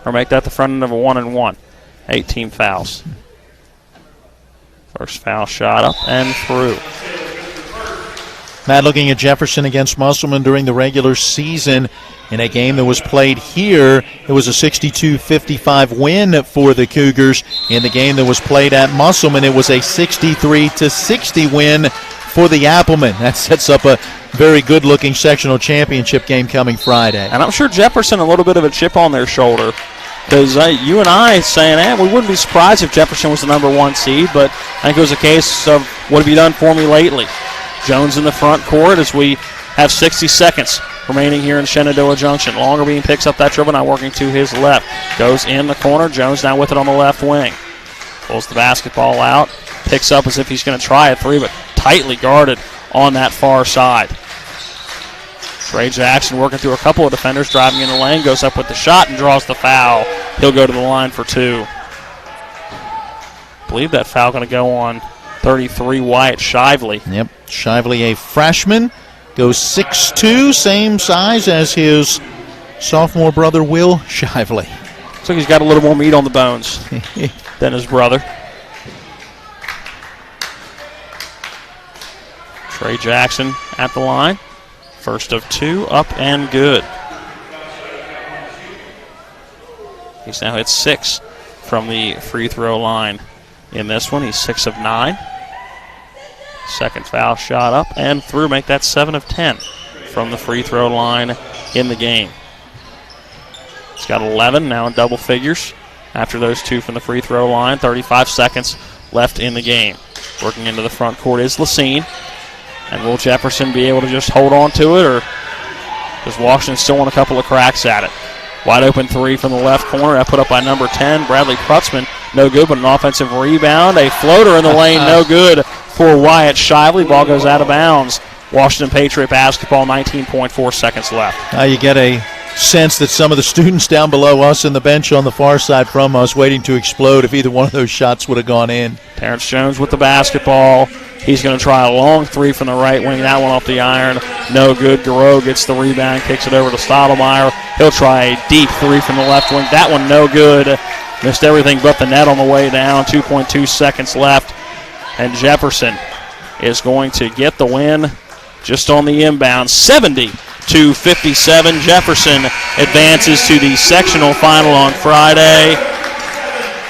Or make that the front end of a 1-and-1. 18 fouls. First foul shot up and through. Matt, looking at Jefferson against Musselman during the regular season in a game that was played here, it was a 62-55 win for the Cougars. In the game that was played at Musselman, it was a 63-60 win for the Applemen. That sets up a very good-looking sectional championship game coming Friday. And I'm sure Jefferson a little bit of a chip on their shoulder, because you and I saying, we wouldn't be surprised if Jefferson was the number 1 seed, but I think it was a case of what have you done for me lately? Jones in the front court as we have 60 seconds remaining here in Shenandoah Junction. Longerbeam picks up that dribble, now working to his left. Goes in the corner. Jones now with it on the left wing. Pulls the basketball out. Picks up as if he's going to try a three, but tightly guarded on that far side. Trey Jackson working through a couple of defenders, driving in the lane, goes up with the shot and draws the foul. He'll go to the line for 2. I believe that foul going to go on 33, Wyatt Shively. Yep, Shively, a freshman, goes 6'2", same size as his sophomore brother, Will Shively. Looks like he's got a little more meat on the bones than his brother. Trey Jackson at the line. First of 2, up and good. He's now hit 6 from the free throw line in this one. He's 6 of 9. Second foul shot up and through. Make that 7 of 10 from the free throw line in the game. He's got 11 now in double figures after those 2 from the free throw line. 35 seconds left in the game. Working into the front court is Lacine. And will Jefferson be able to just hold on to it, or does Washington still want a couple of cracks at it? Wide open 3 from the left corner. That put up by number 10, Bradley Prutzman. No good, but an offensive rebound. A floater in the lane, no good for Wyatt Shively. Ball goes out of bounds. Washington Patriot basketball, 19.4 seconds left. Now you get a sense that some of the students down below us in the bench on the far side from us waiting to explode if either one of those shots would have gone in. Terrence Jones with the basketball. He's going to try a long 3 from the right wing. That one off the iron. No good. Garreau gets the rebound, kicks it over to Stottlemyre. He'll try a deep 3 from the left wing. That one no good. Missed everything but the net on the way down. 2.2 seconds left. And Jefferson is going to get the win just on the inbound. 70-57. Jefferson advances to the sectional final on Friday.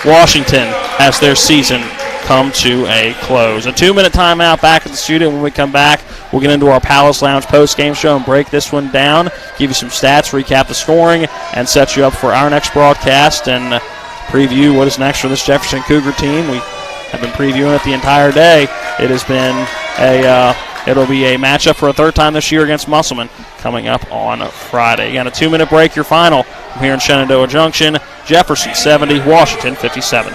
Washington has their season come to a close. A 2-minute timeout back at the studio. When we come back, we'll get into our Palace Lounge post-game show and break this one down, give you some stats, recap the scoring, and set you up for our next broadcast and preview what is next for this Jefferson Cougar team. We have been previewing it the entire day. It has been it'll be a matchup for a 3rd time this year against Musselman coming up on Friday. Again, a 2-minute break, your final from here in Shenandoah Junction. Jefferson 70, Washington 57.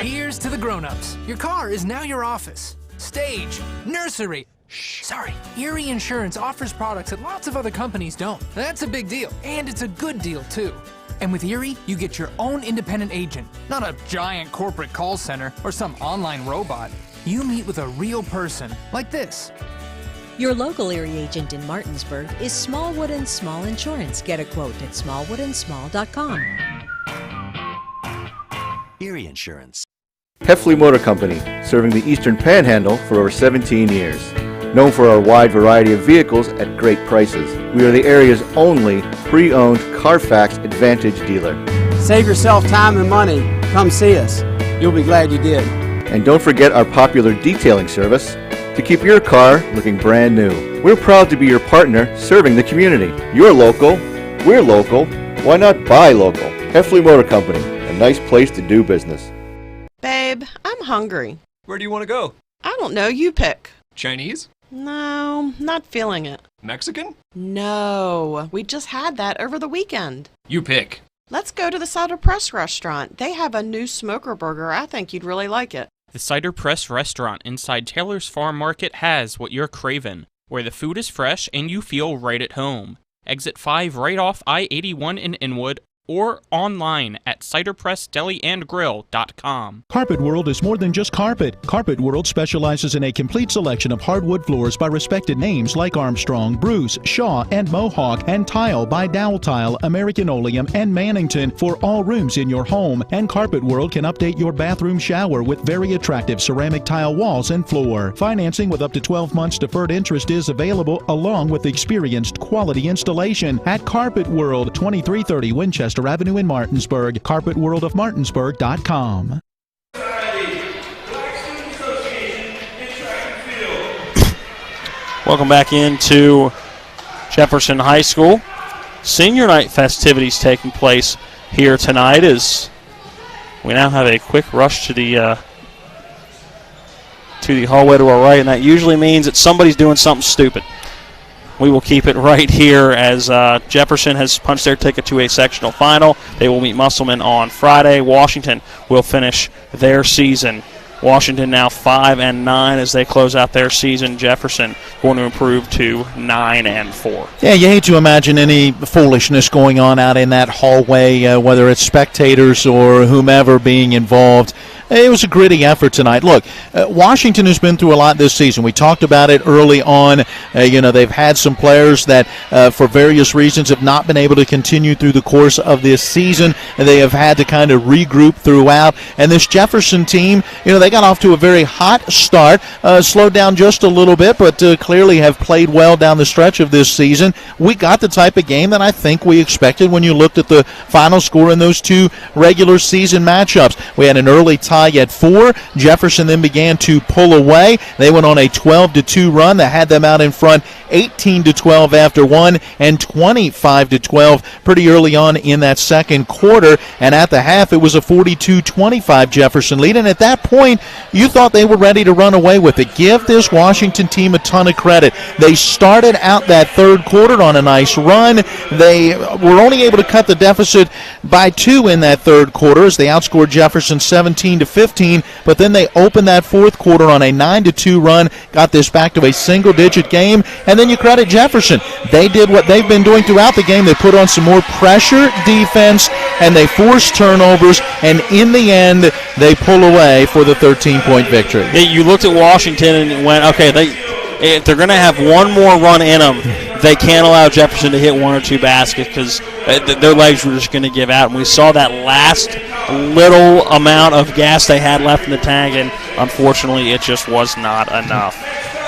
Here's to the grown-ups. Your car is now your office, stage, nursery. Sorry, Erie Insurance offers products that lots of other companies don't. That's a big deal, and it's a good deal, too. And with Erie, you get your own independent agent, not a giant corporate call center or some online robot. You meet with a real person, like this. Your local Erie agent in Martinsburg is Smallwood & Small Insurance. Get a quote at smallwoodandsmall.com. Erie Insurance. Heffley Motor Company, serving the Eastern Panhandle for over 17 years. Known for our wide variety of vehicles at great prices, we are the area's only pre-owned Carfax Advantage dealer. Save yourself time and money. Come see us. You'll be glad you did. And don't forget our popular detailing service to keep your car looking brand new. We're proud to be your partner serving the community. You're local, we're local, why not buy local? Heffley Motor Company, a nice place to do business. Babe, I'm hungry. Where do you want to go? I don't know, you pick. Chinese? No, not feeling it. Mexican? No, we just had that over the weekend. You pick. Let's go to the Cider Press restaurant. They have a new smoker burger. I think you'd really like it. The Cider Press restaurant inside Taylor's Farm Market has what you're craving, where the food is fresh and you feel right at home. Exit 5 right off I-81 in Inwood, or online at ciderpressdeliandgrill.com. Carpet World is more than just carpet. Carpet World specializes in a complete selection of hardwood floors by respected names like Armstrong, Bruce, Shaw, and Mohawk, and tile by Dowell Tile, American Oleum, and Mannington for all rooms in your home. And Carpet World can update your bathroom shower with very attractive ceramic tile walls and floor. Financing with up to 12 months deferred interest is available, along with experienced quality installation at Carpet World, 2330 Winchester Avenue in Martinsburg. CarpetWorldofMartinsburg.com. Welcome back into Jefferson High School. Senior night festivities taking place here tonight as we now have a quick rush to the hallway to our right, and that usually means that somebody's doing something stupid. We will keep it right here as Jefferson has punched their ticket to a sectional final. They will meet Musselman on Friday. Washington will finish their season. Washington now 5-9 as they close out their season. Jefferson going to improve to 9-4. Yeah, you hate to imagine any foolishness going on out in that hallway, whether it's spectators or whomever being involved. It was a gritty effort tonight. Look, Washington has been through a lot this season. We talked about it early on. They've had some players that, for various reasons, have not been able to continue through the course of this season. And they have had to kind of regroup throughout. And this Jefferson team, they got off to a very hot start, slowed down just a little bit, but clearly have played well down the stretch of this season. We got the type of game that I think we expected when you looked at the final score in those two regular season matchups. We had an early tie at 4. Jefferson then began to pull away. They went on a 12-2 run that had them out in front 18-12 after 1 and 25-12 pretty early on in that second quarter. And at the half, it was a 42-25 Jefferson lead. And at that point, you thought they were ready to run away with it. Give this Washington team a ton of credit. They started out that third quarter on a nice run. They were only able to cut the deficit by 2 in that third quarter as they outscored Jefferson 17-15, but then they opened that fourth quarter on a 9-2 run, got this back to a single-digit game, and then you credit Jefferson. They did what they've been doing throughout the game. They put on some more pressure defense, and they forced turnovers, and in the end, they pull away for the 13-point victory. You looked at Washington and went, okay, if they're going to have one more run in them, they can't allow Jefferson to hit 1 or 2 baskets because their legs were just going to give out. And we saw that last little amount of gas they had left in the tank, and unfortunately it just was not enough.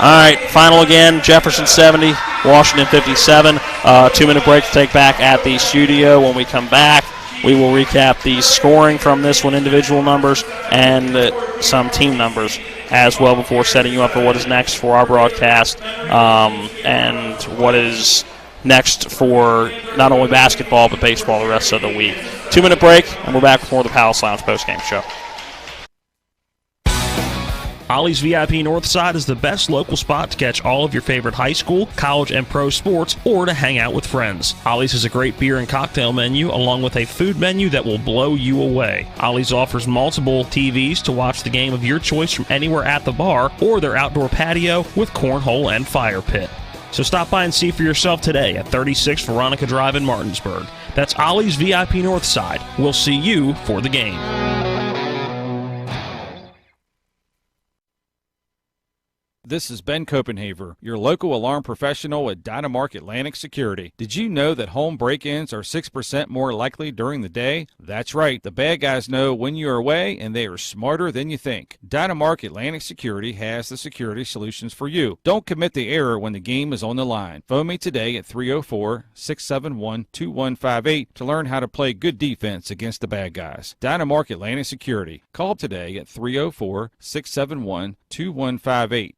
All right, final again, Jefferson 70, Washington 57. 2-minute break to take back at the studio. When we come back, we will recap the scoring from this one, individual numbers, and some team numbers as well before setting you up for what is next for our broadcast and what is next for not only basketball but baseball the rest of the week. 2-minute break, and we're back with more of the Palace Lounge postgame show. Ollie's VIP Northside is the best local spot to catch all of your favorite high school, college, and pro sports, or to hang out with friends. Ollie's has a great beer and cocktail menu, along with a food menu that will blow you away. Ollie's offers multiple TVs to watch the game of your choice from anywhere at the bar, or their outdoor patio with cornhole and fire pit. So stop by and see for yourself today at 36 Veronica Drive in Martinsburg. That's Ollie's VIP Northside. We'll see you for the game. This is Ben Copenhaver, your local alarm professional at Dynamark Atlantic Security. Did you know that home break-ins are 6% more likely during the day? That's right. The bad guys know when you're away, and they are smarter than you think. Dynamark Atlantic Security has the security solutions for you. Don't commit the error when the game is on the line. Phone me today at 304-671-2158 to learn how to play good defense against the bad guys. Dynamark Atlantic Security. Call today at 304-671-2158.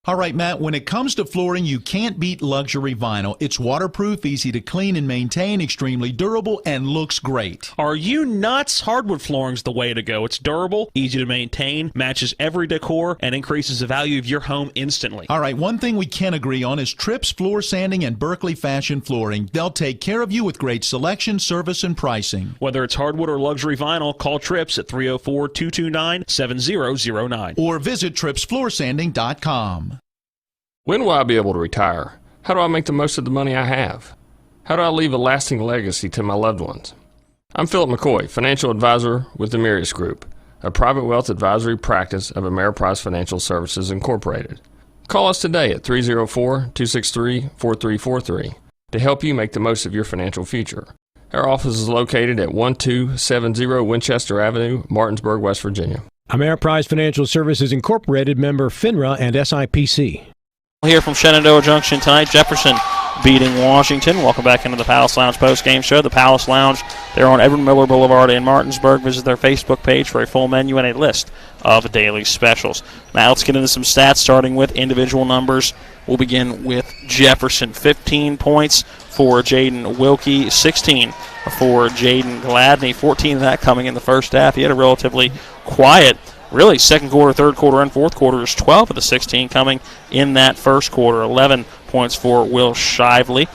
All right, Matt, when it comes to flooring, you can't beat luxury vinyl. It's waterproof, easy to clean and maintain, extremely durable, and looks great. Are you nuts? Hardwood flooring's the way to go. It's durable, easy to maintain, matches every decor, and increases the value of your home instantly. All right, one thing we can agree on is Trips Floor Sanding and Berkeley Fashion Flooring. They'll take care of you with great selection, service, and pricing. Whether it's hardwood or luxury vinyl, call Trips at 304-229-7009. Or visit tripsfloorsanding.com. When will I be able to retire? How do I make the most of the money I have? How do I leave a lasting legacy to my loved ones? I'm Philip McCoy, financial advisor with the Mirius Group, a private wealth advisory practice of Ameriprise Financial Services Incorporated. Call us today at 304-263-4343 to help you make the most of your financial future. Our office is located at 1270 Winchester Avenue, Martinsburg, West Virginia. Ameriprise Financial Services Incorporated, member FINRA and SIPC. Here from Shenandoah Junction tonight, Jefferson beating Washington. Welcome back into the Palace Lounge post-game show. The Palace Lounge, they're on Edward Miller Boulevard in Martinsburg. Visit their Facebook page for a full menu and a list of daily specials. Now let's get into some stats, starting with individual numbers. We'll begin with Jefferson. 15 points for Jaden Wilkie, 16 for Jaden Gladney, 14 of that coming in the first half. He had a relatively quiet really second quarter, third quarter, and fourth quarter is 12 of the 16 coming in that first quarter. 11 points for Will Shively,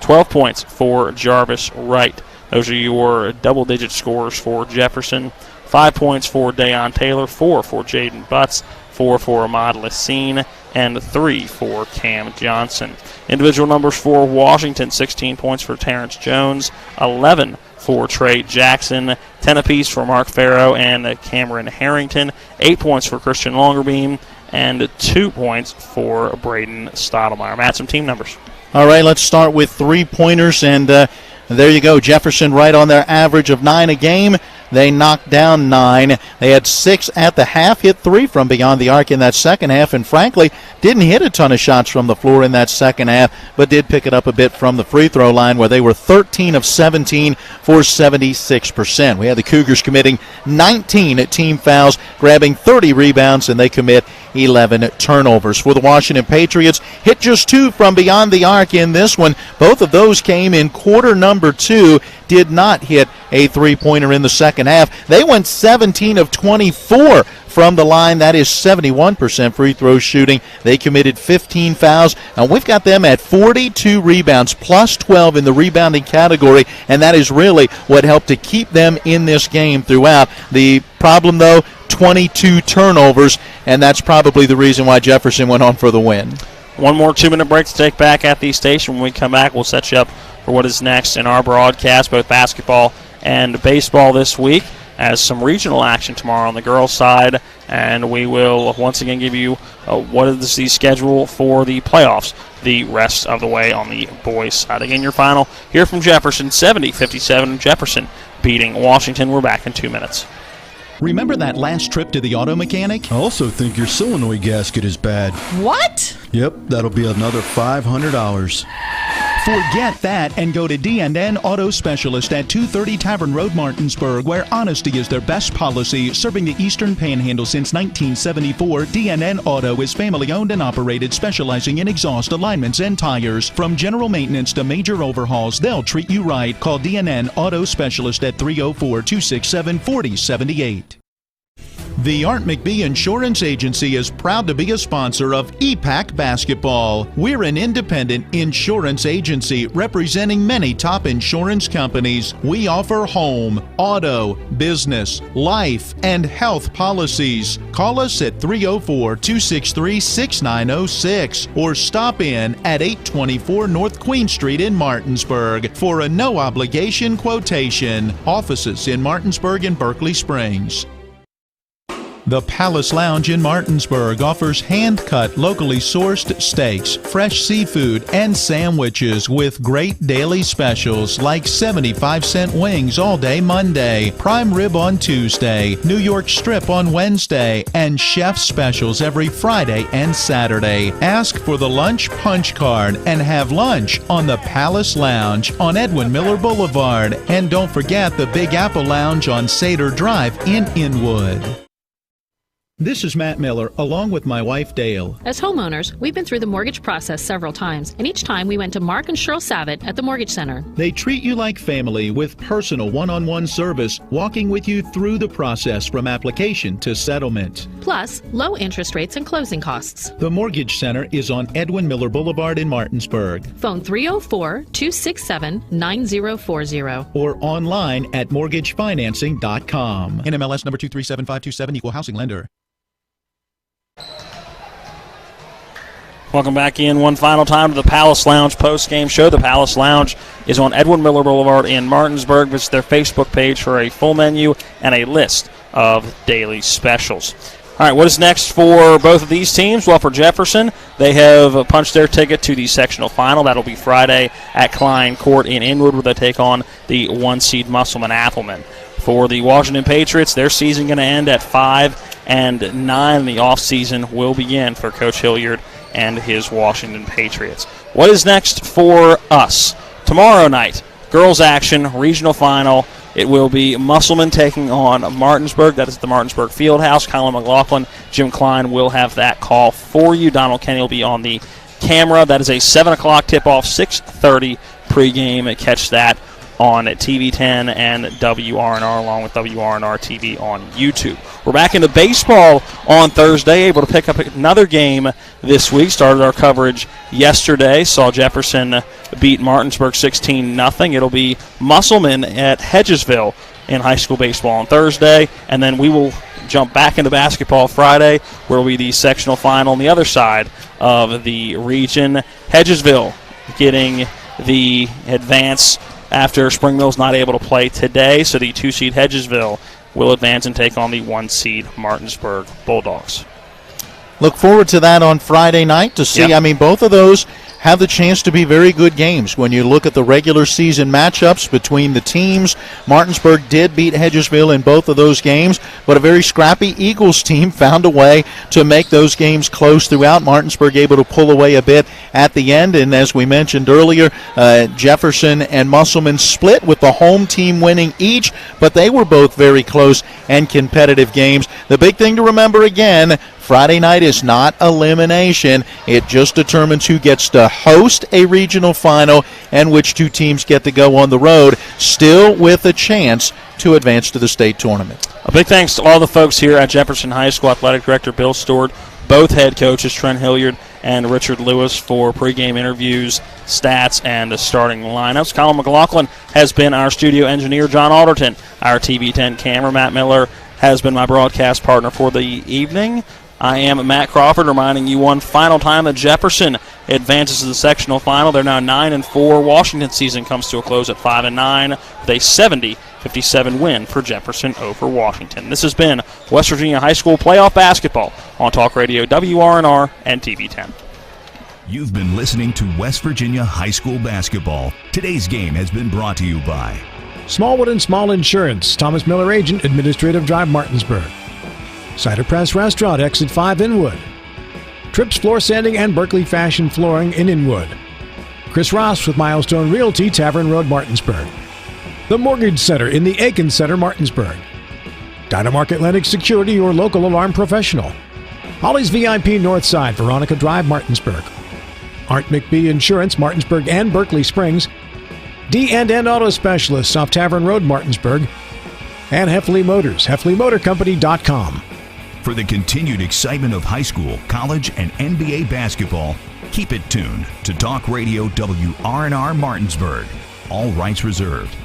12 points for Jarvis Wright. Those are your double-digit scores for Jefferson. 5 points for Dayon Taylor, 4 for Jaden Butts, 4 for Ahmad Lassine, and 3 for Cam Johnson. Individual numbers for Washington: 16 points for Terrence Jones, 11 for Trey Jackson, 10 apiece for Mark Farrow and Cameron Harrington, 8 points for Christian Longerbeam, and 2 points for Braden Stottlemyre. Matt, some team numbers. All right, let's start with three-pointers, and there you go. Jefferson right on their average of 9 a game. They knocked down 9. They had 6 at the half, hit 3 from beyond the arc in that second half, and frankly, didn't hit a ton of shots from the floor in that second half, but did pick it up a bit from the free throw line where they were 13 of 17 for 76%. We had the Cougars committing 19 team fouls, grabbing 30 rebounds, and they commit 11 turnovers. For the Washington Patriots, hit just 2 from beyond the arc in this one. Both of those came in quarter number 2. Did not hit a three-pointer in the second half. They went 17 of 24 from the line. That is 71% free throw shooting. They committed 15 fouls. Now we've got them at 42 rebounds, plus 12 in the rebounding category, and that is really what helped to keep them in this game throughout. The problem, though, 22 turnovers, and that's probably the reason why Jefferson went on for the win. One more 2-minute break to take back at the station. When we come back, we'll set you up for what is next in our broadcast, both basketball and baseball this week, as some regional action tomorrow on the girls' side, and we will once again give you what is the schedule for the playoffs the rest of the way on the boys' side. Again, your final here from Jefferson, 70-57, Jefferson beating Washington. We're back in 2 minutes. Remember that last trip to the auto mechanic? I also think your solenoid gasket is bad. What? Yep, that'll be another $500. Forget that and go to D&N Auto Specialist at 230 Tavern Road, Martinsburg, where honesty is their best policy. Serving the Eastern Panhandle since 1974, D&N Auto is family-owned and operated, specializing in exhaust alignments and tires. From general maintenance to major overhauls, they'll treat you right. Call D&N Auto Specialist at 304-267-4078. The Art McBee Insurance Agency is proud to be a sponsor of EPAC Basketball. We're an independent insurance agency representing many top insurance companies. We offer home, auto, business, life, and health policies. Call us at 304-263-6906 or stop in at 824 North Queen Street in Martinsburg for a no-obligation quotation. Offices in Martinsburg and Berkeley Springs. The Palace Lounge in Martinsburg offers hand-cut, locally sourced steaks, fresh seafood, and sandwiches with great daily specials like 75-cent wings all day Monday, prime rib on Tuesday, New York strip on Wednesday, and chef specials every Friday and Saturday. Ask for the lunch punch card and have lunch on the Palace Lounge on Edwin Miller Boulevard. And don't forget the Big Apple Lounge on Sater Drive in Inwood. This is Matt Miller, along with my wife, Dale. As homeowners, we've been through the mortgage process several times, and each time we went to Mark and Cheryl Savitt at the Mortgage Center. They treat you like family with personal one-on-one service, walking with you through the process from application to settlement. Plus, low interest rates and closing costs. The Mortgage Center is on Edwin Miller Boulevard in Martinsburg. Phone 304-267-9040. Or online at mortgagefinancing.com. NMLS number 237527, equal housing lender. Welcome back in one final time to the Palace Lounge post-game show. The Palace Lounge is on Edwin Miller Boulevard in Martinsburg. Visit their Facebook page for a full menu and a list of daily specials. All right, what is next for both of these teams? Well, for Jefferson, they have punched their ticket to the sectional final. That'll be Friday at Klein Court in Inwood, where they take on the 1-seed Musselman-Appleman. For the Washington Patriots, their season going to end at 5-9, and the offseason will begin for Coach Hilliard and his Washington Patriots. What is next for us? Tomorrow night, girls action, regional final. It will be Musselman taking on Martinsburg. That is at the Martinsburg Fieldhouse. Colin McLaughlin, Jim Klein will have that call for you. Donald Kenny will be on the camera. That is a 7 o'clock tip-off, 6:30 pregame. Catch that on TV 10 and WRNR, along with WRNR TV on YouTube. We're back into baseball on Thursday, able to pick up another game this week. Started our coverage yesterday, saw Jefferson beat Martinsburg 16-0. It'll be Musselman at Hedgesville in high school baseball on Thursday, and then we will jump back into basketball Friday, where will be the sectional final on the other side of the region. Hedgesville getting the advance after Spring Mill's not able to play today, so the 2-seed Hedgesville will advance and take on the 1-seed Martinsburg Bulldogs. Look forward to that on Friday night to see. Yep. I mean, both of those have the chance to be very good games. When you look at the regular season matchups between the teams, Martinsburg did beat Hedgesville in both of those games, but a very scrappy Eagles team found a way to make those games close throughout. Martinsburg able to pull away a bit at the end, and as we mentioned earlier, Jefferson and Musselman split with the home team winning each, but they were both very close and competitive games. The big thing to remember again, Friday night is not elimination. It just determines who gets to host a regional final and which two teams get to go on the road, still with a chance to advance to the state tournament. A big thanks to all the folks here at Jefferson High School, Athletic Director Bill Stewart, both head coaches Trent Hilliard and Richard Lewis for pregame interviews, stats, and the starting lineups. Colin McLaughlin has been our studio engineer. John Alderton, our TV 10 camera. Matt Miller has been my broadcast partner for the evening. I am Matt Crawford, reminding you one final time that Jefferson advances to the sectional final. They're now 9-4. Washington's season comes to a close at 5-9 with a 70-57 win for Jefferson over Washington. This has been West Virginia High School playoff basketball on Talk Radio WRNR and TV 10. You've been listening to West Virginia High School basketball. Today's game has been brought to you by Smallwood and Small Insurance, Thomas Miller Agent, Administrative Drive, Martinsburg. Cider Press Restaurant, Exit 5, Inwood. Trips Floor Sanding and Berkeley Fashion Flooring in Inwood. Chris Ross with Milestone Realty, Tavern Road, Martinsburg. The Mortgage Center in the Aiken Center, Martinsburg. Dynamark Atlantic Security, your local alarm professional. Holly's VIP Northside, Veronica Drive, Martinsburg. Art McBee Insurance, Martinsburg and Berkeley Springs. D&N Auto Specialists off Tavern Road, Martinsburg. And Heffley Motors, HeffleyMotorCompany.com. For the continued excitement of high school, college, and NBA basketball, keep it tuned to Talk Radio WRNR Martinsburg. All rights reserved.